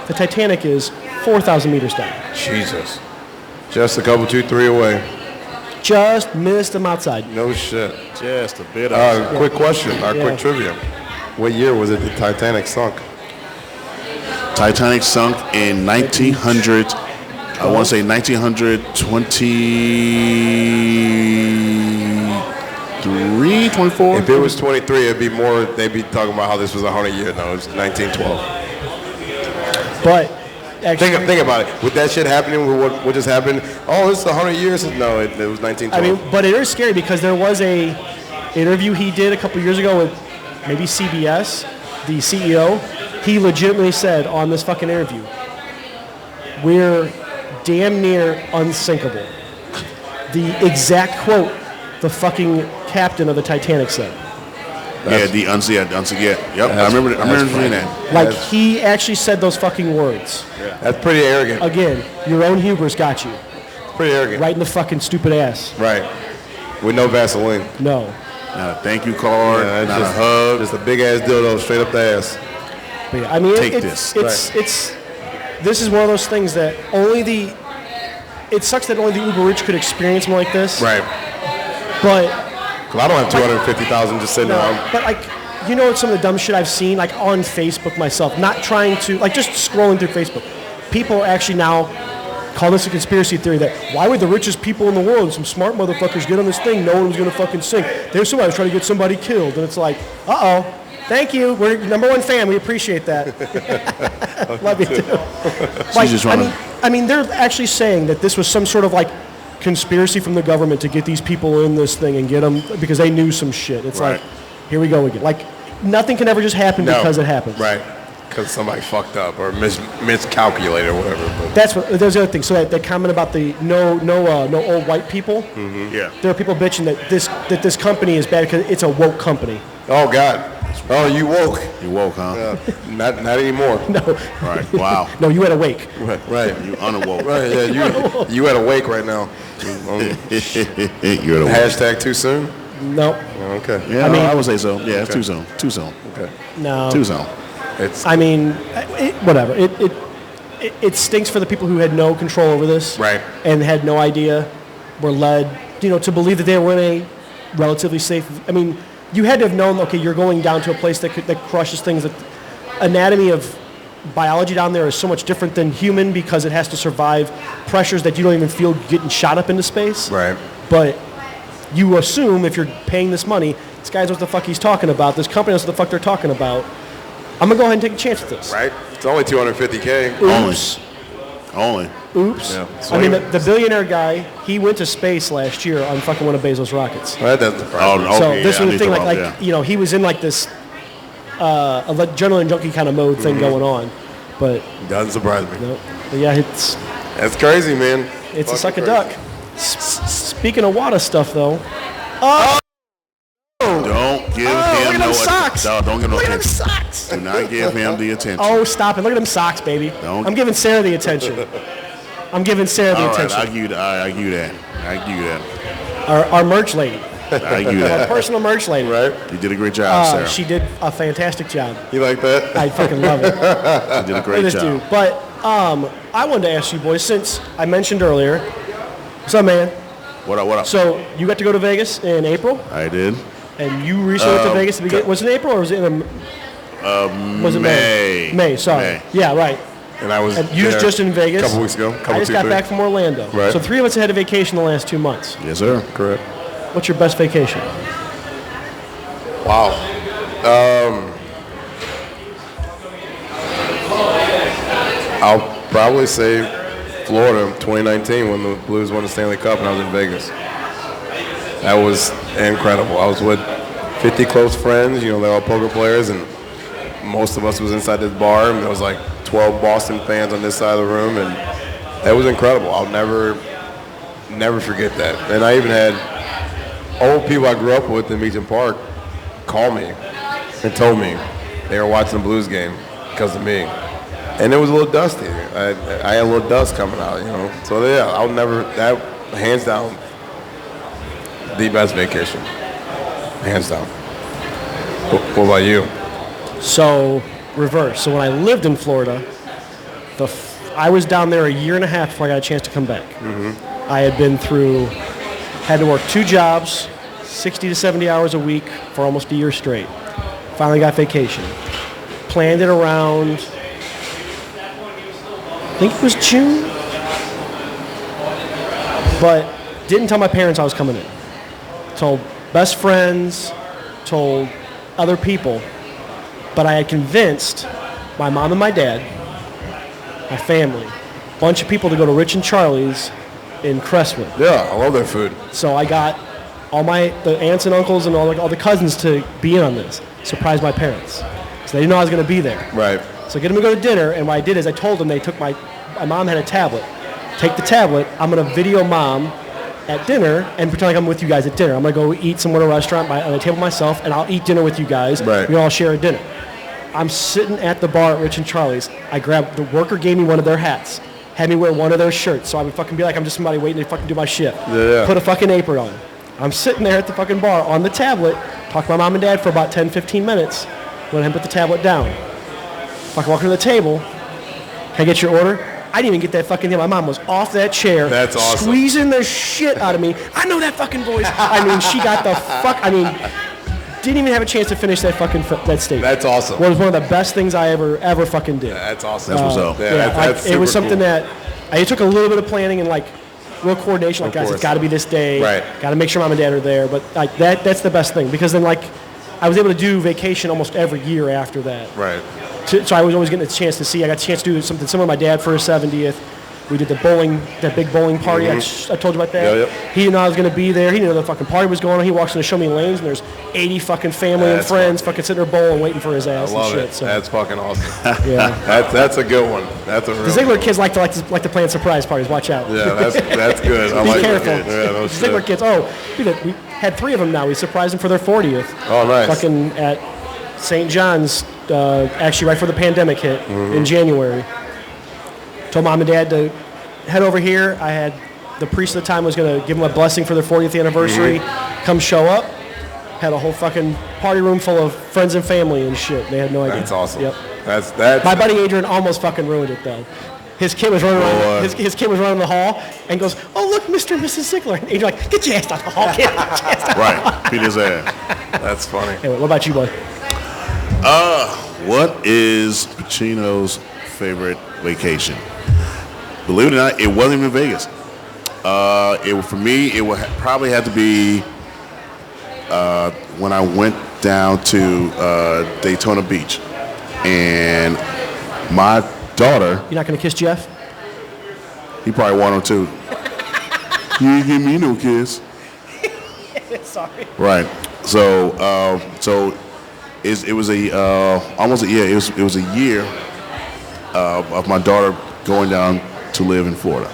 [SPEAKER 3] The Titanic is 4,000 meters down.
[SPEAKER 2] Jesus. Just a couple, 2, 3 away.
[SPEAKER 3] Just missed them outside.
[SPEAKER 2] No shit.
[SPEAKER 1] just a bit.
[SPEAKER 2] Quick question, quick trivia. What year was it the Titanic sunk?
[SPEAKER 1] Titanic sunk in 1900. I want to say 1923, 24.
[SPEAKER 2] If it was 23, it'd be more. They'd be talking about how this was 100 years. No, it was 1912.
[SPEAKER 3] But actually,
[SPEAKER 2] Think about it. With that shit happening, with what just happened, oh, it's 100 years. No, it was 1912.
[SPEAKER 3] I mean, but it is scary because there was a interview he did a couple years ago with maybe CBS, the CEO. He legitimately said on this fucking interview, "We're damn near unsinkable." The exact quote the fucking captain of the Titanic said.
[SPEAKER 1] Yeah, the unseat. Yep, I remember reading that.
[SPEAKER 3] Like, he actually said those fucking words.
[SPEAKER 2] Yeah. That's pretty arrogant.
[SPEAKER 3] Again, your own hubris got you.
[SPEAKER 2] Pretty arrogant.
[SPEAKER 3] Right in the fucking stupid ass.
[SPEAKER 2] Right. With no Vaseline.
[SPEAKER 3] No.
[SPEAKER 1] Not a thank you card, not
[SPEAKER 2] just,
[SPEAKER 1] a hug.
[SPEAKER 2] Just a big ass dildo straight up the ass.
[SPEAKER 3] But yeah, I mean,
[SPEAKER 1] Take
[SPEAKER 3] this is one of those things that it sucks that only the uber rich could experience something like this.
[SPEAKER 2] Right.
[SPEAKER 3] But
[SPEAKER 2] Because I don't have 250,000 just sitting around.
[SPEAKER 3] But some of the dumb shit I've seen, on Facebook myself, not trying to, just scrolling through Facebook. People actually now call this a conspiracy theory that why would the richest people in the world and some smart motherfuckers get on this thing? No one was going to fucking sink. There's somebody who's trying to get somebody killed. And it's like, uh-oh. Thank you. We're your number one fan. We appreciate that. Love you too. They're actually saying that this was some sort of conspiracy from the government to get these people in this thing and get them because they knew some shit. It's
[SPEAKER 1] right.
[SPEAKER 3] Here we go again. Nothing can ever just happen because it happens.
[SPEAKER 2] Right. Because somebody fucked up or miscalculated or whatever. But.
[SPEAKER 3] There's the other thing. So that comment about the no old white people.
[SPEAKER 2] Mm-hmm.
[SPEAKER 1] Yeah.
[SPEAKER 3] There are people bitching that this company is bad because it's a woke company.
[SPEAKER 2] Oh God. Oh, you woke.
[SPEAKER 1] You woke, huh?
[SPEAKER 2] Not anymore.
[SPEAKER 3] No.
[SPEAKER 1] Right. Wow.
[SPEAKER 3] No, you had a wake.
[SPEAKER 2] Right.
[SPEAKER 1] You unawoke.
[SPEAKER 2] Right. Yeah. You at a wake right now.
[SPEAKER 1] You're at a wake.
[SPEAKER 2] Hashtag too soon.
[SPEAKER 3] No.
[SPEAKER 2] Okay.
[SPEAKER 1] Yeah, I would say so. Yeah, it's too soon. Too soon.
[SPEAKER 2] Okay.
[SPEAKER 3] No.
[SPEAKER 1] Too soon.
[SPEAKER 2] It's.
[SPEAKER 3] Whatever. it stinks for the people who had no control over this,
[SPEAKER 2] Right.
[SPEAKER 3] and had no idea, were led, to believe that they were in a relatively safe. I mean, you had to have known, okay, you're going down to a place that crushes things. That anatomy of biology down there is so much different than human because it has to survive pressures that you don't even feel getting shot up into space.
[SPEAKER 2] Right.
[SPEAKER 3] But you assume if you're paying this money, this guy knows what the fuck he's talking about. This company knows what the fuck they're talking about. I'm gonna go ahead and take a chance with this.
[SPEAKER 2] Right. It's only $250K.
[SPEAKER 1] Only.
[SPEAKER 3] Oops.
[SPEAKER 2] Yeah.
[SPEAKER 3] I mean, the billionaire guy, he went to space last year on fucking one of Bezos' rockets.
[SPEAKER 2] Well, that doesn't surprise me.
[SPEAKER 1] Oh,
[SPEAKER 3] So
[SPEAKER 1] okay,
[SPEAKER 3] this
[SPEAKER 1] yeah,
[SPEAKER 3] was
[SPEAKER 1] I
[SPEAKER 3] the thing,
[SPEAKER 1] need to
[SPEAKER 3] he was in like this adrenaline junkie kind of mode thing going on. But
[SPEAKER 2] Doesn't surprise me.
[SPEAKER 3] no, but yeah, it's
[SPEAKER 2] That's crazy, man.
[SPEAKER 3] a suck a
[SPEAKER 2] Fucking
[SPEAKER 3] duck.
[SPEAKER 2] crazy.
[SPEAKER 3] Speaking of water stuff, though,
[SPEAKER 1] Don't give
[SPEAKER 3] look
[SPEAKER 1] him
[SPEAKER 3] at
[SPEAKER 1] no
[SPEAKER 3] them socks.
[SPEAKER 1] No, don't give no
[SPEAKER 3] Look at them
[SPEAKER 1] attention.
[SPEAKER 3] socks.
[SPEAKER 1] Do not give him the attention.
[SPEAKER 3] Oh, stop it! Look at them socks, baby.
[SPEAKER 1] Don't-
[SPEAKER 3] I'm giving Sarah the attention. I'm giving Sarah the
[SPEAKER 1] All right,
[SPEAKER 3] attention.
[SPEAKER 1] I give you that. I give you that. I give you that.
[SPEAKER 3] Our merch lady,
[SPEAKER 1] I give you
[SPEAKER 3] our
[SPEAKER 1] that.
[SPEAKER 3] personal merch lady.
[SPEAKER 2] Right?
[SPEAKER 1] You did a great job, Sarah.
[SPEAKER 3] She did a fantastic job.
[SPEAKER 2] You like that?
[SPEAKER 3] I fucking love it.
[SPEAKER 1] You did a
[SPEAKER 3] Look
[SPEAKER 1] great
[SPEAKER 3] at this
[SPEAKER 1] job.
[SPEAKER 3] dude. But I wanted to ask you boys, since I mentioned earlier, what's up, man?
[SPEAKER 1] What up? What up?
[SPEAKER 3] So you got to go to Vegas in April,
[SPEAKER 1] I did.
[SPEAKER 3] and you recently went to Vegas to begin. Was it April or was it in was it May? May. Sorry.
[SPEAKER 1] May.
[SPEAKER 3] Yeah, right.
[SPEAKER 2] And I was
[SPEAKER 3] And you was
[SPEAKER 2] there
[SPEAKER 3] just in Vegas.
[SPEAKER 2] a couple weeks ago.
[SPEAKER 3] I just got back from Orlando.
[SPEAKER 2] Right.
[SPEAKER 3] So 3 of us had a vacation the last 2 months.
[SPEAKER 1] Yes, sir.
[SPEAKER 2] Correct.
[SPEAKER 3] What's your best vacation?
[SPEAKER 2] Wow. I'll probably say Florida 2019 when the Blues won the Stanley Cup and I was in Vegas. That was incredible. I was with 50 close friends, they're all poker players, and most of us was inside this bar, and there was like 12 Boston fans on this side of the room, and that was incredible. I'll never forget that. And I even had old people I grew up with in Meacham Park call me and told me they were watching the Blues game because of me. And it was a little dusty. I had a little dust coming out, So yeah, that hands down, the best vacation. Hands down. What about you?
[SPEAKER 3] So reverse. So when I lived in Florida, I was down there a year and a half before I got a chance to come back. I had had to work 2 jobs, 60 to 70 hours a week for almost a year straight. Finally got vacation. Planned it around, I think it was June, but didn't tell my parents I was coming in. Told best friends, told other people, but I had convinced my mom and my dad, my family, a bunch of people to go to Rich and Charlie's in Crestwood.
[SPEAKER 2] Yeah, I love their food.
[SPEAKER 3] So I got the aunts and uncles and all the cousins to be in on this. Surprised my parents. So they didn't know I was going to be there.
[SPEAKER 2] Right.
[SPEAKER 3] So I get them to go to dinner, and what I did is I told them my mom had a tablet. Take the tablet, I'm going to video mom at dinner and pretend like I'm with you guys at dinner. I'm going to go eat somewhere at a restaurant on a table myself, and I'll eat dinner with you guys.
[SPEAKER 2] Right.
[SPEAKER 3] We all share a dinner. I'm sitting at the bar at Rich and Charlie's. I grabbed, the worker gave me one of their hats, had me wear one of their shirts, so I would fucking be like I'm just somebody waiting to fucking do my shit.
[SPEAKER 2] Yeah.
[SPEAKER 3] Put a fucking apron on. I'm sitting there at the fucking bar on the tablet, talk to my mom and dad for about 10, 15 minutes, let him put the tablet down. Fucking walk to the table. Can I get your order? I didn't even get that fucking thing. My mom was off that chair.
[SPEAKER 2] That's awesome.
[SPEAKER 3] Squeezing the shit out of me. I know that fucking voice. She got the fuck, didn't even have a chance to finish that fucking that statement.
[SPEAKER 2] That's awesome.
[SPEAKER 3] Well, it was one of the best things I ever fucking did.
[SPEAKER 2] That's awesome.
[SPEAKER 1] That's what's up.
[SPEAKER 2] Yeah, that's
[SPEAKER 3] it was
[SPEAKER 2] super
[SPEAKER 3] something
[SPEAKER 2] cool.
[SPEAKER 3] that it took a little bit of planning and real coordination.
[SPEAKER 2] Of
[SPEAKER 3] Guys,
[SPEAKER 2] course.
[SPEAKER 3] it's got to be this day.
[SPEAKER 2] Right.
[SPEAKER 3] Got to make sure mom and dad are there. But that's the best thing because then I was able to do vacation almost every year after that.
[SPEAKER 2] Right.
[SPEAKER 3] So I was always getting a chance to see. I got a chance to do something similar to my dad for his 70th. We did that big bowling party. I told you about that.
[SPEAKER 2] Yep.
[SPEAKER 3] He didn't know I was going to be there. He didn't know the fucking party was going on. He walks in to show me lanes, and there's 80 fucking family and
[SPEAKER 2] That's
[SPEAKER 3] friends fucking sitting there bowling, waiting for his
[SPEAKER 2] I
[SPEAKER 3] ass
[SPEAKER 2] love
[SPEAKER 3] and shit.
[SPEAKER 2] it.
[SPEAKER 3] So,
[SPEAKER 2] That's fucking awesome.
[SPEAKER 3] yeah.
[SPEAKER 2] That's a good one. That's a real
[SPEAKER 3] The Ziegler kids like to plan surprise parties. Watch out.
[SPEAKER 2] Yeah, that's good. I
[SPEAKER 3] Be
[SPEAKER 2] like
[SPEAKER 3] careful.
[SPEAKER 2] that. Yeah, no
[SPEAKER 3] The Ziegler
[SPEAKER 2] shit.
[SPEAKER 3] kids. Dude, we had 3 of them now. We surprised them for their 40th.
[SPEAKER 2] Oh, nice.
[SPEAKER 3] Fucking at St. John's, actually right before the pandemic hit in January. Told mom and dad to head over here. I had the priest at the time was going to give them a blessing for their 40th anniversary. Come show up. Had a whole fucking party room full of friends and family and shit. They had no idea.
[SPEAKER 2] That's awesome.
[SPEAKER 3] Yep.
[SPEAKER 2] That's
[SPEAKER 3] My buddy Adrian almost fucking ruined it though. his kid was running around, his kid was running the hall and goes, "Oh look, Mr. and Mrs. Ziegler." And you're like, "Get your ass out the hall, kid."
[SPEAKER 1] Right, beat his ass.
[SPEAKER 2] That's funny.
[SPEAKER 3] Anyway, what about you, bud?
[SPEAKER 1] What is Pacino's favorite vacation? Believe it or not, it wasn't even Vegas. For me, it would probably have to be when I went down to Daytona Beach, and my daughter.
[SPEAKER 3] You're not gonna kiss Jeff?
[SPEAKER 1] He probably one or two. You ain't give me no kiss.
[SPEAKER 3] Sorry.
[SPEAKER 1] Right. So it was it was a year of my daughter going down to live in Florida.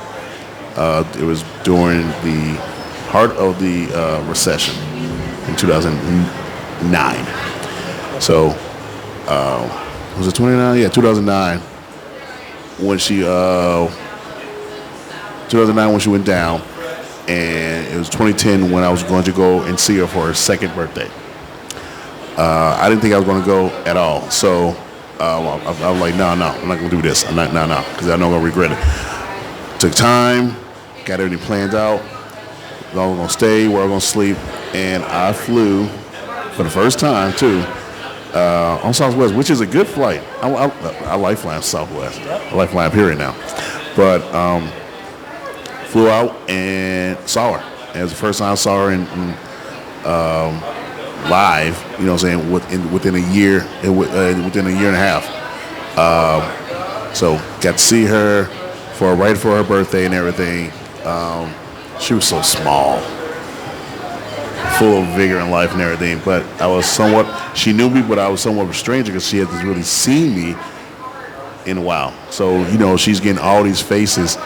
[SPEAKER 1] It was during the heart of the recession in 2009. So was it 29? Yeah, 2009 when she 2009 when she went down, and it was 2010 when I was going to go and see her for her second birthday. I didn't think I was going to go at all, so I was like, no, I'm not going to do this. I'm not, because I know I'm going to regret it. Took time, got everything planned out. Where I was going to stay, where I was going to sleep, and I flew for the first time too on Southwest, which is a good flight. I like flying Southwest. I like flying Period now, but flew out and saw her. And it was the first time I saw her in live. You know what I'm saying? Within a year, within a year and a half. So got to see her right for her birthday and everything. She was so small, full of vigor and life and everything. But she knew me, but I was somewhat of a stranger because she hadn't really seen me in a while. So, she's getting all these faces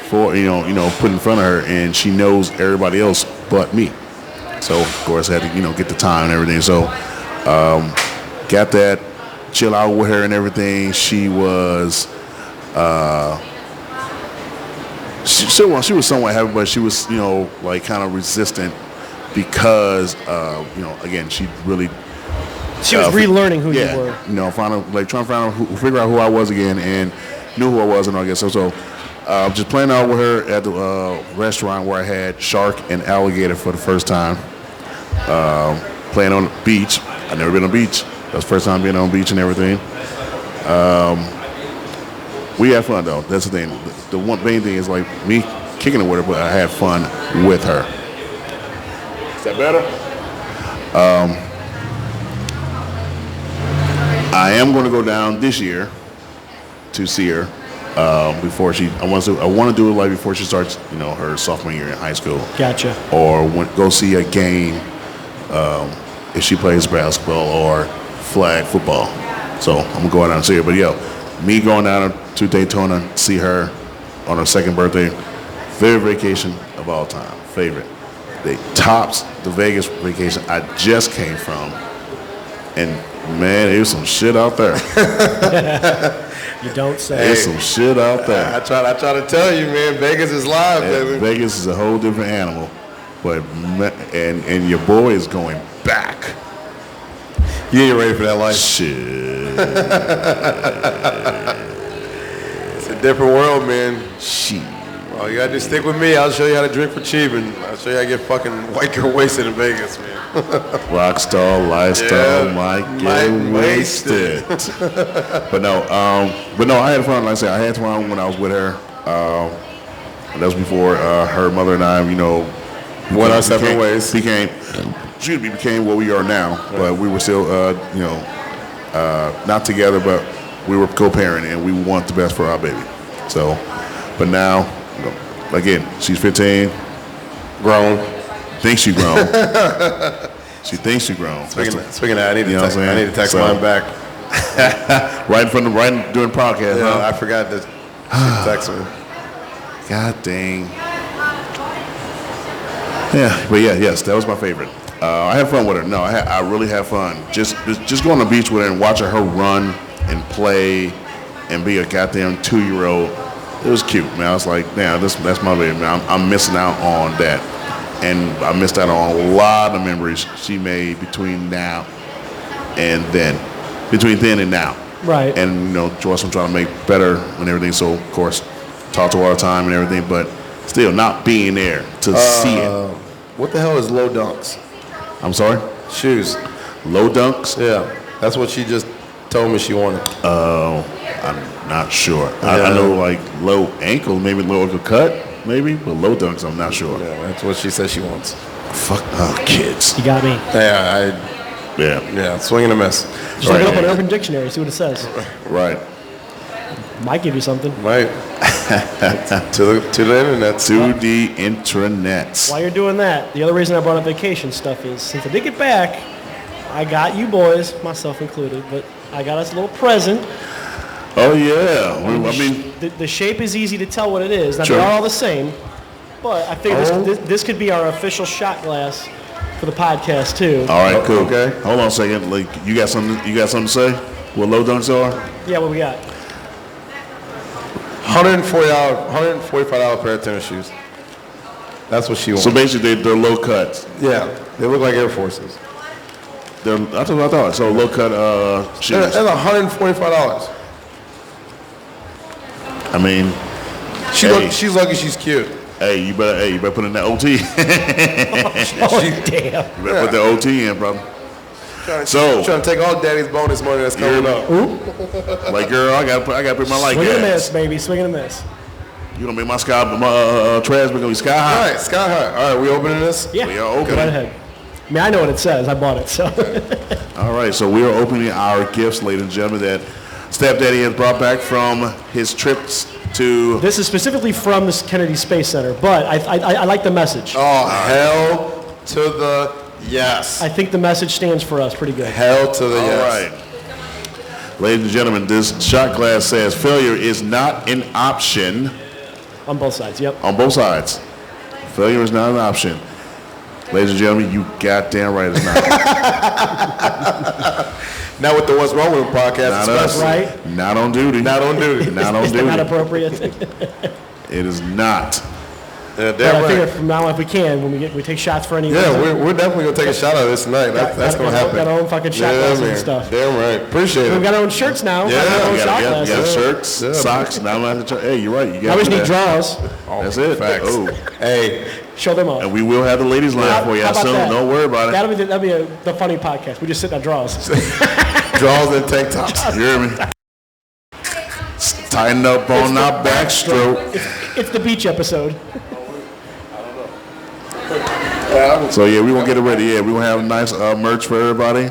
[SPEAKER 1] put in front of her, and she knows everybody else but me. So, of course, I had to, get the time and everything. So, got that, chill out with her and everything. She was, she was somewhat happy, but she was, kind of resistant because, again, she really.
[SPEAKER 3] She was relearning who you were.
[SPEAKER 1] Trying to figure out who I was again, and knew who I was, and all that. So just playing out with her at the restaurant where I had shark and alligator for the first time. Playing on the beach. I've never been on the beach. That was the first time being on the beach and everything. We had fun though. That's the thing. The one main thing is like me kicking it with her, but I had fun with her. Is that better? I am going to go down this year to see her before she. I want to do it like before she starts, her sophomore year in high school.
[SPEAKER 3] Gotcha.
[SPEAKER 1] Or go see a game if she plays basketball or flag football. So I'm gonna go down and see her. But me going down to Daytona, see her on her second birthday, favorite vacation of all time. Favorite. They tops the Vegas vacation I just came from, and man, there's some shit out there.
[SPEAKER 3] You don't say.
[SPEAKER 1] There's some shit out there.
[SPEAKER 2] I try to tell you, man. Vegas is live, baby.
[SPEAKER 1] Vegas is a whole different animal, but and your boy is going back.
[SPEAKER 2] You ain't ready for that life.
[SPEAKER 1] Shit.
[SPEAKER 2] It's a different world, man.
[SPEAKER 1] Shit.
[SPEAKER 2] Well, you gotta just stick with me. I'll show you how to drink for cheap, and I'll show you how to get fucking white girl wasted in Vegas, man.
[SPEAKER 1] Rockstar lifestyle, might get wasted. but no, I had fun. Like I said, I had fun when I was with her. That was before her mother and I, went our separate ways. Became what we are now, but we were still, not together, but we were co-parenting, and we want the best for our baby. So, but now, again, she's 15,
[SPEAKER 2] grown.
[SPEAKER 1] Thinks she's grown. She thinks she's grown.
[SPEAKER 2] Speaking of that, I need to text mine back.
[SPEAKER 1] right during the podcast.
[SPEAKER 2] Yeah,
[SPEAKER 1] huh?
[SPEAKER 2] I forgot that she texted me.
[SPEAKER 1] God dang. Yeah, but yes, that was my favorite. I had fun with her. No, I really had fun. Just going on the beach with her and watching her run and play and be a goddamn 2-year-old. It was cute, man. I was like, man, that's my baby, man. I'm missing out on that. And I missed out on a lot of memories she made between then and now.
[SPEAKER 3] Right.
[SPEAKER 1] And, Joyce, I'm trying to make better and everything. So, of course, talk to her all the time and everything, but still not being there to see it.
[SPEAKER 2] What the hell is low dunks?
[SPEAKER 1] I'm sorry?
[SPEAKER 2] Shoes.
[SPEAKER 1] Low dunks?
[SPEAKER 2] Yeah, that's what she just told me she wanted.
[SPEAKER 1] I'm not sure. I know like low ankle, maybe low ankle cut, maybe, but low dunks, I'm not sure.
[SPEAKER 2] Yeah, that's what she says she wants.
[SPEAKER 1] Fuck kids.
[SPEAKER 3] You got me.
[SPEAKER 2] Yeah, swing and a miss.
[SPEAKER 3] Just look it up on Urban Dictionary, see what it says.
[SPEAKER 1] Right.
[SPEAKER 3] Might give you something.
[SPEAKER 2] Right. to the internet.
[SPEAKER 1] To the intranets.
[SPEAKER 3] While you're doing that, the other reason I brought up vacation stuff is since I did get back, I got you boys, myself included, but I got us a little present.
[SPEAKER 1] Oh, yeah. I mean,
[SPEAKER 3] the shape is easy to tell what it is. Now,
[SPEAKER 1] Sure.
[SPEAKER 3] they're all the same, but I figured this could be our official shot glass for the podcast, too.
[SPEAKER 1] all right, cool.
[SPEAKER 2] Okay.
[SPEAKER 1] Hold on a second. Like, you got something to say? What low dunks are?
[SPEAKER 3] Yeah, what we got?
[SPEAKER 2] $145 pair of tennis shoes. That's what she wants.
[SPEAKER 1] So basically, they're low cuts.
[SPEAKER 2] Yeah, they look like Air Forces.
[SPEAKER 1] That's what I thought. So low cut shoes.
[SPEAKER 2] That's $145.
[SPEAKER 1] I mean,
[SPEAKER 2] She's lucky she's cute.
[SPEAKER 1] hey, you better put in that OT. You
[SPEAKER 3] Damn.
[SPEAKER 1] better put the OT in, brother. So,
[SPEAKER 2] Trying to take all daddy's bonus money that's coming up.
[SPEAKER 1] like, girl, I gotta put my light
[SPEAKER 3] Swing and a miss,
[SPEAKER 1] gas.
[SPEAKER 3] baby. Swing and a miss.
[SPEAKER 1] You gonna make my trash gonna be sky
[SPEAKER 2] All
[SPEAKER 1] high.
[SPEAKER 2] right, sky high. All right, we opening this?
[SPEAKER 3] Yeah.
[SPEAKER 1] We are open.
[SPEAKER 3] Go right ahead. I mean, I know what it says. I bought it, so.
[SPEAKER 1] All right, so we are opening our gifts, ladies and gentlemen, that Stepdaddy has brought back from his trips to.
[SPEAKER 3] This is specifically from the Kennedy Space Center, but I like the message.
[SPEAKER 2] Oh, hell to the yes.
[SPEAKER 3] I think the message stands for us pretty good.
[SPEAKER 2] Hell to the
[SPEAKER 1] All
[SPEAKER 2] yes.
[SPEAKER 1] right. Ladies and gentlemen, this shot glass says failure is not an option
[SPEAKER 3] On both sides, yep.
[SPEAKER 1] on both sides. Failure is not an option. Ladies and gentlemen, you goddamn right it's not.
[SPEAKER 2] Now with the What's Wrong With Him podcast,
[SPEAKER 1] Not us.
[SPEAKER 2] especially.
[SPEAKER 3] Right?
[SPEAKER 1] Not on duty.
[SPEAKER 2] Not on duty.
[SPEAKER 1] Not on
[SPEAKER 3] Is that not
[SPEAKER 1] duty.
[SPEAKER 3] appropriate?
[SPEAKER 1] It is not.
[SPEAKER 2] Yeah,
[SPEAKER 3] But
[SPEAKER 2] damn
[SPEAKER 3] I figure
[SPEAKER 2] right.
[SPEAKER 3] from now on, if we can, when we take shots for any
[SPEAKER 2] Yeah,
[SPEAKER 3] reason,
[SPEAKER 2] we're definitely going to take a shot of this tonight. That's going to happen.
[SPEAKER 3] Got our own fucking shot
[SPEAKER 2] Yeah,
[SPEAKER 3] glasses and
[SPEAKER 2] man.
[SPEAKER 3] stuff.
[SPEAKER 2] Damn right. Appreciate
[SPEAKER 3] We've
[SPEAKER 2] it.
[SPEAKER 3] got our own shirts now.
[SPEAKER 2] Yeah,
[SPEAKER 3] Got our own
[SPEAKER 1] You
[SPEAKER 3] shot
[SPEAKER 1] got
[SPEAKER 3] glasses.
[SPEAKER 1] shirts,
[SPEAKER 2] Yeah.
[SPEAKER 1] socks. Now I'm gonna have to hey, you're right. You
[SPEAKER 3] Now
[SPEAKER 1] got
[SPEAKER 3] we just need
[SPEAKER 1] that.
[SPEAKER 3] draws.
[SPEAKER 1] That's it.
[SPEAKER 2] Facts.
[SPEAKER 1] Oh.
[SPEAKER 2] Hey,
[SPEAKER 3] Show them off.
[SPEAKER 1] And we will have the ladies line for you
[SPEAKER 3] How about
[SPEAKER 1] soon.
[SPEAKER 3] that?
[SPEAKER 1] Don't worry about it.
[SPEAKER 3] That'll be the funny podcast. We just sit on draws.
[SPEAKER 2] draws and tank tops.
[SPEAKER 1] You hear me? Tighten up on our backstroke.
[SPEAKER 3] It's the beach episode.
[SPEAKER 1] So yeah, we gonna get it ready. Yeah, we gonna have nice merch for everybody.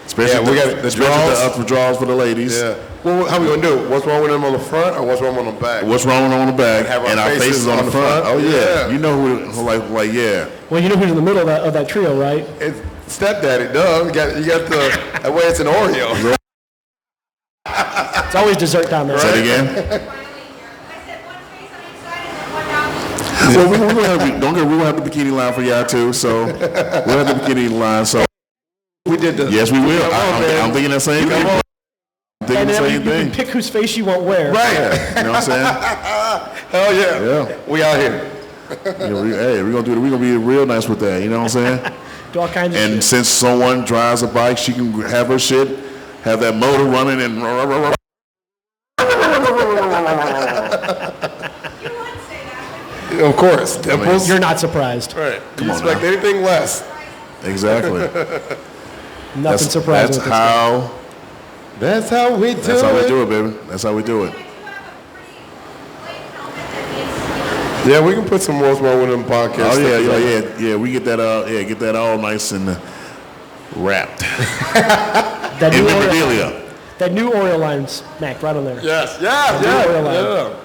[SPEAKER 1] Especially
[SPEAKER 2] Yeah, we got the
[SPEAKER 1] especially
[SPEAKER 2] draws.
[SPEAKER 1] the upper draws for the ladies.
[SPEAKER 2] Yeah. Well, how we going to do it? What's wrong with them on the front or what's wrong on the back?
[SPEAKER 1] What's wrong on the back
[SPEAKER 2] Have our
[SPEAKER 1] and our faces on the front? Oh yeah.
[SPEAKER 2] Yeah.
[SPEAKER 1] You know who like yeah.
[SPEAKER 3] Well, you know who's in the middle of that trio, right?
[SPEAKER 2] It's stepdaddy, duh. You got the that way it's an Oreo.
[SPEAKER 3] It's always dessert down there.
[SPEAKER 1] Say it again. Well, we will have, don't get, we will have the bikini line for y'all too. So we'll have the bikini line. So
[SPEAKER 2] We did the
[SPEAKER 1] yes, we will.
[SPEAKER 2] Come on, man.
[SPEAKER 1] I'm thinking the same thing. I'm thinking
[SPEAKER 3] And
[SPEAKER 1] the
[SPEAKER 3] then you
[SPEAKER 1] same
[SPEAKER 3] can
[SPEAKER 1] thing.
[SPEAKER 3] pick whose face you won't wear.
[SPEAKER 2] Right.
[SPEAKER 1] You know what I'm saying?
[SPEAKER 2] Hell yeah.
[SPEAKER 1] Yeah.
[SPEAKER 2] We out here.
[SPEAKER 1] Yeah, we're gonna be real nice with that. You know what I'm saying?
[SPEAKER 3] Do all kinds of
[SPEAKER 1] And
[SPEAKER 3] shit.
[SPEAKER 1] since someone drives a bike, she can have her shit, have that motor running and.
[SPEAKER 2] Of course. Dimples.
[SPEAKER 3] You're not surprised.
[SPEAKER 2] Right.
[SPEAKER 1] Come
[SPEAKER 2] You
[SPEAKER 1] on
[SPEAKER 2] expect
[SPEAKER 1] now.
[SPEAKER 2] anything less.
[SPEAKER 1] Exactly.
[SPEAKER 3] Nothing surprising.
[SPEAKER 1] That's
[SPEAKER 3] with this stuff.
[SPEAKER 1] how.
[SPEAKER 2] That's how we do
[SPEAKER 1] That's how we
[SPEAKER 2] it.
[SPEAKER 1] do it, baby. That's how we do it.
[SPEAKER 2] Yeah, we can put some What's Wrong With Them podcast.
[SPEAKER 1] Oh
[SPEAKER 2] stuff together.
[SPEAKER 1] yeah. We get that get that all nice and wrapped
[SPEAKER 3] That
[SPEAKER 1] in
[SPEAKER 3] new Oreo,
[SPEAKER 1] memorabilia.
[SPEAKER 3] that new Oreo line's Mac right on there.
[SPEAKER 2] Yes.
[SPEAKER 3] Oreo
[SPEAKER 2] Yeah.
[SPEAKER 3] line.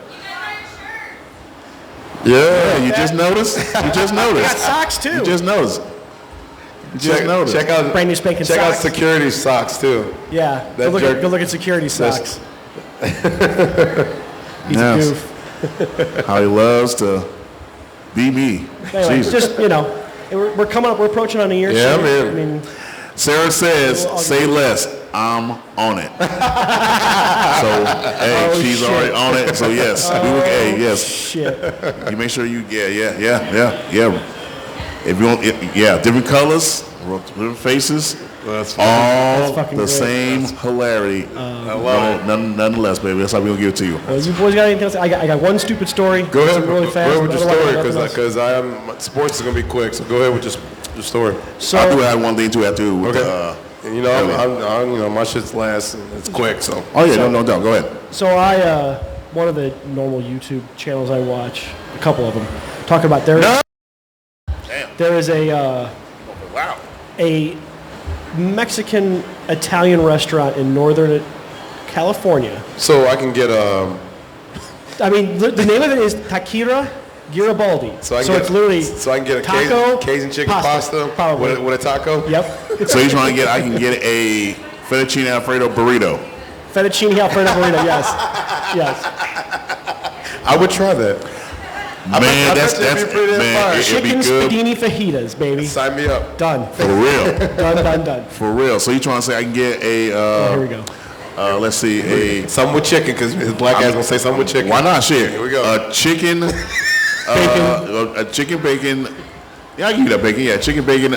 [SPEAKER 2] Yeah.
[SPEAKER 1] You just noticed? You just
[SPEAKER 3] Got
[SPEAKER 1] noticed?
[SPEAKER 3] socks too.
[SPEAKER 1] You just noticed? You just noticed?
[SPEAKER 2] Check out
[SPEAKER 3] Brand new spanking
[SPEAKER 2] check out
[SPEAKER 3] socks.
[SPEAKER 2] security socks too.
[SPEAKER 3] Yeah.
[SPEAKER 2] That
[SPEAKER 3] Go
[SPEAKER 2] jerk-
[SPEAKER 3] look at security socks. He's
[SPEAKER 1] Yes.
[SPEAKER 3] a goof.
[SPEAKER 1] How he loves to be me.
[SPEAKER 3] Anyway,
[SPEAKER 1] Jesus.
[SPEAKER 3] just we're coming up. We're approaching on a year.
[SPEAKER 2] Yeah,
[SPEAKER 3] so,
[SPEAKER 2] man.
[SPEAKER 3] I mean,
[SPEAKER 1] Sarah says, say less. I'm on it. So, hey,
[SPEAKER 3] Oh,
[SPEAKER 1] she's
[SPEAKER 3] shit.
[SPEAKER 1] already on it. So, yes. Hey, yes.
[SPEAKER 3] shit.
[SPEAKER 1] You make sure you, yeah. If you want, different colors, different faces. All
[SPEAKER 3] fucking
[SPEAKER 1] the
[SPEAKER 3] great.
[SPEAKER 1] same hilarity.
[SPEAKER 2] I love it.
[SPEAKER 1] Nonetheless, baby. That's how we're going to give it to you.
[SPEAKER 3] Well, you boys got anything else? I got one stupid story.
[SPEAKER 2] Go ahead,
[SPEAKER 3] really fast.
[SPEAKER 2] go ahead with your
[SPEAKER 3] Otherwise,
[SPEAKER 2] story,
[SPEAKER 3] nothing else.
[SPEAKER 2] because sports is gonna be quick. So go ahead with your story.
[SPEAKER 3] So,
[SPEAKER 1] I do have one thing, too, after with
[SPEAKER 2] You know, my shit's last, and it's quick. So.
[SPEAKER 1] Oh, yeah, no doubt. Go ahead.
[SPEAKER 3] So one of the normal YouTube channels I watch, a couple of them, talking about there is a Mexican Italian restaurant in northern California.
[SPEAKER 2] So I can get
[SPEAKER 3] I mean, the name of it is Taqueria Garibaldi. So it's literally
[SPEAKER 2] So I can get a
[SPEAKER 3] taco,
[SPEAKER 2] Cajun chicken pasta
[SPEAKER 3] probably.
[SPEAKER 2] with a taco.
[SPEAKER 3] Yep.
[SPEAKER 1] So you're trying to get, I can get a fettuccine Alfredo burrito.
[SPEAKER 3] Fettuccine Alfredo burrito. Yes.
[SPEAKER 2] I would try that.
[SPEAKER 1] Man, that's
[SPEAKER 2] it'd be pretty fire.
[SPEAKER 1] it'd be
[SPEAKER 3] Chicken
[SPEAKER 1] good.
[SPEAKER 3] spaghetti fajitas, baby.
[SPEAKER 2] Sign me up.
[SPEAKER 3] Done.
[SPEAKER 1] For real.
[SPEAKER 3] Done.
[SPEAKER 1] For real. So you're trying to say I can get a,
[SPEAKER 3] Here we go.
[SPEAKER 1] let's see,
[SPEAKER 2] Something with chicken, because his black guy's gonna say something with chicken.
[SPEAKER 1] why not share?
[SPEAKER 2] Here we go.
[SPEAKER 1] A chicken, a chicken bacon. Yeah, I can give you that bacon. Yeah, chicken bacon,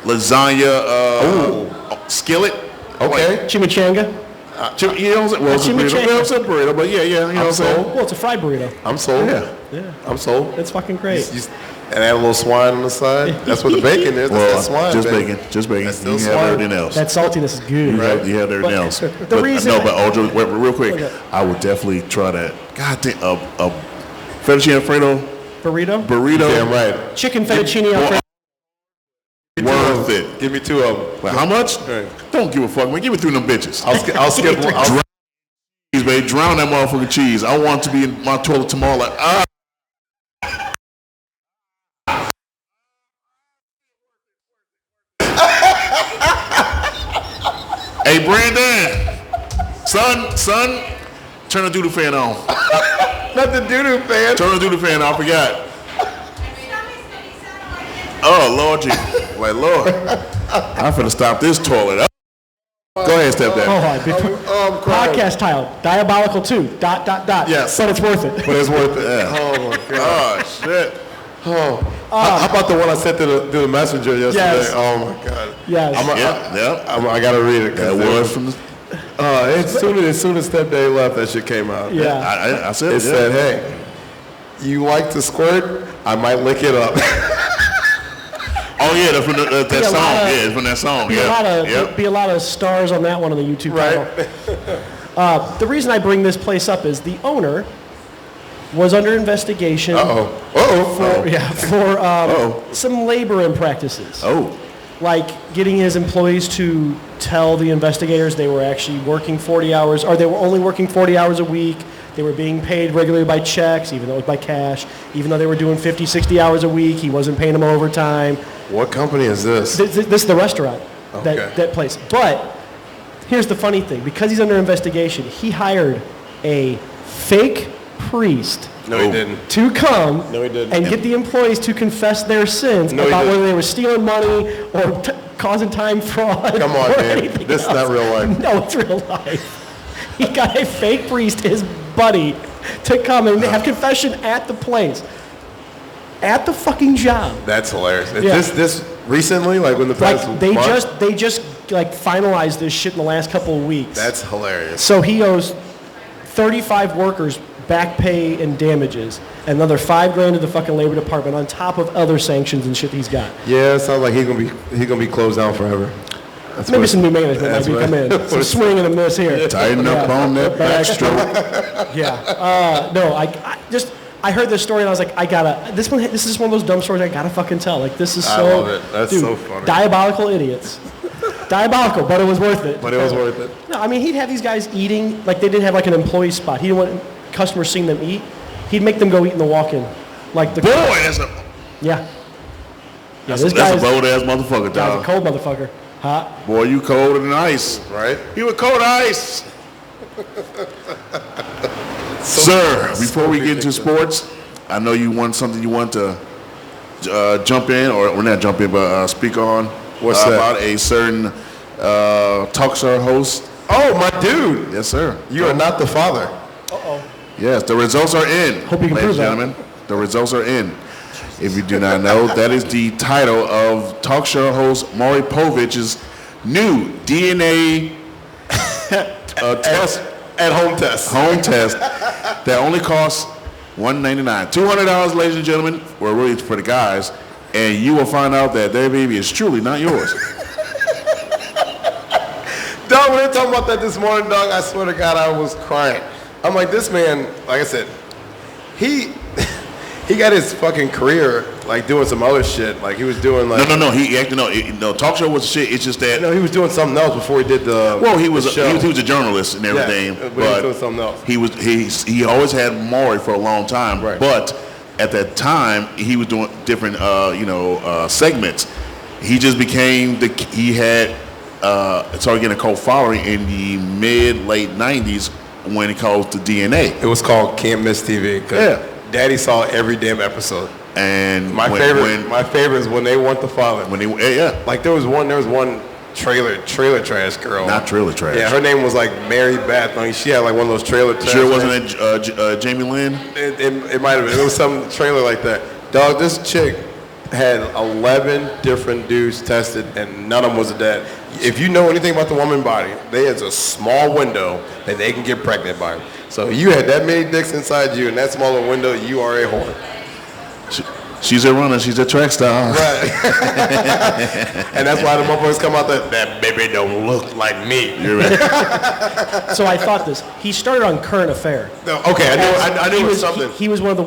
[SPEAKER 1] lasagna, skillet.
[SPEAKER 2] Okay.
[SPEAKER 3] Chimichanga.
[SPEAKER 1] You know what I'm saying? Well, it's a burrito.
[SPEAKER 3] chimichanga.
[SPEAKER 1] Well, it's a burrito, but yeah, you know what I'm saying?
[SPEAKER 3] Well, it's a fried burrito.
[SPEAKER 2] I'm sold.
[SPEAKER 3] Yeah.
[SPEAKER 2] I'm sold.
[SPEAKER 3] It's fucking great.
[SPEAKER 2] And add a little swine on the side. That's what the bacon is. That's
[SPEAKER 1] Well,
[SPEAKER 2] swine.
[SPEAKER 1] just
[SPEAKER 2] baby.
[SPEAKER 1] bacon. Just bacon.
[SPEAKER 2] That's still
[SPEAKER 1] You can
[SPEAKER 2] swine.
[SPEAKER 1] have everything else.
[SPEAKER 3] That saltiness is good.
[SPEAKER 1] You have everything else.
[SPEAKER 3] The reason
[SPEAKER 1] but Ojo, wait, real quick,
[SPEAKER 3] Okay.
[SPEAKER 1] I would definitely try that. God damn, a fettuccine Alfredo
[SPEAKER 3] burrito.
[SPEAKER 2] Damn right.
[SPEAKER 3] Chicken fettuccine Alfredo.
[SPEAKER 1] Worth it.
[SPEAKER 2] Give me 2 of them.
[SPEAKER 1] But how much?
[SPEAKER 2] Right.
[SPEAKER 1] Don't give a fuck, man. Give me 3 of them bitches.
[SPEAKER 2] I'll skip.
[SPEAKER 1] Cheese, baby. Drown that motherfucking cheese. I want it to be in my toilet tomorrow. Like, Hey, Brandon. Son, turn the doodle fan on.
[SPEAKER 2] Not the doo-doo fan.
[SPEAKER 1] Turn the doodle fan on. I forgot. Oh, Lord, like, Lord. I'm finna stop this toilet. Go ahead, stepdad.
[SPEAKER 3] Oh, podcast title: Diabolical 2. ...
[SPEAKER 1] Yes.
[SPEAKER 3] But it's worth it.
[SPEAKER 2] But it's worth it.
[SPEAKER 1] Yeah.
[SPEAKER 2] Oh my god.
[SPEAKER 1] Oh, shit.
[SPEAKER 2] How about the one I sent to the messenger yesterday?
[SPEAKER 3] Yes.
[SPEAKER 2] Oh my god.
[SPEAKER 3] Yes.
[SPEAKER 1] Yeah.
[SPEAKER 2] I gotta read it.
[SPEAKER 1] That was from the.
[SPEAKER 2] As soon as stepdad left, that shit came out.
[SPEAKER 3] Yeah.
[SPEAKER 1] I said
[SPEAKER 2] It said, "Hey, you like to squirt? I might lick it up."
[SPEAKER 1] Oh yeah, that's from that song. Yeah, it's from that song.
[SPEAKER 3] Be a lot of stars on that one on the YouTube channel. The reason I bring this place up is the owner was under investigation for some labor impractices.
[SPEAKER 1] Oh.
[SPEAKER 3] Like getting his employees to tell the investigators they were actually working 40 hours, or they were only working 40 hours a week. They were being paid regularly by checks, even though it was by cash. Even though they were doing 50, 60 hours a week, he wasn't paying them overtime.
[SPEAKER 2] What company is this?
[SPEAKER 3] This is the restaurant,
[SPEAKER 2] Okay.
[SPEAKER 3] that place. But here's the funny thing. Because he's under investigation, he hired a fake priest
[SPEAKER 2] No, he didn't.
[SPEAKER 3] to come
[SPEAKER 2] No, he didn't.
[SPEAKER 3] and get the employees to confess their sins
[SPEAKER 2] No, he
[SPEAKER 3] about
[SPEAKER 2] didn't.
[SPEAKER 3] whether they were stealing money or causing time fraud.
[SPEAKER 2] Come on,
[SPEAKER 3] or
[SPEAKER 2] man.
[SPEAKER 3] anything
[SPEAKER 2] This is
[SPEAKER 3] else.
[SPEAKER 2] not real life.
[SPEAKER 3] No, it's real life. He got a fake priest, his buddy, to come and have confession at the place. At the fucking job.
[SPEAKER 2] That's hilarious.
[SPEAKER 3] Yeah.
[SPEAKER 2] This recently, like when the past
[SPEAKER 3] Like they
[SPEAKER 2] month?
[SPEAKER 3] just like finalized this shit in the last couple of weeks.
[SPEAKER 2] That's hilarious.
[SPEAKER 3] So he owes 35 workers back pay and damages, and another $5,000 to the fucking labor department on top of other sanctions and shit he's got.
[SPEAKER 2] Yeah, it sounds like he's gonna be closed down forever. That's
[SPEAKER 3] Maybe
[SPEAKER 2] what-
[SPEAKER 3] some new management might be
[SPEAKER 2] what-
[SPEAKER 3] come in.
[SPEAKER 2] that's
[SPEAKER 3] Some
[SPEAKER 2] what-
[SPEAKER 3] swing and a miss here.
[SPEAKER 1] Tighten up on that backstroke.
[SPEAKER 3] Yeah. No, I heard this story and I was like, this is one of those dumb stories I gotta fucking tell. Like this is so.
[SPEAKER 2] I love it. That's
[SPEAKER 3] dude,
[SPEAKER 2] so funny.
[SPEAKER 3] Diabolical idiots. Diabolical, but it was worth it.
[SPEAKER 2] But it was worth it.
[SPEAKER 3] No, I mean he'd have these guys eating like they didn't have like an employee spot. He didn't want customers seeing them eat. He'd make them go eat in the walk-in, like the
[SPEAKER 1] Boy, that's a
[SPEAKER 3] yeah.
[SPEAKER 1] that's
[SPEAKER 3] this
[SPEAKER 1] a
[SPEAKER 3] guy's
[SPEAKER 1] bold ass motherfucker,
[SPEAKER 3] guy's a
[SPEAKER 1] dog.
[SPEAKER 3] cold motherfucker. Hot.
[SPEAKER 1] Boy, you colder than ice.
[SPEAKER 2] Right?
[SPEAKER 1] You were cold ice. Sir, before we get into sports, I know you want something you want to jump in, or not jump in, but speak on.
[SPEAKER 2] What's that?
[SPEAKER 1] About a certain talk show host.
[SPEAKER 2] Oh, my dude.
[SPEAKER 1] Yes, sir.
[SPEAKER 2] You are not the father.
[SPEAKER 1] Yes, the results are in.
[SPEAKER 3] Hope you can
[SPEAKER 1] ladies
[SPEAKER 3] prove
[SPEAKER 1] and
[SPEAKER 3] that.
[SPEAKER 1] gentlemen. The results are in. If you do not know, that is the title of talk show host Maury Povich's new DNA test
[SPEAKER 2] at home test.
[SPEAKER 1] Home test that only costs $199, $200, ladies and gentlemen. Well, really for the guys, and you will find out that their baby is truly not yours.
[SPEAKER 2] Dog, when they were talking about that this morning, dog, I swear to God, I was crying. I'm like, this man, like I said, he got his fucking career like doing some other shit. Like he was doing like
[SPEAKER 1] No, talk show was shit. It's just that
[SPEAKER 2] he was doing something else before he did the
[SPEAKER 1] he was a journalist and everything.
[SPEAKER 2] Yeah, but he was doing something else.
[SPEAKER 1] He always had Maury for a long time.
[SPEAKER 2] Right.
[SPEAKER 1] But at that time he was doing different segments. He just became started getting a cult following in the mid-late 90s when it called the DNA.
[SPEAKER 2] It was called Can't Miss TV.
[SPEAKER 1] Yeah.
[SPEAKER 2] Daddy saw every damn episode.
[SPEAKER 1] And
[SPEAKER 2] my favorite is when they want the father. Like there was one trailer trash girl.
[SPEAKER 1] Not trailer trash.
[SPEAKER 2] Yeah, her name was like Mary Beth. I mean, she had like one of those trailer trash.
[SPEAKER 1] Sure wasn't it Jamie Lynn?
[SPEAKER 2] It might have been. It was some trailer like that. Dog, this chick had 11 different dudes tested and none of them was a dad. If you know anything about the woman body, there's a small window that they can get pregnant by. So you had that many dicks inside you in that smaller window, you are a whore.
[SPEAKER 1] She's a runner. She's a track star.
[SPEAKER 2] Right. And that's why the motherfuckers come out there, that baby don't look like me.
[SPEAKER 1] You're right.
[SPEAKER 3] So I thought this. He started on Current Affair.
[SPEAKER 2] No, okay, I knew it was something.
[SPEAKER 3] He was one of the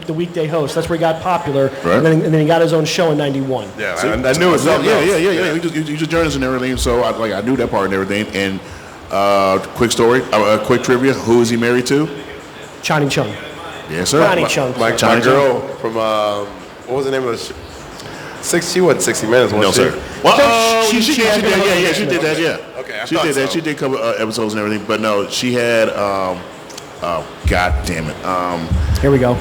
[SPEAKER 3] the weekday hosts. That's where he got popular.
[SPEAKER 1] Right.
[SPEAKER 3] And then he got his own show in '91.
[SPEAKER 2] Yeah, I knew it was something.
[SPEAKER 1] Yeah. He was a journalist and everything. So I knew that part and everything. And quick story, quick trivia. Who is he married to?
[SPEAKER 3] Chani Chung.
[SPEAKER 1] Yes, sir.
[SPEAKER 3] Ronnie Chung.
[SPEAKER 2] My girl from what was the name of the show? She wasn't 60 Minutes, was she?
[SPEAKER 1] No, sir. Well, she did. Yeah, she did that. Yeah.
[SPEAKER 2] Okay,
[SPEAKER 1] she did that. She did a couple episodes and everything, but no, she had. God damn it.
[SPEAKER 3] Here we go.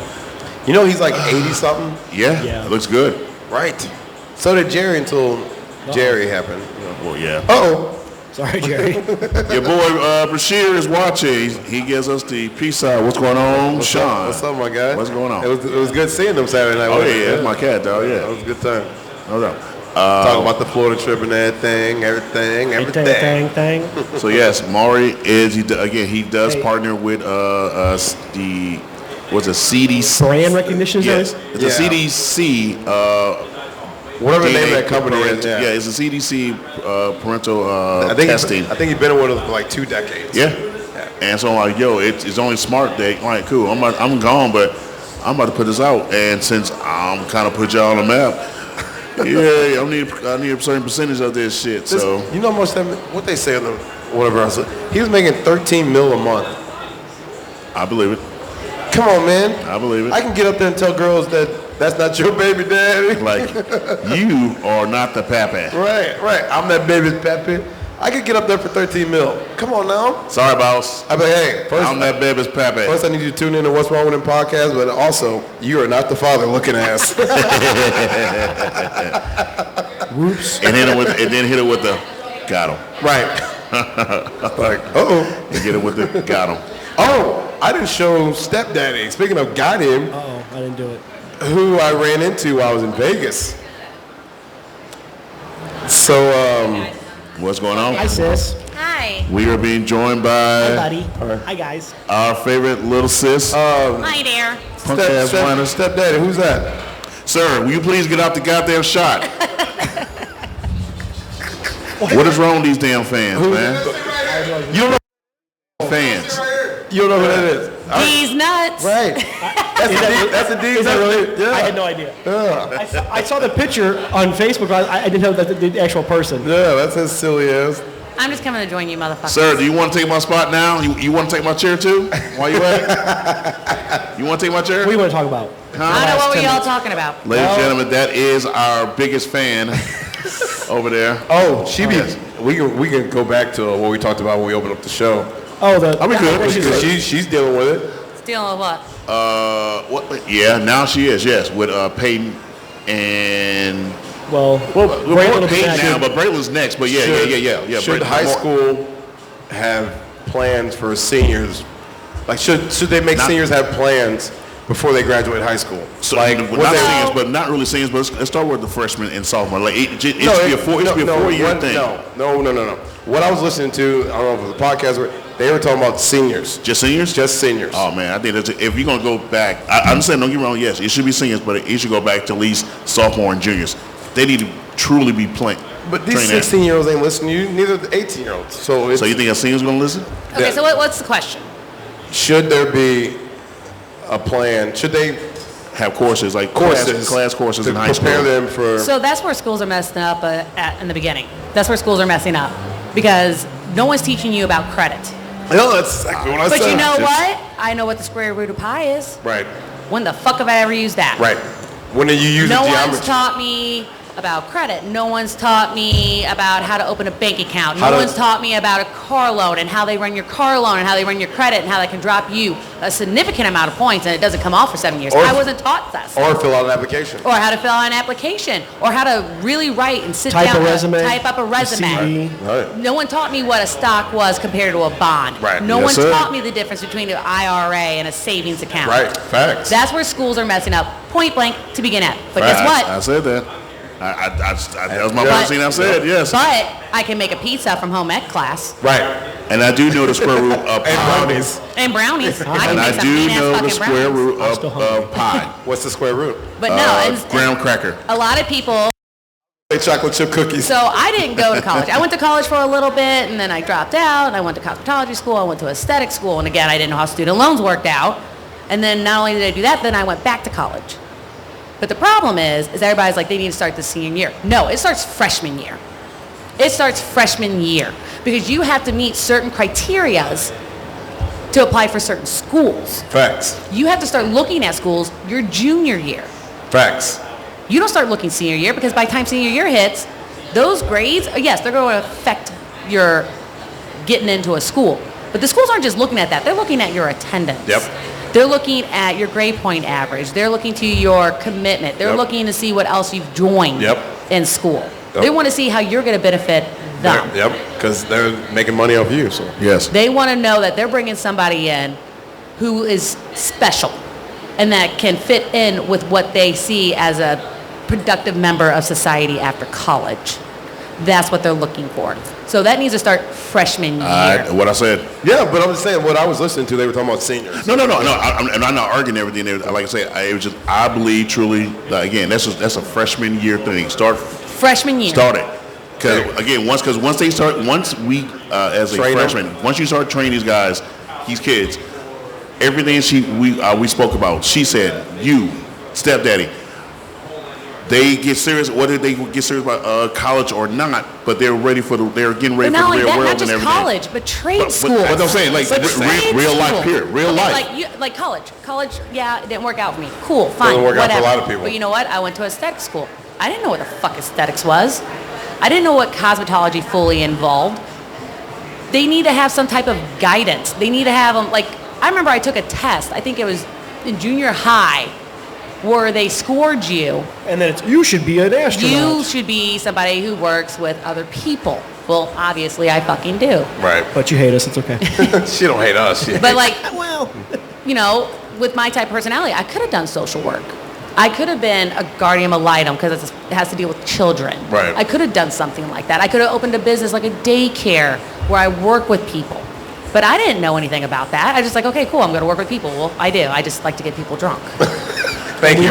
[SPEAKER 2] You know he's like 80 something.
[SPEAKER 1] Yeah. It looks good.
[SPEAKER 2] Right. So did Jerry until Jerry happened. You know.
[SPEAKER 1] Well, yeah.
[SPEAKER 3] Uh-oh. Sorry, Jerry.
[SPEAKER 1] Your boy Bashir is watching. He gives us the peace sign. What's going on, Sean?
[SPEAKER 2] What's up, my guy?
[SPEAKER 1] What's going on?
[SPEAKER 2] It was good seeing them Saturday night.
[SPEAKER 1] Oh yeah, that's my cat, dog. Yeah,
[SPEAKER 2] that was a good time.
[SPEAKER 1] No doubt.
[SPEAKER 2] Talking about the Florida trip and everything.
[SPEAKER 1] So yes, Maury is he does partner with CDC
[SPEAKER 3] brand recognition.
[SPEAKER 1] Yes, it's a CDC.
[SPEAKER 2] Whatever the name of that company is.
[SPEAKER 1] Yeah, it's a CDC parental testing.
[SPEAKER 2] I think he's been with us for like 2 decades.
[SPEAKER 1] Yeah. And so I'm like, yo, it's only smart that, all right, cool. I'm gone, but I'm about to put this out. And since I'm kind of put y'all on the map, I need a certain percentage of this shit. So
[SPEAKER 2] you know how much what they say on the whatever else. He was making $13 million a month.
[SPEAKER 1] I believe it.
[SPEAKER 2] Come on, man.
[SPEAKER 1] I believe it.
[SPEAKER 2] I can get up there and tell girls that's not your baby daddy.
[SPEAKER 1] Like, you are not the pappy.
[SPEAKER 2] Right. I'm that baby's pappy. I could get up there for $13 million. Come on now.
[SPEAKER 1] Sorry, boss.
[SPEAKER 2] I'm like, hey, first,
[SPEAKER 1] I'm that baby's pappy.
[SPEAKER 2] First, I need you to tune in to What's Wrong With Him podcast, but also, you are not the father looking ass.
[SPEAKER 3] Whoops.
[SPEAKER 1] And then hit it with the got him.
[SPEAKER 2] Right. Like, uh-oh.
[SPEAKER 1] And get it with the got him.
[SPEAKER 2] Oh, I didn't show Stepdaddy. Speaking of got him.
[SPEAKER 3] Uh-oh, I didn't do it.
[SPEAKER 2] Who I ran into while I was in Vegas. So,
[SPEAKER 1] what's going on?
[SPEAKER 3] Hi, sis.
[SPEAKER 5] Hi.
[SPEAKER 1] We are being joined by
[SPEAKER 3] Hi, buddy. Hi, guys.
[SPEAKER 1] our favorite little sis,
[SPEAKER 5] Hi there.
[SPEAKER 1] punk ass whiner.
[SPEAKER 2] Stepdaddy, who's that?
[SPEAKER 1] Sir, will you please get out the goddamn shot? What is wrong with these damn fans, man?
[SPEAKER 2] You don't know
[SPEAKER 1] Fans.
[SPEAKER 2] You don't know who that is.
[SPEAKER 5] He's nuts.
[SPEAKER 2] Right. That's a D.
[SPEAKER 3] Is that really?
[SPEAKER 2] Yeah.
[SPEAKER 3] I had no idea.
[SPEAKER 2] Yeah.
[SPEAKER 3] I saw the picture on Facebook. I didn't know that the actual person.
[SPEAKER 2] Yeah, that's his silly ass.
[SPEAKER 5] I'm just coming to join you, motherfucker.
[SPEAKER 1] Sir, do you want to take my spot now? You want to take my chair too? Why you at? You want to take my chair?
[SPEAKER 3] What do you want to talk about?
[SPEAKER 5] I don't know what were y'all talking about.
[SPEAKER 1] Ladies and gentlemen, that is our biggest fan over there.
[SPEAKER 2] Oh, we can go back to what we talked about when we opened up the show.
[SPEAKER 3] Oh,
[SPEAKER 2] She's dealing with it.
[SPEAKER 5] Dealing with what?
[SPEAKER 1] What? Yeah, now she is. Yes, with Peyton and
[SPEAKER 3] Braylon
[SPEAKER 1] Peyton now, but Braylon's next. But yeah.
[SPEAKER 2] Should
[SPEAKER 1] Braylon-
[SPEAKER 2] high school have plans for seniors? Like, should they make seniors have plans before they graduate high school.
[SPEAKER 1] So
[SPEAKER 2] like
[SPEAKER 1] not
[SPEAKER 2] what they-
[SPEAKER 1] seniors, but not really seniors. But let's start with the freshmen and sophomore. Like it should be a 4-year thing.
[SPEAKER 2] No. What I was listening to, I don't know if it was a podcast, they were talking about seniors.
[SPEAKER 1] Just seniors?
[SPEAKER 2] Just seniors.
[SPEAKER 1] Oh man, I think if you're gonna go back, I'm saying don't get me wrong. Yes, it should be seniors, but it should go back to at least sophomore and juniors. They need to truly be playing.
[SPEAKER 2] But these 16-year-olds ain't listening to you, neither the 18-year-olds. So
[SPEAKER 1] you think a senior's gonna listen?
[SPEAKER 5] Okay, so what's the question?
[SPEAKER 2] Should there be a plan? Should they
[SPEAKER 1] have courses like class courses in high school?
[SPEAKER 2] Prepare them for.
[SPEAKER 5] So that's where schools are messing up in the beginning. That's where schools are messing up because no one's teaching you about credit.
[SPEAKER 2] No, that's exactly what I said.
[SPEAKER 5] But you know what? I know what the square root of pi is.
[SPEAKER 2] Right.
[SPEAKER 5] When the fuck have I ever used that?
[SPEAKER 2] Right. When did you use
[SPEAKER 5] No
[SPEAKER 2] geometry?
[SPEAKER 5] one's taught me about credit. No one's taught me about how to open a bank account. No one's taught me about a car loan and how they run your car loan and how they run your credit and how they can drop you a significant amount of points and it doesn't come off for 7 years. I wasn't taught that stuff.
[SPEAKER 2] Or fill out an application.
[SPEAKER 5] Or how to fill out an application. Or how to really write and sit
[SPEAKER 3] Type
[SPEAKER 5] down
[SPEAKER 3] a resume,
[SPEAKER 5] and type up a resume.
[SPEAKER 2] Right.
[SPEAKER 5] No one taught me what a stock was compared to a bond.
[SPEAKER 2] Right.
[SPEAKER 5] No
[SPEAKER 2] Yes,
[SPEAKER 5] one
[SPEAKER 2] sir.
[SPEAKER 5] taught me the difference between an IRA and a savings account.
[SPEAKER 2] Right. Facts.
[SPEAKER 5] That's where schools are messing up, point blank, to begin at. But guess what?
[SPEAKER 1] I said that. That was my first thing I said. Yes.
[SPEAKER 5] But I can make a pizza from home ec class.
[SPEAKER 2] Right.
[SPEAKER 1] And I do know the square root of
[SPEAKER 2] And brownies.
[SPEAKER 5] And brownies. I can
[SPEAKER 1] And
[SPEAKER 5] make
[SPEAKER 1] I
[SPEAKER 5] some
[SPEAKER 1] do
[SPEAKER 5] mean-ass
[SPEAKER 1] know the
[SPEAKER 5] fucking
[SPEAKER 1] square
[SPEAKER 5] brownies.
[SPEAKER 1] root of pi.
[SPEAKER 2] What's the square root?
[SPEAKER 5] But no,
[SPEAKER 1] Graham cracker.
[SPEAKER 5] a lot of people.
[SPEAKER 2] Chocolate chip cookies.
[SPEAKER 5] So I didn't go to college. I went to college for a little bit, and then I dropped out, and I went to cosmetology school. I went to aesthetic school, and again, I didn't know how student loans worked out. And then not only did I do that, then I went back to college. But the problem is everybody's like, they need to start the senior year. No, it starts freshman year. It starts freshman year because you have to meet certain criterias to apply for certain schools.
[SPEAKER 2] Facts.
[SPEAKER 5] You have to start looking at schools your junior year.
[SPEAKER 2] Facts.
[SPEAKER 5] You don't start looking senior year because by the time senior year hits, those grades, yes, they're going to affect your getting into a school. But the schools aren't just looking at that. They're looking at your attendance.
[SPEAKER 2] Yep.
[SPEAKER 5] They're looking at your grade point average. They're looking to your commitment. They're looking to see what else you've joined in school. They want to see how you're going to benefit them.
[SPEAKER 2] Yep, because they're making money off you. So
[SPEAKER 1] Yes.
[SPEAKER 5] They want to know that they're bringing somebody in who is special and that can fit in with what they see as a productive member of society after college. That's what they're looking for. So that needs to start freshman year.
[SPEAKER 1] What I said.
[SPEAKER 2] yeah, but I'm just saying what I was listening to. They were talking about seniors.
[SPEAKER 1] No. I'm not arguing everything. Like I said, it was just I believe truly. Again, that's a freshman year thing.
[SPEAKER 5] Freshman year.
[SPEAKER 1] Start it. Because again, once we as a
[SPEAKER 2] Train
[SPEAKER 1] freshman, once you start training these guys, these kids, everything we spoke about. She said, you, stepdaddy. They get serious, whether they get serious about college or not, but they're getting ready for
[SPEAKER 5] But not
[SPEAKER 1] the
[SPEAKER 5] only
[SPEAKER 1] real
[SPEAKER 5] that,
[SPEAKER 1] world
[SPEAKER 5] not
[SPEAKER 1] and
[SPEAKER 5] just
[SPEAKER 1] everything.
[SPEAKER 5] college, but trade school.
[SPEAKER 1] But I'm saying, like,
[SPEAKER 5] But trade
[SPEAKER 1] real life,
[SPEAKER 5] school.
[SPEAKER 1] period. Real
[SPEAKER 5] Okay,
[SPEAKER 1] life.
[SPEAKER 5] like college. College, yeah, it didn't work out for me. Cool, fine,
[SPEAKER 2] Doesn't work out for a
[SPEAKER 5] whatever.
[SPEAKER 2] lot of people.
[SPEAKER 5] But you know what? I went to aesthetic school. I didn't know what the fuck aesthetics was. I didn't know what cosmetology fully involved. They need to have some type of guidance. They need to have them, like, I remember I took a test. I think it was in junior high, where they scored you.
[SPEAKER 3] And then you should be an astronaut.
[SPEAKER 5] You should be somebody who works with other people. Well, obviously, I fucking do.
[SPEAKER 2] Right.
[SPEAKER 3] But you hate us. It's okay.
[SPEAKER 2] She don't hate us.
[SPEAKER 5] But like,
[SPEAKER 3] Well,
[SPEAKER 5] you know, with my type of personality, I could have done social work. I could have been a guardian ad litem because it has to deal with children.
[SPEAKER 2] Right.
[SPEAKER 5] I could have done something like that. I could have opened a business like a daycare where I work with people. But I didn't know anything about that. I just like, okay, cool, I'm going to work with people. Well, I do. I just like to get people drunk.
[SPEAKER 2] Thank you.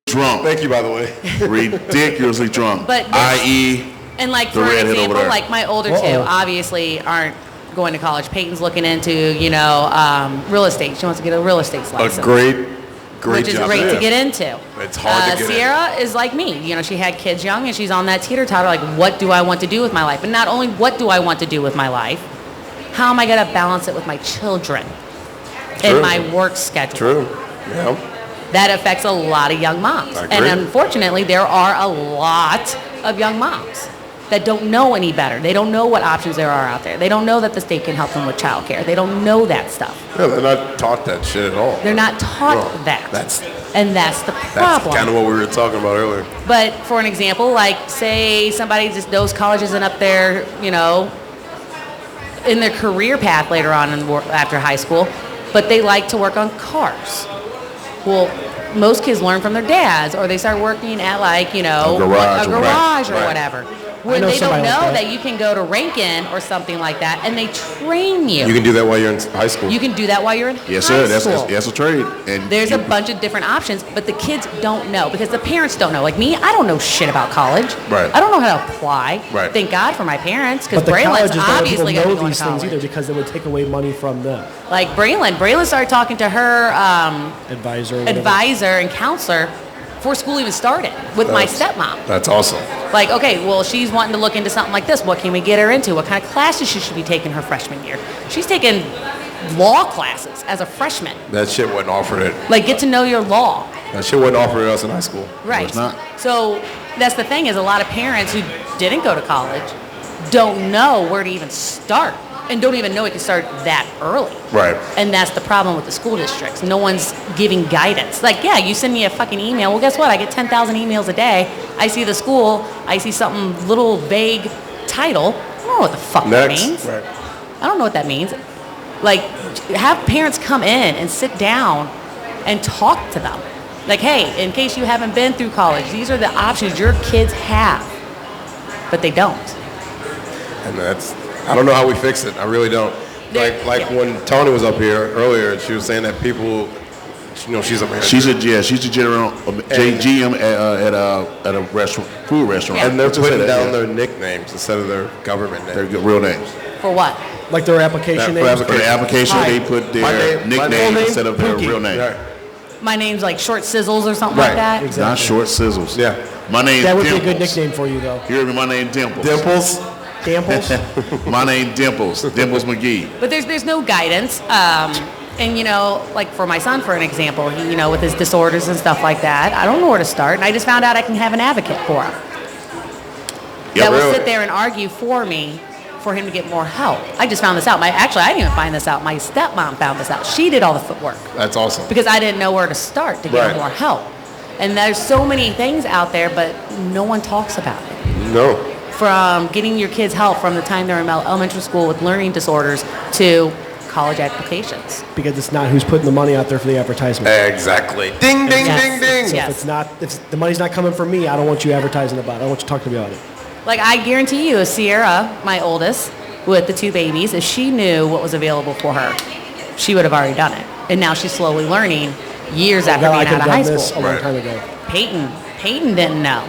[SPEAKER 1] Drunk.
[SPEAKER 2] Thank you, by the way.
[SPEAKER 1] Ridiculously drunk.
[SPEAKER 5] But this-
[SPEAKER 1] I.e.
[SPEAKER 5] And like,
[SPEAKER 1] The
[SPEAKER 5] for
[SPEAKER 1] redhead over
[SPEAKER 5] example,
[SPEAKER 1] there.
[SPEAKER 5] like my older two
[SPEAKER 3] Uh-oh.
[SPEAKER 5] obviously aren't going to college. Peyton's looking into, real estate. She wants to get a real estate license.
[SPEAKER 2] A great
[SPEAKER 5] which is
[SPEAKER 2] job.
[SPEAKER 5] great
[SPEAKER 2] Yeah.
[SPEAKER 5] to get into.
[SPEAKER 2] It's hard to get
[SPEAKER 5] Sierra is like me. You know, she had kids young and she's on that teeter-totter, like, what do I want to do with my life? And not only what do I want to do with my life, how am I going to balance it with my children
[SPEAKER 2] True.
[SPEAKER 5] and my work schedule?
[SPEAKER 2] True. Yeah.
[SPEAKER 5] That affects a lot of young moms.
[SPEAKER 2] I agree.
[SPEAKER 5] And unfortunately, there are a lot of young moms that don't know any better. They don't know what options there are out there. They don't know that the state can help them with childcare. They don't know that stuff.
[SPEAKER 2] Yeah, they're not taught that shit at all.
[SPEAKER 5] They're not taught
[SPEAKER 2] Well,
[SPEAKER 5] that.
[SPEAKER 2] that's-
[SPEAKER 5] and that's the
[SPEAKER 2] That's
[SPEAKER 5] problem.
[SPEAKER 2] kind of what we were talking about earlier.
[SPEAKER 5] But for an example, like say somebody just knows college isn't up there, in their career path later on after high school, but they like to work on cars. Well, most kids learn from their dads, or they start working at like, you know,
[SPEAKER 1] A
[SPEAKER 5] garage or
[SPEAKER 2] right.
[SPEAKER 5] whatever. Where they don't know that you can go to Rankin or something like that, and they train you.
[SPEAKER 2] You can do that while you're in high school.
[SPEAKER 5] You can do that while you're in
[SPEAKER 1] Yes,
[SPEAKER 5] high
[SPEAKER 1] sir.
[SPEAKER 5] school.
[SPEAKER 1] That's a trade. And
[SPEAKER 5] There's a bunch of different options, but the kids don't know because the parents don't know. Like me, I don't know shit about college.
[SPEAKER 2] Right.
[SPEAKER 5] I don't know how to apply.
[SPEAKER 2] Right.
[SPEAKER 5] Thank God for my parents, because
[SPEAKER 3] But the
[SPEAKER 5] Braylon's
[SPEAKER 3] colleges don't let
[SPEAKER 5] obviously
[SPEAKER 3] people
[SPEAKER 5] going to
[SPEAKER 3] know
[SPEAKER 5] go
[SPEAKER 3] these
[SPEAKER 5] to
[SPEAKER 3] things
[SPEAKER 5] college.
[SPEAKER 3] either because they would take away money from them.
[SPEAKER 5] Like Braylon started talking to her
[SPEAKER 3] Advisor. Or whatever.
[SPEAKER 5] advisor and counselor before school even started with my stepmom.
[SPEAKER 2] That's awesome.
[SPEAKER 5] Like, okay, well, she's wanting to look into something like this. What can we get her into? What kind of classes she should be taking her freshman year? She's taking law classes as a freshman.
[SPEAKER 2] That shit wasn't offered it.
[SPEAKER 5] Like, get to know your law.
[SPEAKER 2] That shit wasn't offered at us in high school.
[SPEAKER 5] Right.
[SPEAKER 1] it's not.
[SPEAKER 5] So that's the thing is a lot of parents who didn't go to college don't know where to even start and don't even know it can start that early.
[SPEAKER 2] Right.
[SPEAKER 5] And that's the problem with the school districts. No one's giving guidance. Like, yeah, you send me a fucking email. Well, guess what? I get 10,000 emails a day. I see the school. I see something little vague title. I don't know what the fuck that means.
[SPEAKER 2] Right.
[SPEAKER 5] I don't know what that means. Like, have parents come in and sit down and talk to them. Like, hey, in case you haven't been through college, these are the options your kids have. But they don't.
[SPEAKER 2] And that's, I don't know how we fix it. I really don't. Like when Tawnie was up here earlier, she was saying that people, you know, she's a manager.
[SPEAKER 1] She's a GM at a restaurant, food restaurant.
[SPEAKER 5] Yeah.
[SPEAKER 2] And they're
[SPEAKER 1] Let's just say
[SPEAKER 2] putting
[SPEAKER 1] that,
[SPEAKER 2] down
[SPEAKER 1] yeah.
[SPEAKER 2] their nicknames instead of their government names.
[SPEAKER 1] Their real names.
[SPEAKER 5] For what?
[SPEAKER 3] Like their application
[SPEAKER 2] For
[SPEAKER 3] names.
[SPEAKER 1] For the application,
[SPEAKER 3] Hi.
[SPEAKER 1] they put
[SPEAKER 2] My
[SPEAKER 1] their
[SPEAKER 2] name- my
[SPEAKER 1] nickname
[SPEAKER 2] name-
[SPEAKER 1] instead of their
[SPEAKER 3] Pookie.
[SPEAKER 1] real name.
[SPEAKER 2] Right.
[SPEAKER 5] My name's like Short Sizzles or something
[SPEAKER 2] Right.
[SPEAKER 5] like that.
[SPEAKER 3] Exactly.
[SPEAKER 1] Not short sizzles.
[SPEAKER 2] Yeah.
[SPEAKER 1] My name's
[SPEAKER 3] That would be a
[SPEAKER 1] Dimples.
[SPEAKER 3] good nickname for you, though.
[SPEAKER 1] You hear me? My name Dimples.
[SPEAKER 2] Dimples.
[SPEAKER 3] Damples?
[SPEAKER 1] My name Dimples. Dimples McGee.
[SPEAKER 5] But there's no guidance. And, you know, like for my son, for an example, he, you know, with his disorders and stuff like that, I don't know where to start. And I just found out I can have an advocate for him. That will sit there and argue for me for him to get more help. I just found this out. Actually, I didn't even find this out. My stepmom found this out. She did all the footwork
[SPEAKER 2] That's awesome.
[SPEAKER 5] because I didn't know where to start to get
[SPEAKER 2] Right.
[SPEAKER 5] more help. And there's so many things out there, but no one talks about it.
[SPEAKER 2] No.
[SPEAKER 5] From getting your kids help from the time they're in elementary school with learning disorders to college applications.
[SPEAKER 3] Because it's not who's putting the money out there for the advertisement.
[SPEAKER 2] Exactly. Ding, ding,
[SPEAKER 5] Yes.
[SPEAKER 2] ding, ding.
[SPEAKER 3] So
[SPEAKER 5] Yes.
[SPEAKER 3] if the money's not coming from me, I don't want you advertising about it. I want you to talk to me about it.
[SPEAKER 5] Like, I guarantee you, Sierra, my oldest, with the 2 babies, if she knew what was available for her, she would have already done it. And now she's slowly learning years after
[SPEAKER 3] Now I
[SPEAKER 5] being
[SPEAKER 3] could
[SPEAKER 5] out
[SPEAKER 3] have
[SPEAKER 5] of high
[SPEAKER 3] done this
[SPEAKER 5] school.
[SPEAKER 3] a long
[SPEAKER 2] Right.
[SPEAKER 3] time ago.
[SPEAKER 5] Peyton didn't know.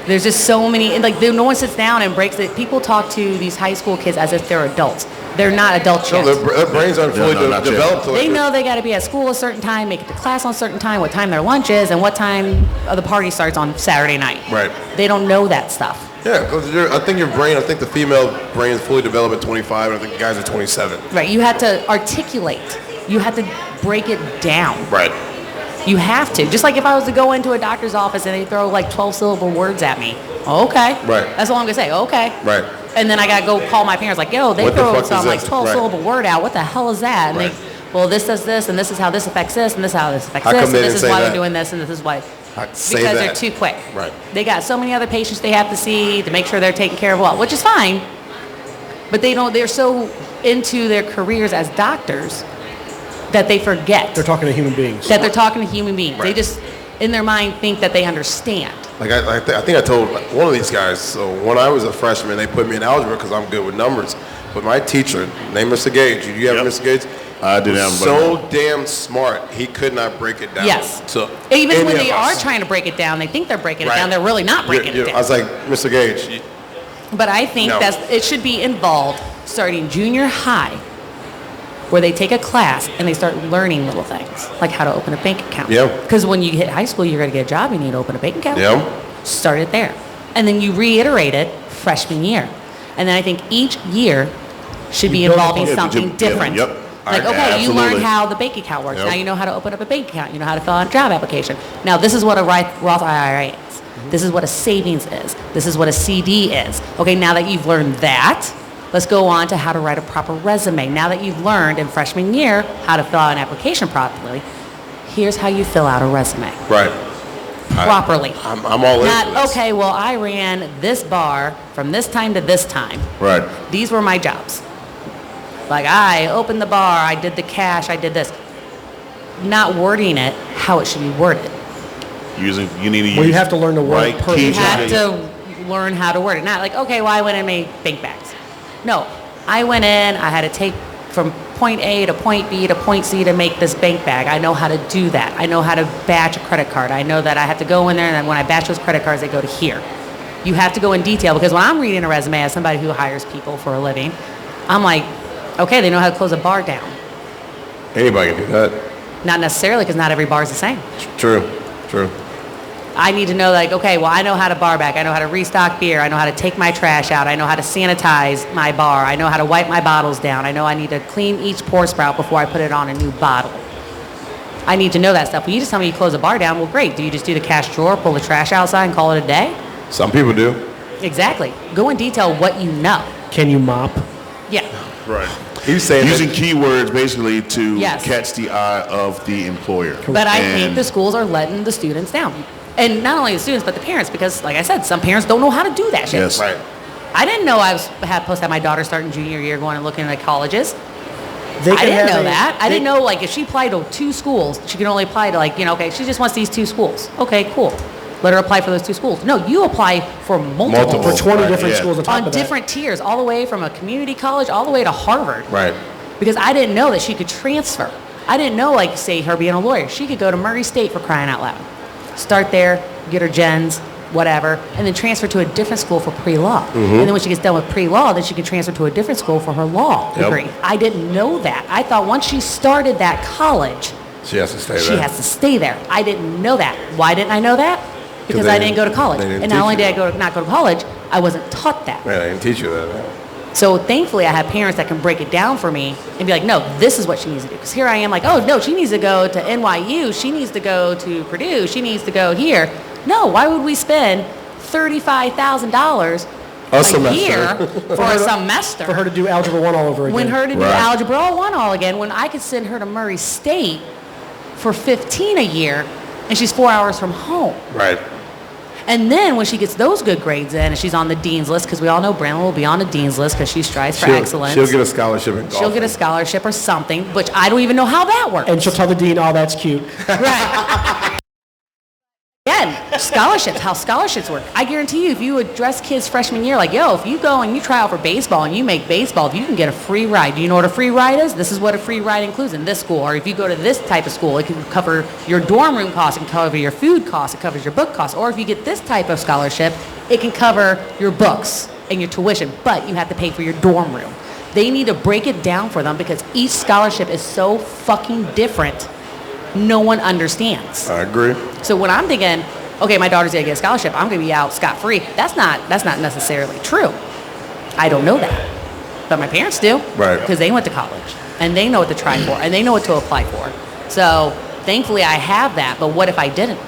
[SPEAKER 5] There's just so many, and like no one sits down and breaks it. People talk to these high school kids as if they're adults. They're not adults
[SPEAKER 2] No,
[SPEAKER 5] yet.
[SPEAKER 2] their brains aren't fully
[SPEAKER 1] No, not yet.
[SPEAKER 2] developed. till
[SPEAKER 5] They
[SPEAKER 2] they're-
[SPEAKER 5] know they got to be at school a certain time, make it to class on a certain time, what time their lunch is, and what time the party starts on Saturday night.
[SPEAKER 2] Right.
[SPEAKER 5] They don't know that stuff.
[SPEAKER 2] Yeah, because I think I think the female brain is fully developed at 25, and I think the guys are 27.
[SPEAKER 5] Right. You have to articulate. You have to break it down.
[SPEAKER 2] Right.
[SPEAKER 5] You have to. Just like if I was to go into a doctor's office and they throw like 12-syllable words at me. Okay.
[SPEAKER 2] Right.
[SPEAKER 5] That's all I'm going to say. Okay.
[SPEAKER 2] Right.
[SPEAKER 5] And then I got to go call my parents like, yo, they
[SPEAKER 2] What the
[SPEAKER 5] throw
[SPEAKER 2] fuck is
[SPEAKER 5] some like
[SPEAKER 2] this?
[SPEAKER 5] 12-syllable word out. What the hell is that? And
[SPEAKER 2] Right.
[SPEAKER 5] well, this does this, and this is how this affects this, and this is how this affects
[SPEAKER 2] How
[SPEAKER 5] this,
[SPEAKER 2] come
[SPEAKER 5] and
[SPEAKER 2] they
[SPEAKER 5] this
[SPEAKER 2] didn't
[SPEAKER 5] is
[SPEAKER 2] say
[SPEAKER 5] why
[SPEAKER 2] that?
[SPEAKER 5] they're doing this, and this is why.
[SPEAKER 2] Say
[SPEAKER 5] Because
[SPEAKER 2] that.
[SPEAKER 5] they're too quick.
[SPEAKER 2] Right.
[SPEAKER 5] They got so many other patients they have to see to make sure they're taken care of well, which is fine. But they're so into their careers as doctors that they forget
[SPEAKER 3] They're talking to human beings.
[SPEAKER 5] that they're talking to human beings. They
[SPEAKER 2] Right.
[SPEAKER 5] just, in their mind, think that they understand.
[SPEAKER 2] Like I think I told one of these guys. So when I was a freshman, they put me in algebra because I'm good with numbers. But my teacher, named Mr. Gage, do you have
[SPEAKER 1] Yep.
[SPEAKER 2] Mr. Gage?
[SPEAKER 1] I did have him,
[SPEAKER 2] So damn smart, he could not break it down.
[SPEAKER 5] Yes.
[SPEAKER 2] To
[SPEAKER 5] Even
[SPEAKER 2] any
[SPEAKER 5] when
[SPEAKER 2] of
[SPEAKER 5] they are
[SPEAKER 2] us.
[SPEAKER 5] trying to break it down, they think they're breaking it
[SPEAKER 2] Right.
[SPEAKER 5] down. They're really not breaking it
[SPEAKER 2] I
[SPEAKER 5] down.
[SPEAKER 2] was like, Mr. Gage,
[SPEAKER 5] But I think
[SPEAKER 2] No.
[SPEAKER 5] it should be involved starting junior high, where they take a class and they start learning little things, like how to open a bank account.
[SPEAKER 2] Yeah.
[SPEAKER 5] Because when you hit high school, you're going to get a job, you need to open a bank account.
[SPEAKER 2] Yeah.
[SPEAKER 5] Start it there. And then you reiterate it freshman year. And then I think each year should be
[SPEAKER 3] You build
[SPEAKER 5] involving
[SPEAKER 3] upon it.
[SPEAKER 5] something
[SPEAKER 1] Yeah,
[SPEAKER 5] different.
[SPEAKER 1] yep.
[SPEAKER 5] Like,
[SPEAKER 1] I-
[SPEAKER 5] okay, you learned
[SPEAKER 1] absolutely.
[SPEAKER 5] how the bank account works.
[SPEAKER 2] Yep.
[SPEAKER 5] Now you know how to open up a bank account. You know how to fill out a job application. Now this is what a Roth IRA is. This is what a savings is. This is what a CD is. Okay, now that you've learned that, let's go on to how to write a proper resume. Now that you've learned in freshman year how to fill out an application properly, here's how you fill out a resume
[SPEAKER 2] right?
[SPEAKER 5] properly.
[SPEAKER 2] I'm all in.
[SPEAKER 5] Not,
[SPEAKER 2] for this.
[SPEAKER 5] okay, well, I ran this bar from this time to this time.
[SPEAKER 1] Right.
[SPEAKER 5] These were my jobs. Like, I opened the bar, I did the cash, I did this. Not wording it how it should be worded.
[SPEAKER 1] You need to use.
[SPEAKER 3] Well, you have to learn to word perfectly.
[SPEAKER 5] You have to learn how to word it. Not like, okay, well, I went and made bank bags. No, I went in, I had to take from point A to point B to point C to make this bank bag. I know how to do that. I know how to batch a credit card. I know that I have to go in there, and then when I batch those credit cards, they go to here. You have to go in detail, because when I'm reading a resume as somebody who hires people for a living, I'm like, okay, they know how to close a bar down.
[SPEAKER 2] Anybody can do that.
[SPEAKER 5] Not necessarily, because not every bar is the same.
[SPEAKER 2] True.
[SPEAKER 5] I need to know, like, okay, well, I know how to bar back. I know how to restock beer. I know how to take my trash out. I know how to sanitize my bar. I know how to wipe my bottles down. I know I need to clean each pour spout before I put it on a new bottle. I need to know that stuff. When you just tell me you close a bar down, well, great. Do you just do the cash drawer, pull the trash outside, and call it a day?
[SPEAKER 2] Some people do.
[SPEAKER 5] Exactly. Go in detail what you know.
[SPEAKER 3] Can you mop?
[SPEAKER 5] Yeah.
[SPEAKER 1] Right.
[SPEAKER 2] He's saying
[SPEAKER 1] Using keywords basically to
[SPEAKER 5] Yes.
[SPEAKER 1] catch the eye of the employer.
[SPEAKER 5] But I think
[SPEAKER 1] And
[SPEAKER 5] the schools are letting the students down. And not only the students, but the parents, because, like I said, some parents don't know how to do that shit.
[SPEAKER 1] Yes.
[SPEAKER 2] Right.
[SPEAKER 5] I didn't know I was supposed to have my daughter starting junior year going and looking at colleges.
[SPEAKER 3] They
[SPEAKER 5] I
[SPEAKER 3] can
[SPEAKER 5] didn't
[SPEAKER 3] have
[SPEAKER 5] know
[SPEAKER 3] a-
[SPEAKER 5] that. I
[SPEAKER 3] they-
[SPEAKER 5] didn't know, like, if she applied to 2 schools, she can only apply to, like, okay, she just wants these 2 schools. Okay, cool. Let her apply for those 2 schools. No, you apply for multiple.
[SPEAKER 3] For 20
[SPEAKER 1] Right,
[SPEAKER 3] different
[SPEAKER 1] yeah.
[SPEAKER 3] schools on top
[SPEAKER 5] On
[SPEAKER 3] of that.
[SPEAKER 5] different tiers, all the way from a community college all the way to Harvard.
[SPEAKER 2] Right.
[SPEAKER 5] Because I didn't know that she could transfer. I didn't know, like, say, her being a lawyer. She could go to Murray State, for crying out loud. Start there, get her gens, whatever, and then transfer to a different school for pre-law. And then when she gets done with pre-law, then she can transfer to a different school for her law
[SPEAKER 2] Yep.
[SPEAKER 5] degree. I didn't know that. I thought once she started that college,
[SPEAKER 2] She has to stay
[SPEAKER 5] she
[SPEAKER 2] there.
[SPEAKER 5] has to stay there. I didn't know that. Why didn't I know that? Because
[SPEAKER 2] they
[SPEAKER 5] I didn't go to college.
[SPEAKER 2] they didn't
[SPEAKER 5] And not
[SPEAKER 2] teach
[SPEAKER 5] only
[SPEAKER 2] you.
[SPEAKER 5] did I not go to college, I wasn't taught that.
[SPEAKER 2] Man, I didn't teach you that.
[SPEAKER 5] So thankfully, I have parents that can break it down for me and be like, no, this is what she needs to do. Because here I am like, oh, no, she needs to go to NYU. She needs to go to Purdue. She needs to go here. No, why would we spend $35,000 a
[SPEAKER 2] semester.
[SPEAKER 5] year for a semester
[SPEAKER 3] For her to do Algebra 1 all over again.
[SPEAKER 5] when her to do
[SPEAKER 1] Right.
[SPEAKER 5] Algebra 1 all again, when I could send her to Murray State for $15 a year and she's 4 hours from home.
[SPEAKER 2] Right.
[SPEAKER 5] And then when she gets those good grades in and she's on the dean's list, because we all know Brandon will be on the dean's list because she strives for excellence.
[SPEAKER 2] She'll get a scholarship in golf.
[SPEAKER 5] She'll get a scholarship or something, which I don't even know how that works.
[SPEAKER 3] And she'll tell the dean, oh, that's cute.
[SPEAKER 5] Right. Again, scholarships, how scholarships work. I guarantee you, if you address kids freshman year, like, yo, if you go and you try out for baseball and you make baseball, you can get a free ride. Do you know what a free ride is? This is what a free ride includes in this school. Or if you go to this type of school, it can cover your dorm room costs, it can cover your food costs, it covers your book costs. Or if you get this type of scholarship, it can cover your books and your tuition, but you have to pay for your dorm room. They need to break it down for them because each scholarship is so fucking different. No one understands.
[SPEAKER 2] I agree.
[SPEAKER 5] So when I'm thinking, okay, my daughter's gonna get a scholarship, I'm gonna be out scot-free. That's not necessarily true. I don't know that, but my parents do,
[SPEAKER 2] Right.
[SPEAKER 5] Because they went to college and they know what to try for and they know what to apply for. So thankfully, I have that. But what if I didn't?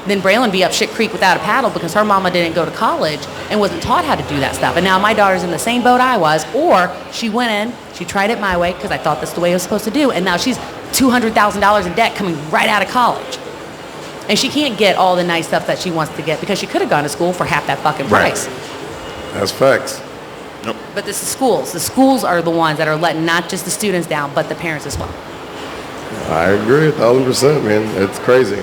[SPEAKER 5] Then Braylon would be up shit creek without a paddle because her mama didn't go to college and wasn't taught how to do that stuff. And now my daughter's in the same boat I was, or she went in, she tried it my way because I thought that's the way it was supposed to do, and now she's $200,000 in debt coming right out of college. And she can't get all the nice stuff that she wants to get because she could have gone to school for half that fucking
[SPEAKER 2] Right.
[SPEAKER 5] price.
[SPEAKER 2] That's facts.
[SPEAKER 5] But this is schools. The schools are the ones that are letting not just the students down, but the parents as well.
[SPEAKER 2] I agree 1,000%, man. It's crazy.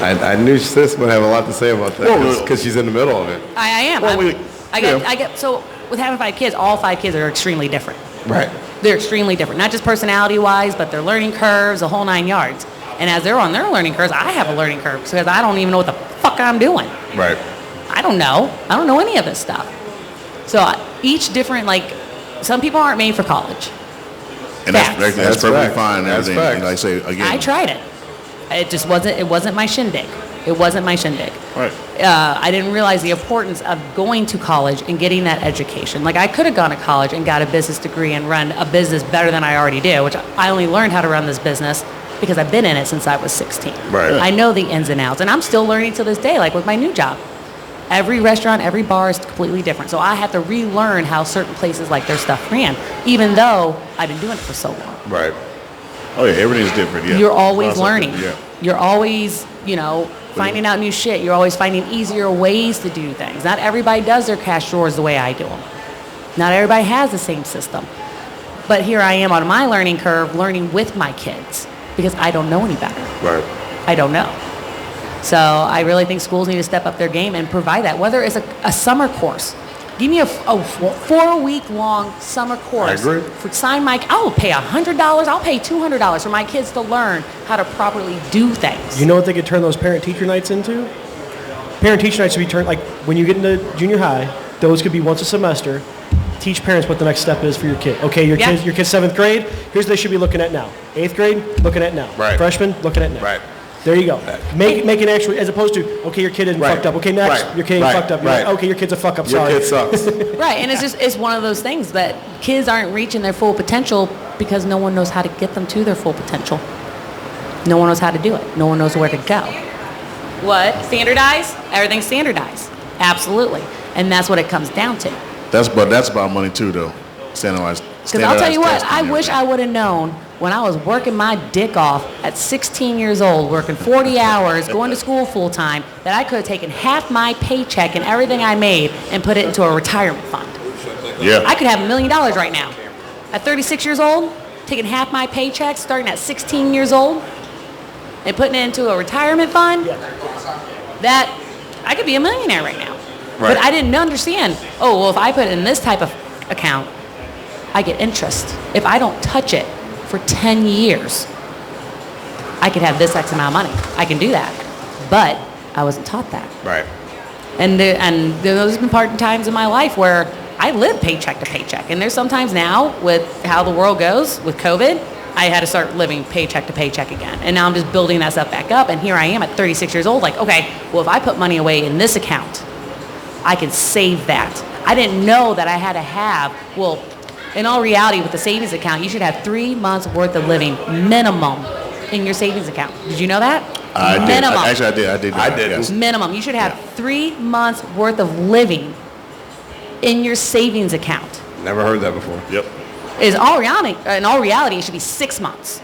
[SPEAKER 2] I knew sis would have a lot to say about that because she's in the middle of it.
[SPEAKER 5] I am.
[SPEAKER 1] Well,
[SPEAKER 5] I get so with having 5 kids, all 5 kids are extremely different.
[SPEAKER 2] Right.
[SPEAKER 5] They're extremely different, not just personality-wise, but their learning curves, the whole 9 yards. And as they're on their learning curves, I have a learning curve because I don't even know what the fuck I'm doing.
[SPEAKER 2] Right.
[SPEAKER 5] I don't know. I don't know any of this stuff. So each different, like, some people aren't made for college.
[SPEAKER 1] And that's,
[SPEAKER 5] Facts.
[SPEAKER 1] that's
[SPEAKER 2] That's
[SPEAKER 1] perfectly
[SPEAKER 2] fact.
[SPEAKER 1] fine. And
[SPEAKER 2] That's
[SPEAKER 1] everything.
[SPEAKER 2] facts.
[SPEAKER 1] And like I say again.
[SPEAKER 5] I tried it. It wasn't my shindig. It wasn't my shindig.
[SPEAKER 1] Right.
[SPEAKER 5] I didn't realize the importance of going to college and getting that education. Like, I could have gone to college and got a business degree and run a business better than I already do, which I only learned how to run this business because I've been in it since I was 16.
[SPEAKER 2] Right.
[SPEAKER 5] I know the ins and outs, and I'm still learning to this day, like with my new job. Every restaurant, every bar is completely different. So I have to relearn how certain places like their stuff ran, even though I've been doing it for so long.
[SPEAKER 2] Right.
[SPEAKER 1] Oh yeah, everything's different. Yeah.
[SPEAKER 5] You're always
[SPEAKER 1] Process
[SPEAKER 5] learning.
[SPEAKER 1] different, Yeah.
[SPEAKER 5] You're always, finding out new shit. You're always finding easier ways to do things. Not everybody does their cash drawers the way I do them. Not everybody has the same system. But here I am on my learning curve, learning with my kids because I don't know any better.
[SPEAKER 2] Right.
[SPEAKER 5] I don't know. So I really think schools need to step up their game and provide that, whether it's a summer course. Give me a 4-week-long summer course.
[SPEAKER 2] I agree.
[SPEAKER 5] I'll pay $100. I'll pay $200 for my kids to learn how to properly do things.
[SPEAKER 3] You know what they could turn those parent-teacher nights into? Parent-teacher nights should be turned, like when you get into junior high, those could be once a semester. Teach parents what the next step is for your kid. Okay, your kid's 7th grade, here's what they should be looking at now. 8th grade, looking at now.
[SPEAKER 2] Right.
[SPEAKER 3] Freshman, looking at now.
[SPEAKER 2] Right.
[SPEAKER 3] There you go. Make an actual, as opposed to, okay, your kid isn't fucked up. Okay, next, your kid ain't fucked up. Okay, your kid's a fuck up,
[SPEAKER 2] Your
[SPEAKER 3] sorry.
[SPEAKER 2] kid sucks.
[SPEAKER 5] Right, and it's one of those things that kids aren't reaching their full potential because no one knows how to get them to their full potential. No one knows how to do it. No one knows where to go. What? Standardize? Everything's standardized. Absolutely. And that's what it comes down to.
[SPEAKER 1] That's about money too, though. Standardized.
[SPEAKER 5] Because I'll tell you what,
[SPEAKER 1] testing
[SPEAKER 5] I
[SPEAKER 1] and
[SPEAKER 5] wish
[SPEAKER 1] everything.
[SPEAKER 5] I would have known when I was working my dick off at 16 years old, working 40 hours, going to school full time, that I could have taken half my paycheck and everything I made and put it into a retirement fund.
[SPEAKER 1] Yeah.
[SPEAKER 5] I could have $1 million right now. At 36 years old, taking half my paycheck, starting at 16 years old, and putting it into a retirement fund, that I could be a millionaire right now.
[SPEAKER 2] Right.
[SPEAKER 5] But I didn't understand, if I put it in this type of account, I get interest. If I don't touch it for 10 years, I could have this X amount of money. I can do that. But I wasn't taught that.
[SPEAKER 2] Right.
[SPEAKER 5] And there's been times in my life where I live paycheck to paycheck. And there's sometimes now, with how the world goes, with COVID, I had to start living paycheck to paycheck again. And now I'm just building that stuff back up. And here I am at 36 years old, like, okay, well, if I put money away in this account, I can save that. I didn't know that I had to have, in all reality, with the savings account, you should have 3 months worth of living minimum in your savings account. Did you know that?
[SPEAKER 1] I did.
[SPEAKER 5] Minimum.
[SPEAKER 1] Actually, I did.
[SPEAKER 2] I didn't.
[SPEAKER 1] Yes.
[SPEAKER 5] Minimum. You should have 3 months worth of living in your savings account.
[SPEAKER 2] Never heard that before.
[SPEAKER 1] Yep.
[SPEAKER 5] In all reality, it should be 6 months.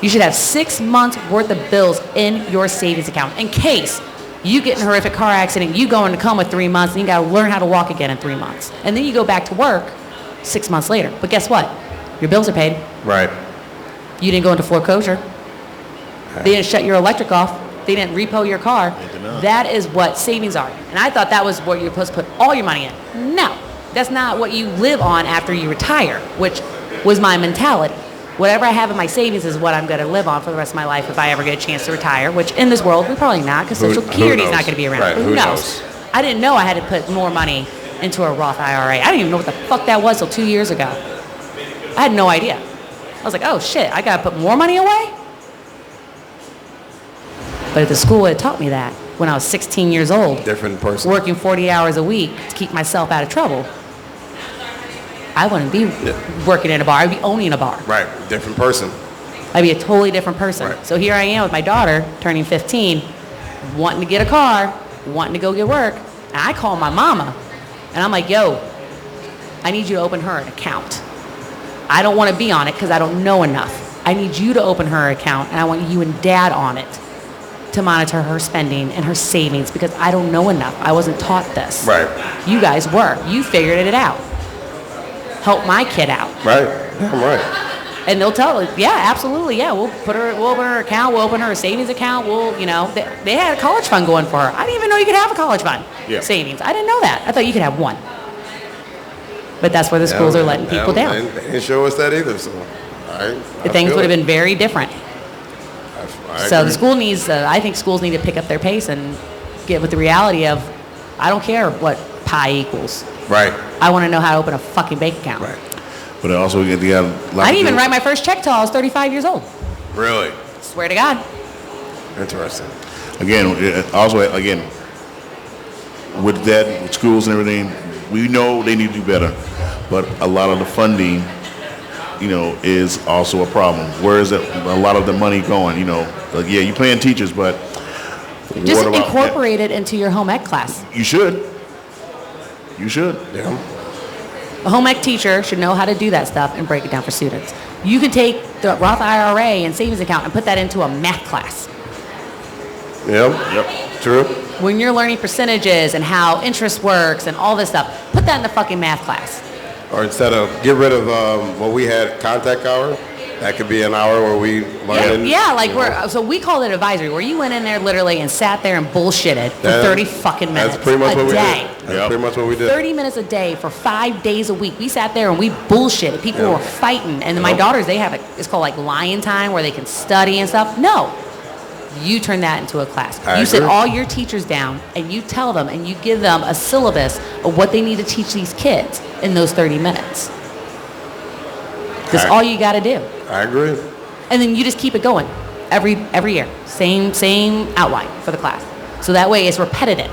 [SPEAKER 5] You should have 6 months worth of bills in your savings account in case you get in a horrific car accident, you go into coma 3 months, and you got to learn how to walk again in 3 months. And then you go back to work 6 months later. But guess what? Your bills are paid.
[SPEAKER 2] Right.
[SPEAKER 5] You didn't go into foreclosure. They didn't shut your electric off. They didn't repo your car. That is what savings are. And I thought that was what you're supposed to put all your money in. No, that's not what you live on after you retire, which was my mentality. Whatever I have in my savings is what I'm going to live on for the rest of my life if I ever get a chance to retire, which in this world, we're probably not, because Social Security is not going to be around.
[SPEAKER 2] Right,
[SPEAKER 5] Who knows? I didn't know I had to put more money into a Roth IRA. I didn't even know what the fuck that was till 2 years ago. I had no idea. I was like, oh shit, I got to put more money away? But at the school, it taught me that when I was 16 years old.
[SPEAKER 2] Different person.
[SPEAKER 5] Working 40 hours a week to keep myself out of trouble. I wouldn't be working in a bar. I'd be owning a bar.
[SPEAKER 2] Right. Different person.
[SPEAKER 5] I'd be a totally different person.
[SPEAKER 2] Right.
[SPEAKER 5] So here I am with my daughter turning 15, wanting to get a car, wanting to go get work. And I call my mama, and I'm like, yo, I need you to open her an account. I don't want to be on it because I don't know enough. I need you to open her account, and I want you and Dad on it to monitor her spending and her savings because I don't know enough. I wasn't taught this.
[SPEAKER 2] Right.
[SPEAKER 5] You guys were. You figured it out. Help my kid out.
[SPEAKER 2] Right. I'm right.
[SPEAKER 5] And they'll tell her, yeah, absolutely, yeah, we'll open her account, we'll open her a savings account, they had a college fund going for her. I didn't even know you could have a college fund savings. I didn't know that. I thought you could have one. But that's where the schools are letting people down.
[SPEAKER 2] They didn't show us that either, so
[SPEAKER 5] Things would have been very different.
[SPEAKER 2] I
[SPEAKER 5] So
[SPEAKER 2] agree.
[SPEAKER 5] the school needs, I think schools need to pick up their pace and get with the reality of, I don't care what pi equals.
[SPEAKER 2] Right.
[SPEAKER 5] I want to know how to open a fucking bank account.
[SPEAKER 2] Right.
[SPEAKER 1] But also, you got a lot
[SPEAKER 5] I
[SPEAKER 1] of
[SPEAKER 5] didn't even
[SPEAKER 1] people-
[SPEAKER 5] write my first check till I was 35 years old.
[SPEAKER 2] Really?
[SPEAKER 5] Swear to God.
[SPEAKER 2] Interesting.
[SPEAKER 1] Again, with that, with schools and everything, we know they need to do better, but a lot of the funding, is also a problem. Where is it? A lot of the money going? You're paying teachers, but
[SPEAKER 5] Just
[SPEAKER 1] what about
[SPEAKER 5] incorporate it into your home ec class.
[SPEAKER 1] You should. You should.
[SPEAKER 2] Yeah.
[SPEAKER 5] A home ec teacher should know how to do that stuff and break it down for students. You can take the Roth IRA and savings account and put that into a math class.
[SPEAKER 2] Yep.
[SPEAKER 1] Yep.
[SPEAKER 2] True.
[SPEAKER 5] When you're learning percentages and how interest works and all this stuff, put that in the fucking math class.
[SPEAKER 2] Or instead of get rid of what we had contact hour, that could be an hour where we learn.
[SPEAKER 5] So we called it advisory, where you went in there literally and sat there and bullshitted for 30 fucking minutes.
[SPEAKER 2] That's pretty much what we
[SPEAKER 5] day.
[SPEAKER 2] did. That's pretty much what we did.
[SPEAKER 5] 30 minutes a day for 5 days a week. We sat there and we bullshitted. People were fighting. And my daughters, they have it's called like lion time where they can study and stuff. No. You turn that into a class. You sit all your teachers down and you tell them and you give them a syllabus of what they need to teach these kids in those 30 minutes. That's all you got to do.
[SPEAKER 2] I agree.
[SPEAKER 5] And then you just keep it going every year. Same outline for the class. So that way it's repetitive.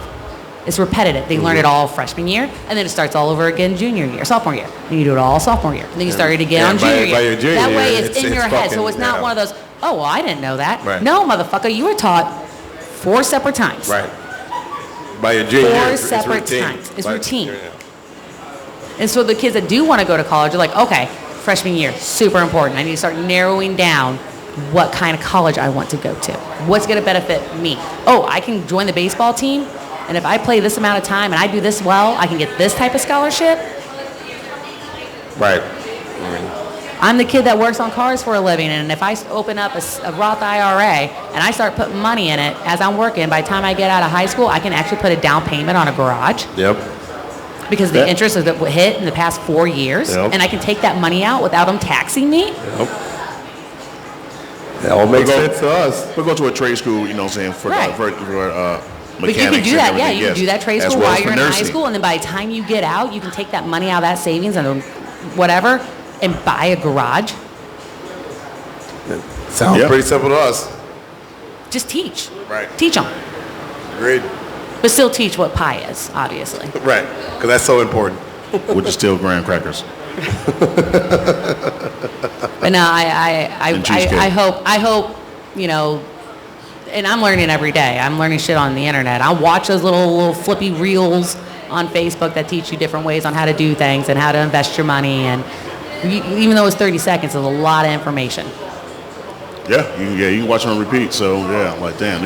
[SPEAKER 5] It's repetitive. They learn it all freshman year, and then it starts all over again junior year, sophomore year. And you do it all sophomore year. And then you start it again on junior year.
[SPEAKER 2] By your junior
[SPEAKER 5] that way
[SPEAKER 2] year,
[SPEAKER 5] it's in your head. So it's not one of those, oh, well, I didn't know that.
[SPEAKER 2] Right.
[SPEAKER 5] No, motherfucker, you were taught 4 separate times.
[SPEAKER 2] Right. By your junior year,
[SPEAKER 5] 4 separate times. It's routine.
[SPEAKER 2] Yeah.
[SPEAKER 5] And so the kids that do want to go to college are like, okay, freshman year, super important. I need to start narrowing down what kind of college I want to go to. What's going to benefit me? Oh, I can join the baseball team, and if I play this amount of time and I do this well, I can get this type of scholarship.
[SPEAKER 2] Right.
[SPEAKER 5] I'm the kid that works on cars for a living, and if I open up a Roth IRA and I start putting money in it as I'm working, by the time I get out of high school, I can actually put a down payment on a garage.
[SPEAKER 2] Yep.
[SPEAKER 5] Because the interest has hit in the past 4 years, and I can take that money out without them taxing me.
[SPEAKER 2] Yep. That all makes sense to us.
[SPEAKER 1] We'll go to a trade school, you know what I'm saying, for
[SPEAKER 5] But you
[SPEAKER 1] mechanics
[SPEAKER 5] can do that,
[SPEAKER 1] and everything,
[SPEAKER 5] you can do that trade
[SPEAKER 1] as
[SPEAKER 5] school
[SPEAKER 1] well
[SPEAKER 5] while
[SPEAKER 1] as
[SPEAKER 5] you're
[SPEAKER 1] for
[SPEAKER 5] in high
[SPEAKER 1] nursing.
[SPEAKER 5] school, and then by the time you get out, you can take that money out of that savings and whatever and buy a garage.
[SPEAKER 2] Sounds pretty simple to us.
[SPEAKER 5] Just teach.
[SPEAKER 2] Right.
[SPEAKER 5] Teach them.
[SPEAKER 2] Agreed.
[SPEAKER 5] But still teach what pie is, obviously.
[SPEAKER 2] Right. Because that's so important.
[SPEAKER 1] Which is still graham crackers.
[SPEAKER 5] But no, I hope, you know, and I'm learning every day. I'm learning shit on the internet. I watch those little flippy reels on Facebook that teach you different ways on how to do things and how to invest your money. And even though it's 30 seconds, it's a lot of information.
[SPEAKER 1] Yeah, you can watch it on repeat. So yeah, like damn,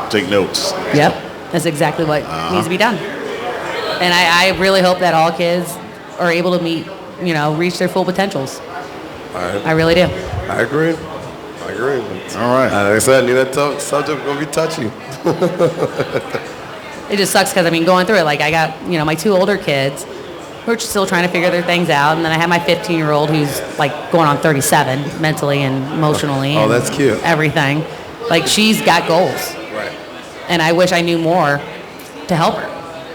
[SPEAKER 1] take notes.
[SPEAKER 5] Yep, that's exactly what needs to be done. And I really hope that all kids are able to reach their full potentials. I really do.
[SPEAKER 2] I agree.
[SPEAKER 1] All right.
[SPEAKER 2] Like I said, I knew that subject was going to be touchy.
[SPEAKER 5] It just sucks because, going through it, like I got, my 2 older kids who are still trying to figure their things out. And then I have my 15-year-old who's like going on 37 mentally and emotionally.
[SPEAKER 2] Oh, that's cute.
[SPEAKER 5] Everything. Like she's got goals.
[SPEAKER 2] Right.
[SPEAKER 5] And I wish I knew more to help her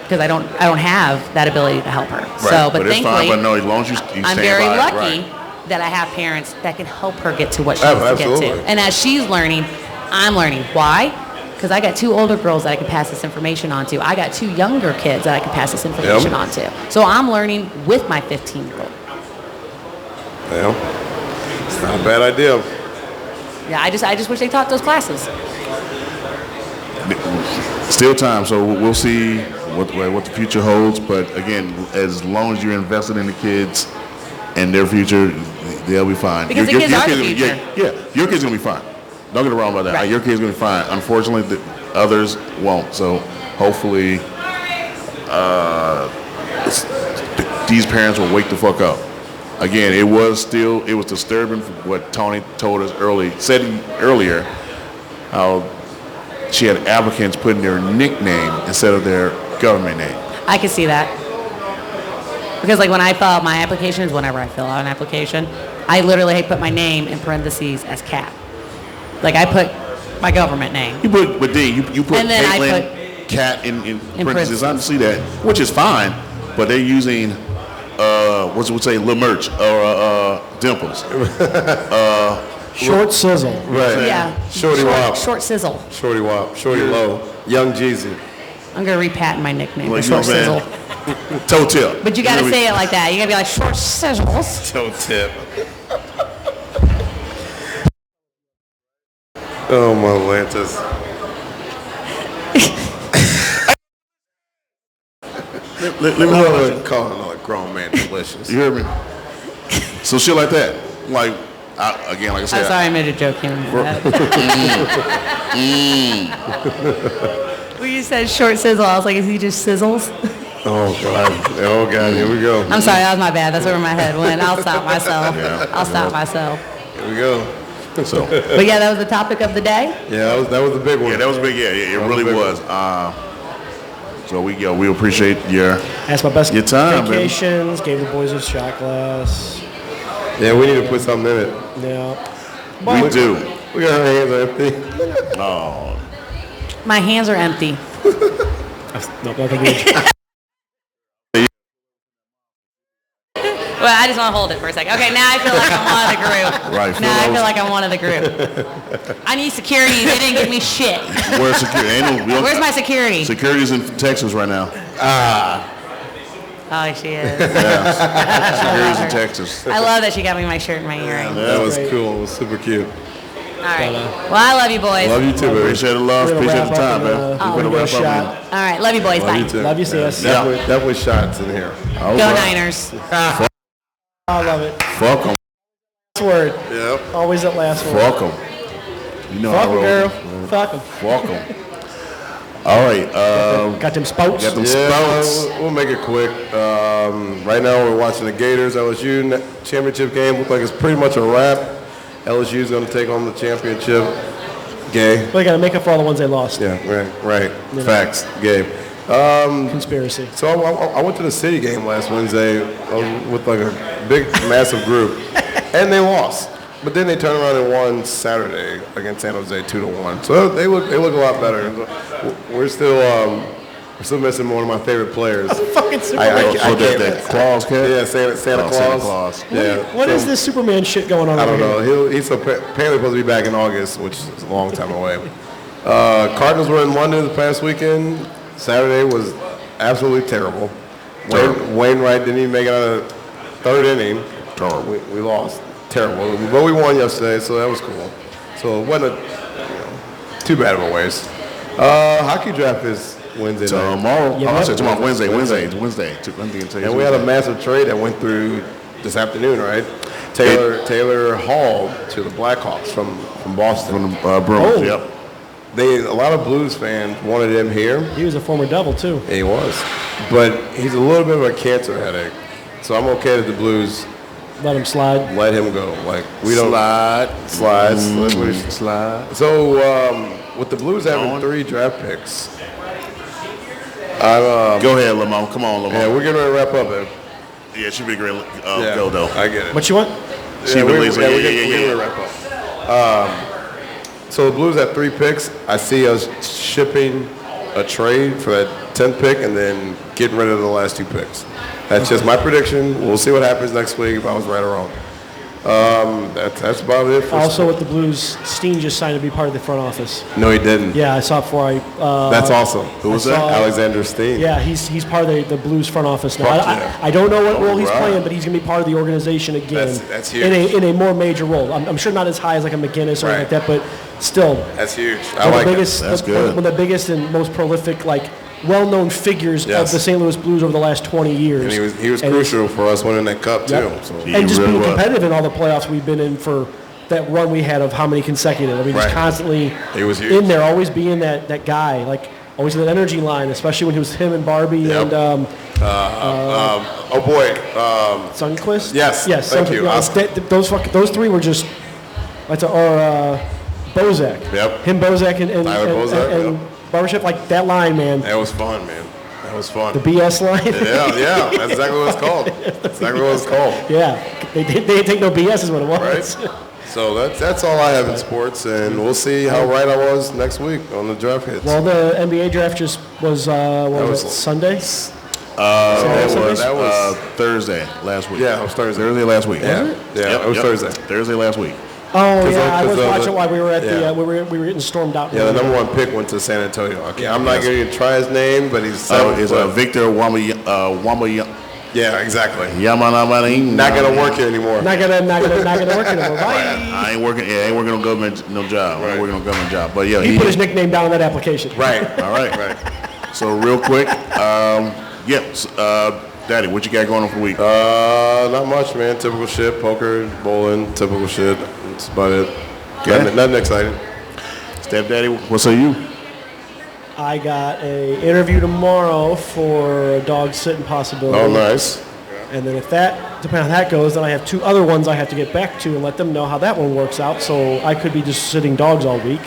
[SPEAKER 5] because I don't have that ability to help her.
[SPEAKER 1] Right.
[SPEAKER 5] So, but
[SPEAKER 1] it's
[SPEAKER 5] thankfully,
[SPEAKER 1] fine, but no, as long as you
[SPEAKER 5] I'm
[SPEAKER 1] stand
[SPEAKER 5] very
[SPEAKER 1] by it.
[SPEAKER 5] lucky
[SPEAKER 1] Right.
[SPEAKER 5] that I have parents that can help her get to what she wants to get
[SPEAKER 2] Absolutely.
[SPEAKER 5] to. And as she's learning, I'm learning. Why? Because I got 2 older girls that I can pass this information on to. I got 2 younger kids that I can pass this information on to. So I'm learning with my 15-year-old.
[SPEAKER 2] Yeah. It's not a bad idea.
[SPEAKER 5] Yeah, I just wish they taught those classes.
[SPEAKER 1] Still time, so we'll see what the future holds. But again, as long as you're invested in the kids and their future, they'll be fine.
[SPEAKER 5] Because the kids are the future.
[SPEAKER 1] Yeah, your kid's gonna be fine. Don't get it wrong about that.
[SPEAKER 5] Right.
[SPEAKER 1] Your kid's gonna be fine. Unfortunately, the others won't. So hopefully, these parents will wake the fuck up. Again, it was disturbing for what Tawnie told us earlier, how she had applicants putting their nickname instead of their government name.
[SPEAKER 5] I could see that. Because like when I fill out my applications, whenever I fill out an application, I literally put my name in parentheses as Cat. Like I put my government name.
[SPEAKER 1] You put
[SPEAKER 5] And then I
[SPEAKER 1] Caitlin Cat in parentheses.
[SPEAKER 5] parentheses.
[SPEAKER 1] I see that, which is fine, but they're using Lil Merch or Dimples.
[SPEAKER 3] Short sizzle.
[SPEAKER 2] Right.
[SPEAKER 5] Yeah.
[SPEAKER 2] Shorty Wop.
[SPEAKER 5] Short sizzle.
[SPEAKER 2] Shorty Wop. Shorty Low. Young Jeezy.
[SPEAKER 5] I'm gonna repatent my nickname.
[SPEAKER 1] Well,
[SPEAKER 5] for
[SPEAKER 1] you know
[SPEAKER 5] Short
[SPEAKER 1] what I'm
[SPEAKER 5] sizzle.
[SPEAKER 1] saying? Toe tip.
[SPEAKER 5] But you gotta say it like that. You gotta be like short sizzles.
[SPEAKER 2] Toe tip. Oh, my Atlantis.
[SPEAKER 1] Let me know.
[SPEAKER 2] Call another grown man delicious.
[SPEAKER 1] You hear me? So shit like that. Like, like I said.
[SPEAKER 5] I'm sorry, I made a joke here. What are you he said short sizzle. I was like, is he just sizzles?
[SPEAKER 2] Oh God, here we go.
[SPEAKER 5] I'm sorry, that was my bad. That's where my head went. I'll stop myself. I'll stop myself.
[SPEAKER 2] Here we go.
[SPEAKER 1] So,
[SPEAKER 5] But yeah, that was the topic of the day.
[SPEAKER 2] Yeah, that was the big one.
[SPEAKER 1] yeah, that was big. Yeah, it really was. So we appreciate your
[SPEAKER 3] That's my best
[SPEAKER 1] Your time, baby.
[SPEAKER 3] vacations. Gave the boys a shot glass.
[SPEAKER 2] Yeah, we need to put something in it.
[SPEAKER 3] Yeah.
[SPEAKER 1] we do.
[SPEAKER 2] We got our hands empty.
[SPEAKER 1] Oh,
[SPEAKER 5] My hands are empty.
[SPEAKER 3] No, nothing good.
[SPEAKER 5] Well, I just want to hold it for a second. Okay, now I feel like I'm one of the group.
[SPEAKER 1] Right,
[SPEAKER 5] Now I
[SPEAKER 1] feel
[SPEAKER 5] feel like I'm one of the group. I need security. They didn't give me shit.
[SPEAKER 1] where's security?
[SPEAKER 5] Where's my security?
[SPEAKER 1] Security's in Texas right now.
[SPEAKER 5] Oh, she is.
[SPEAKER 1] Security's in Texas.
[SPEAKER 5] I love that she got me my shirt and my earring.
[SPEAKER 2] That was
[SPEAKER 3] great.
[SPEAKER 2] cool. It was super cute.
[SPEAKER 5] All right. Well, I love you boys.
[SPEAKER 2] Love you too, baby.
[SPEAKER 1] Appreciate the love.
[SPEAKER 3] We're gonna
[SPEAKER 1] Appreciate the
[SPEAKER 3] wrap
[SPEAKER 1] time,
[SPEAKER 3] up
[SPEAKER 1] man.
[SPEAKER 3] and,
[SPEAKER 1] We're
[SPEAKER 3] we're
[SPEAKER 1] gonna
[SPEAKER 3] gonna
[SPEAKER 1] wrap
[SPEAKER 3] go
[SPEAKER 1] up.
[SPEAKER 3] shot.
[SPEAKER 5] All right. Love you boys.
[SPEAKER 2] Love
[SPEAKER 5] Bye.
[SPEAKER 2] you too.
[SPEAKER 3] Love you, sis.
[SPEAKER 2] Definitely shots in here.
[SPEAKER 1] All
[SPEAKER 5] Go
[SPEAKER 1] right.
[SPEAKER 5] Niners.
[SPEAKER 3] I love it.
[SPEAKER 1] Fuck them.
[SPEAKER 3] Last word.
[SPEAKER 2] Yep.
[SPEAKER 3] Always that last word.
[SPEAKER 1] Fuck them. You know
[SPEAKER 3] Fuck
[SPEAKER 1] how I
[SPEAKER 3] 'em,
[SPEAKER 1] roll.
[SPEAKER 3] girl. Fuck 'em.
[SPEAKER 1] Fuck them. All right.
[SPEAKER 3] Got them spouts.
[SPEAKER 1] Got them
[SPEAKER 2] Yeah,
[SPEAKER 1] spouts.
[SPEAKER 2] we'll make it quick. Right now we're watching the Gators LSU championship game. Looks like it's pretty much a wrap. LSU's going to take on the championship. Gay.
[SPEAKER 3] They got to make up for all the ones they lost.
[SPEAKER 2] Yeah, right. Facts. Gay.
[SPEAKER 3] Conspiracy.
[SPEAKER 2] So I went to the City game last Wednesday with like a big, massive group, and they lost. But then they turned around and won Saturday against San Jose 2-1. So they look a lot better. We're still missing one of my favorite players.
[SPEAKER 3] Fucking
[SPEAKER 1] So
[SPEAKER 3] Superman.
[SPEAKER 1] that Claus cat?
[SPEAKER 2] Yeah, Santa Claus.
[SPEAKER 1] Santa Claus.
[SPEAKER 2] Yeah.
[SPEAKER 3] What is this Superman shit going on
[SPEAKER 2] I
[SPEAKER 3] over
[SPEAKER 2] don't
[SPEAKER 3] here?
[SPEAKER 2] know. He's apparently supposed to be back in August, which is a long time away. Cardinals were in London this past weekend. Saturday was absolutely terrible. Wainwright didn't even make it out of the third inning.
[SPEAKER 1] Terrible.
[SPEAKER 2] We lost. Terrible. But we won yesterday, so that was cool. So it wasn't too bad of a waste. Hockey draft is Wednesday night.
[SPEAKER 1] Tomorrow.
[SPEAKER 3] Yeah,
[SPEAKER 1] I said tomorrow.
[SPEAKER 2] Wednesday.
[SPEAKER 1] Wednesday.
[SPEAKER 2] And we had a massive trade that went through this afternoon, right? Taylor Hall to the Blackhawks from Boston.
[SPEAKER 1] from the Bruins.
[SPEAKER 3] Oh.
[SPEAKER 1] Yep.
[SPEAKER 2] A lot of Blues fans wanted him here.
[SPEAKER 3] He was a former Devil, too.
[SPEAKER 2] He was. But he's a little bit of a cancer headache. So I'm okay that the Blues
[SPEAKER 3] Let him slide.
[SPEAKER 2] let him go. Like, we don't... Slides. That's what he-
[SPEAKER 1] Slide.
[SPEAKER 2] So, with the Blues having 3 draft picks,
[SPEAKER 1] Go ahead, Lamont. Come on, Lamont.
[SPEAKER 2] yeah, we're getting ready to wrap up, man.
[SPEAKER 1] Yeah, it should be great.
[SPEAKER 2] Yeah,
[SPEAKER 1] Go, though.
[SPEAKER 2] I get it.
[SPEAKER 3] What you want?
[SPEAKER 1] She
[SPEAKER 2] we're
[SPEAKER 1] believes it.
[SPEAKER 2] getting
[SPEAKER 1] Yeah.
[SPEAKER 2] ready to wrap up. So the Blues have 3 picks. I see us shipping a trade for that 10th pick and then getting rid of the last 2 picks. That's just my prediction. We'll see what happens next week if I was right or wrong. That's about it. For
[SPEAKER 3] Also, with the Blues, Steen just signed to be part of the front office.
[SPEAKER 2] No, he didn't.
[SPEAKER 3] Yeah, I saw it before I.
[SPEAKER 2] That's awesome. Who
[SPEAKER 3] was that?
[SPEAKER 2] Alexander Steen.
[SPEAKER 3] Yeah, he's part of the Blues front office now.
[SPEAKER 2] Fuck
[SPEAKER 3] I,
[SPEAKER 2] yeah.
[SPEAKER 3] I don't know what role he's
[SPEAKER 2] Right.
[SPEAKER 3] playing, but he's going to be part of the organization again.
[SPEAKER 2] That's huge.
[SPEAKER 3] In a more major role. I'm sure not as high as like a McGinnis or anything like that, but still.
[SPEAKER 2] That's huge. I
[SPEAKER 3] One of
[SPEAKER 2] like
[SPEAKER 3] the
[SPEAKER 2] it.
[SPEAKER 3] biggest,
[SPEAKER 1] That's
[SPEAKER 3] one
[SPEAKER 1] good.
[SPEAKER 3] of the biggest and most prolific, like, well-known figures
[SPEAKER 2] Yes.
[SPEAKER 3] of the St. Louis Blues over the last 20 years.
[SPEAKER 2] And he was
[SPEAKER 3] And
[SPEAKER 2] crucial for us winning that cup, too.
[SPEAKER 3] Yep.
[SPEAKER 2] So.
[SPEAKER 1] He
[SPEAKER 3] and just
[SPEAKER 1] really
[SPEAKER 3] being
[SPEAKER 1] was.
[SPEAKER 3] competitive in all the playoffs we've been in for that run we had of how many consecutive. I mean, just
[SPEAKER 2] Right.
[SPEAKER 3] constantly
[SPEAKER 2] He was huge.
[SPEAKER 3] in there, always being that guy, like always in that energy line, especially when he was him and Barbie
[SPEAKER 2] Yep.
[SPEAKER 3] and
[SPEAKER 2] Oh, boy.
[SPEAKER 3] Sunquist.
[SPEAKER 2] Yes,
[SPEAKER 3] yes.
[SPEAKER 2] thank
[SPEAKER 3] Sunquist,
[SPEAKER 2] you.
[SPEAKER 3] yeah, those 3 were just Bozak.
[SPEAKER 2] Yep.
[SPEAKER 3] Him, Bozak, and
[SPEAKER 2] Tyler Bozak,
[SPEAKER 3] and Barbership, like that line, man.
[SPEAKER 2] That was fun, man. That was fun.
[SPEAKER 3] The BS line.
[SPEAKER 2] Yeah, that's exactly what it's called. That's exactly what it's called.
[SPEAKER 3] Yeah, they didn't take no BS is what it was.
[SPEAKER 2] Right? So that's all I have in sports, and we'll see how right I was next week on the draft hits.
[SPEAKER 3] Well, the NBA draft just was
[SPEAKER 2] was-
[SPEAKER 3] Sunday?
[SPEAKER 2] that was
[SPEAKER 1] Thursday last week.
[SPEAKER 2] yeah, it was Thursday.
[SPEAKER 1] Thursday last week.
[SPEAKER 2] Yeah,
[SPEAKER 1] Yep,
[SPEAKER 2] it was
[SPEAKER 1] yep.
[SPEAKER 2] Thursday.
[SPEAKER 1] Thursday last week.
[SPEAKER 3] Oh yeah, I was
[SPEAKER 2] because,
[SPEAKER 3] watching while we were at
[SPEAKER 2] yeah.
[SPEAKER 3] the we were getting stormed out.
[SPEAKER 2] Yeah, the number 1 pick went to San Antonio. Okay, I'm not going to try his name, but he's
[SPEAKER 1] It's Victor Wamba
[SPEAKER 2] yeah, exactly.
[SPEAKER 1] Yamanaman.
[SPEAKER 2] Not going to work here anymore.
[SPEAKER 3] Not gonna work anymore. Bye.
[SPEAKER 1] I ain't working. Yeah, I ain't working on government job. I ain't working on government job. But yeah,
[SPEAKER 3] He put his nickname down on that application.
[SPEAKER 2] Right.
[SPEAKER 1] All right. So real quick, Daddy, what you got going on for the week?
[SPEAKER 2] Not much, man. Typical shit. Poker, bowling, typical shit. That's about it.
[SPEAKER 1] Okay.
[SPEAKER 2] Nothing exciting.
[SPEAKER 1] Stepdaddy, what say you?
[SPEAKER 3] I got a interview tomorrow for a dog sitting possibility.
[SPEAKER 2] Oh, nice.
[SPEAKER 3] And then if that, depending on how that goes, then I have 2 other ones I have to get back to and let them know how that one works out. So I could be just sitting dogs all week.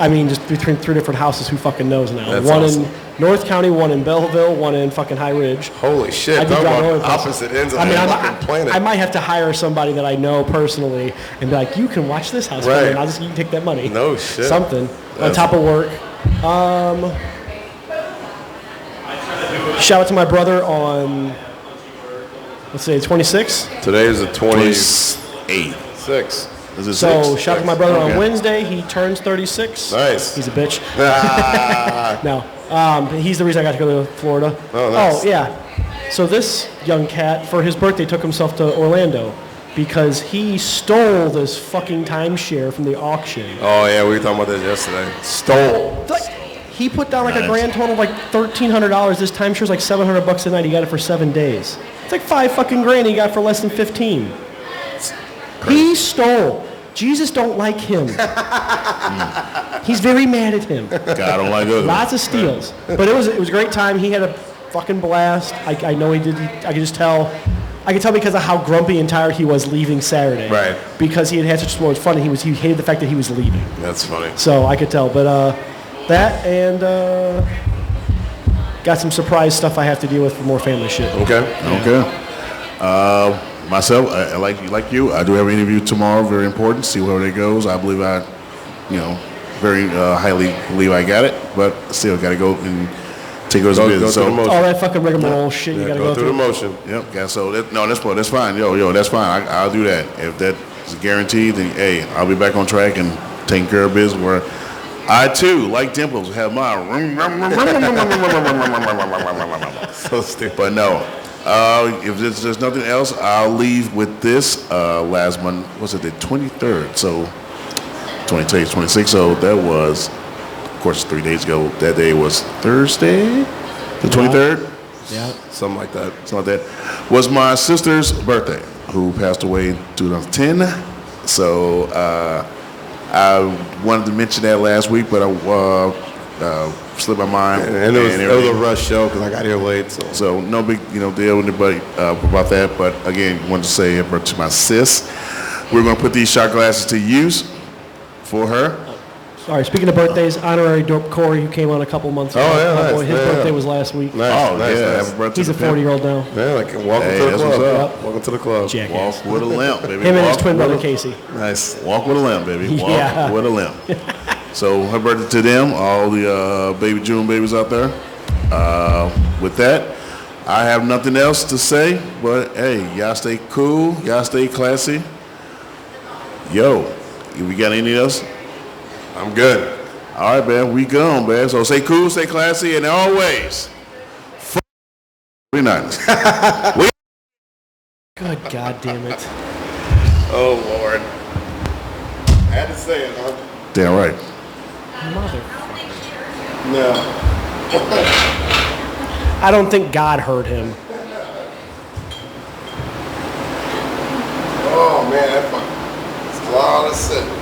[SPEAKER 3] I mean, just between 3 different houses, who fucking knows now?
[SPEAKER 2] That's
[SPEAKER 3] one
[SPEAKER 2] awesome.
[SPEAKER 3] in North County, one in Belleville, one in fucking High Ridge.
[SPEAKER 2] Holy shit.
[SPEAKER 3] I'd be
[SPEAKER 2] Talk
[SPEAKER 3] driving all over
[SPEAKER 2] about
[SPEAKER 3] the place.
[SPEAKER 2] opposite ends of
[SPEAKER 3] I mean,
[SPEAKER 2] the fucking planet.
[SPEAKER 3] I might have to hire somebody that I know personally and be like, you can watch this house for me,
[SPEAKER 2] Right.
[SPEAKER 3] and you can take that money.
[SPEAKER 2] No shit.
[SPEAKER 3] Something. On top of work. Shout out to my brother on, let's say, 26th.
[SPEAKER 2] Today is the
[SPEAKER 1] 28.
[SPEAKER 2] 26th.
[SPEAKER 1] Is it
[SPEAKER 3] So
[SPEAKER 1] 6?
[SPEAKER 3] shout out to my brother
[SPEAKER 1] Okay.
[SPEAKER 3] on Wednesday. He turns 36.
[SPEAKER 2] Nice.
[SPEAKER 3] He's a bitch.
[SPEAKER 2] Ah.
[SPEAKER 3] No. He's the reason I got to go to Florida.
[SPEAKER 2] Oh, nice.
[SPEAKER 3] Oh, yeah. So this young cat, for his birthday, took himself to Orlando because he stole this fucking timeshare from the auction.
[SPEAKER 2] Oh, yeah, we were talking about this yesterday. Stole.
[SPEAKER 3] Like, he put down like a
[SPEAKER 1] Nice.
[SPEAKER 3] grand total of like $1,300. This timeshare's like $700 a night. He got it for 7 days. It's like 5 fucking grand he got for less than 15. He stole. Jesus don't like him. He's very mad at him.
[SPEAKER 1] God don't like ugly.
[SPEAKER 3] Lots of steals. But it was a great time. He had a fucking blast. I know he did. I could just tell. I could tell because of how grumpy and tired he was leaving Saturday.
[SPEAKER 2] Right.
[SPEAKER 3] Because he had such so much fun and he hated the fact that he was leaving.
[SPEAKER 2] That's funny.
[SPEAKER 3] So I could tell. But that and got some surprise stuff I have to deal with for more family shit.
[SPEAKER 2] Okay.
[SPEAKER 1] Okay. Myself, I like you. I do have an interview tomorrow. Very important. See where it goes. I believe very highly believe I got it, but still got to go and take it as a
[SPEAKER 2] Go
[SPEAKER 1] business.
[SPEAKER 2] through the
[SPEAKER 1] So,
[SPEAKER 2] motion.
[SPEAKER 3] All that fucking rigmarole shit you
[SPEAKER 2] Yeah,
[SPEAKER 3] gotta
[SPEAKER 2] go through the motion.
[SPEAKER 1] yep. Yeah. So that's fine. Yo, that's fine. I'll do that. If that's guaranteed, then hey, I'll be back on track and taking care of business. Where I too, like Dimples, have my.
[SPEAKER 2] So stupid.
[SPEAKER 1] But no. If there's nothing else, I'll leave with this. Last month, was it the 23rd? So 23rd, 26th. So that was, of course, 3 days ago. That day was Thursday, the 23rd.
[SPEAKER 3] Yeah.
[SPEAKER 2] Something like that.
[SPEAKER 1] Something like that. Was my sister's birthday, who passed away in 2010. So I wanted to mention that last week, but I slipped my mind.
[SPEAKER 2] And it was a rush show because I got here late.
[SPEAKER 1] So no big deal with anybody about that. But again, wanted to say happy birthday to my sis. We're going to put these shot glasses to use for her.
[SPEAKER 3] Sorry, speaking of birthdays, honorary dope Corey, who came on a couple months ago.
[SPEAKER 2] Oh, yeah,
[SPEAKER 3] My
[SPEAKER 2] nice.
[SPEAKER 3] boy, his
[SPEAKER 2] Yeah,
[SPEAKER 3] birthday
[SPEAKER 2] yeah.
[SPEAKER 3] was last week.
[SPEAKER 2] Nice,
[SPEAKER 1] Oh,
[SPEAKER 2] nice,
[SPEAKER 1] yeah.
[SPEAKER 2] nice.
[SPEAKER 1] Happy birthday
[SPEAKER 3] He's a
[SPEAKER 1] to the pimp.
[SPEAKER 3] 40-year-old now.
[SPEAKER 2] Yeah, like welcome
[SPEAKER 1] Hey,
[SPEAKER 2] to the
[SPEAKER 1] that's
[SPEAKER 2] club.
[SPEAKER 1] what's
[SPEAKER 3] up.
[SPEAKER 2] Welcome to the club.
[SPEAKER 3] Jackass.
[SPEAKER 1] Walk with a limp, baby.
[SPEAKER 3] Him and his
[SPEAKER 1] Walk
[SPEAKER 3] twin
[SPEAKER 1] with
[SPEAKER 3] brother
[SPEAKER 1] a-
[SPEAKER 3] Casey.
[SPEAKER 2] Nice.
[SPEAKER 1] Walk with a limp, baby. Walk
[SPEAKER 3] Yeah.
[SPEAKER 1] with a limp. So happy birthday to them, all the baby June babies out there. With that, I have nothing else to say, but hey, y'all stay cool, y'all stay classy. Yo, we got anything else?
[SPEAKER 2] I'm good.
[SPEAKER 1] All right, man, we gone, man. So stay cool, stay classy, and always, we're not.
[SPEAKER 3] Good God damn it.
[SPEAKER 2] Oh, Lord. I had to say it, huh?
[SPEAKER 1] Damn right.
[SPEAKER 3] Motherfucker.
[SPEAKER 2] No.
[SPEAKER 3] I don't think God heard him.
[SPEAKER 2] Oh, man. That's a lot of sitting.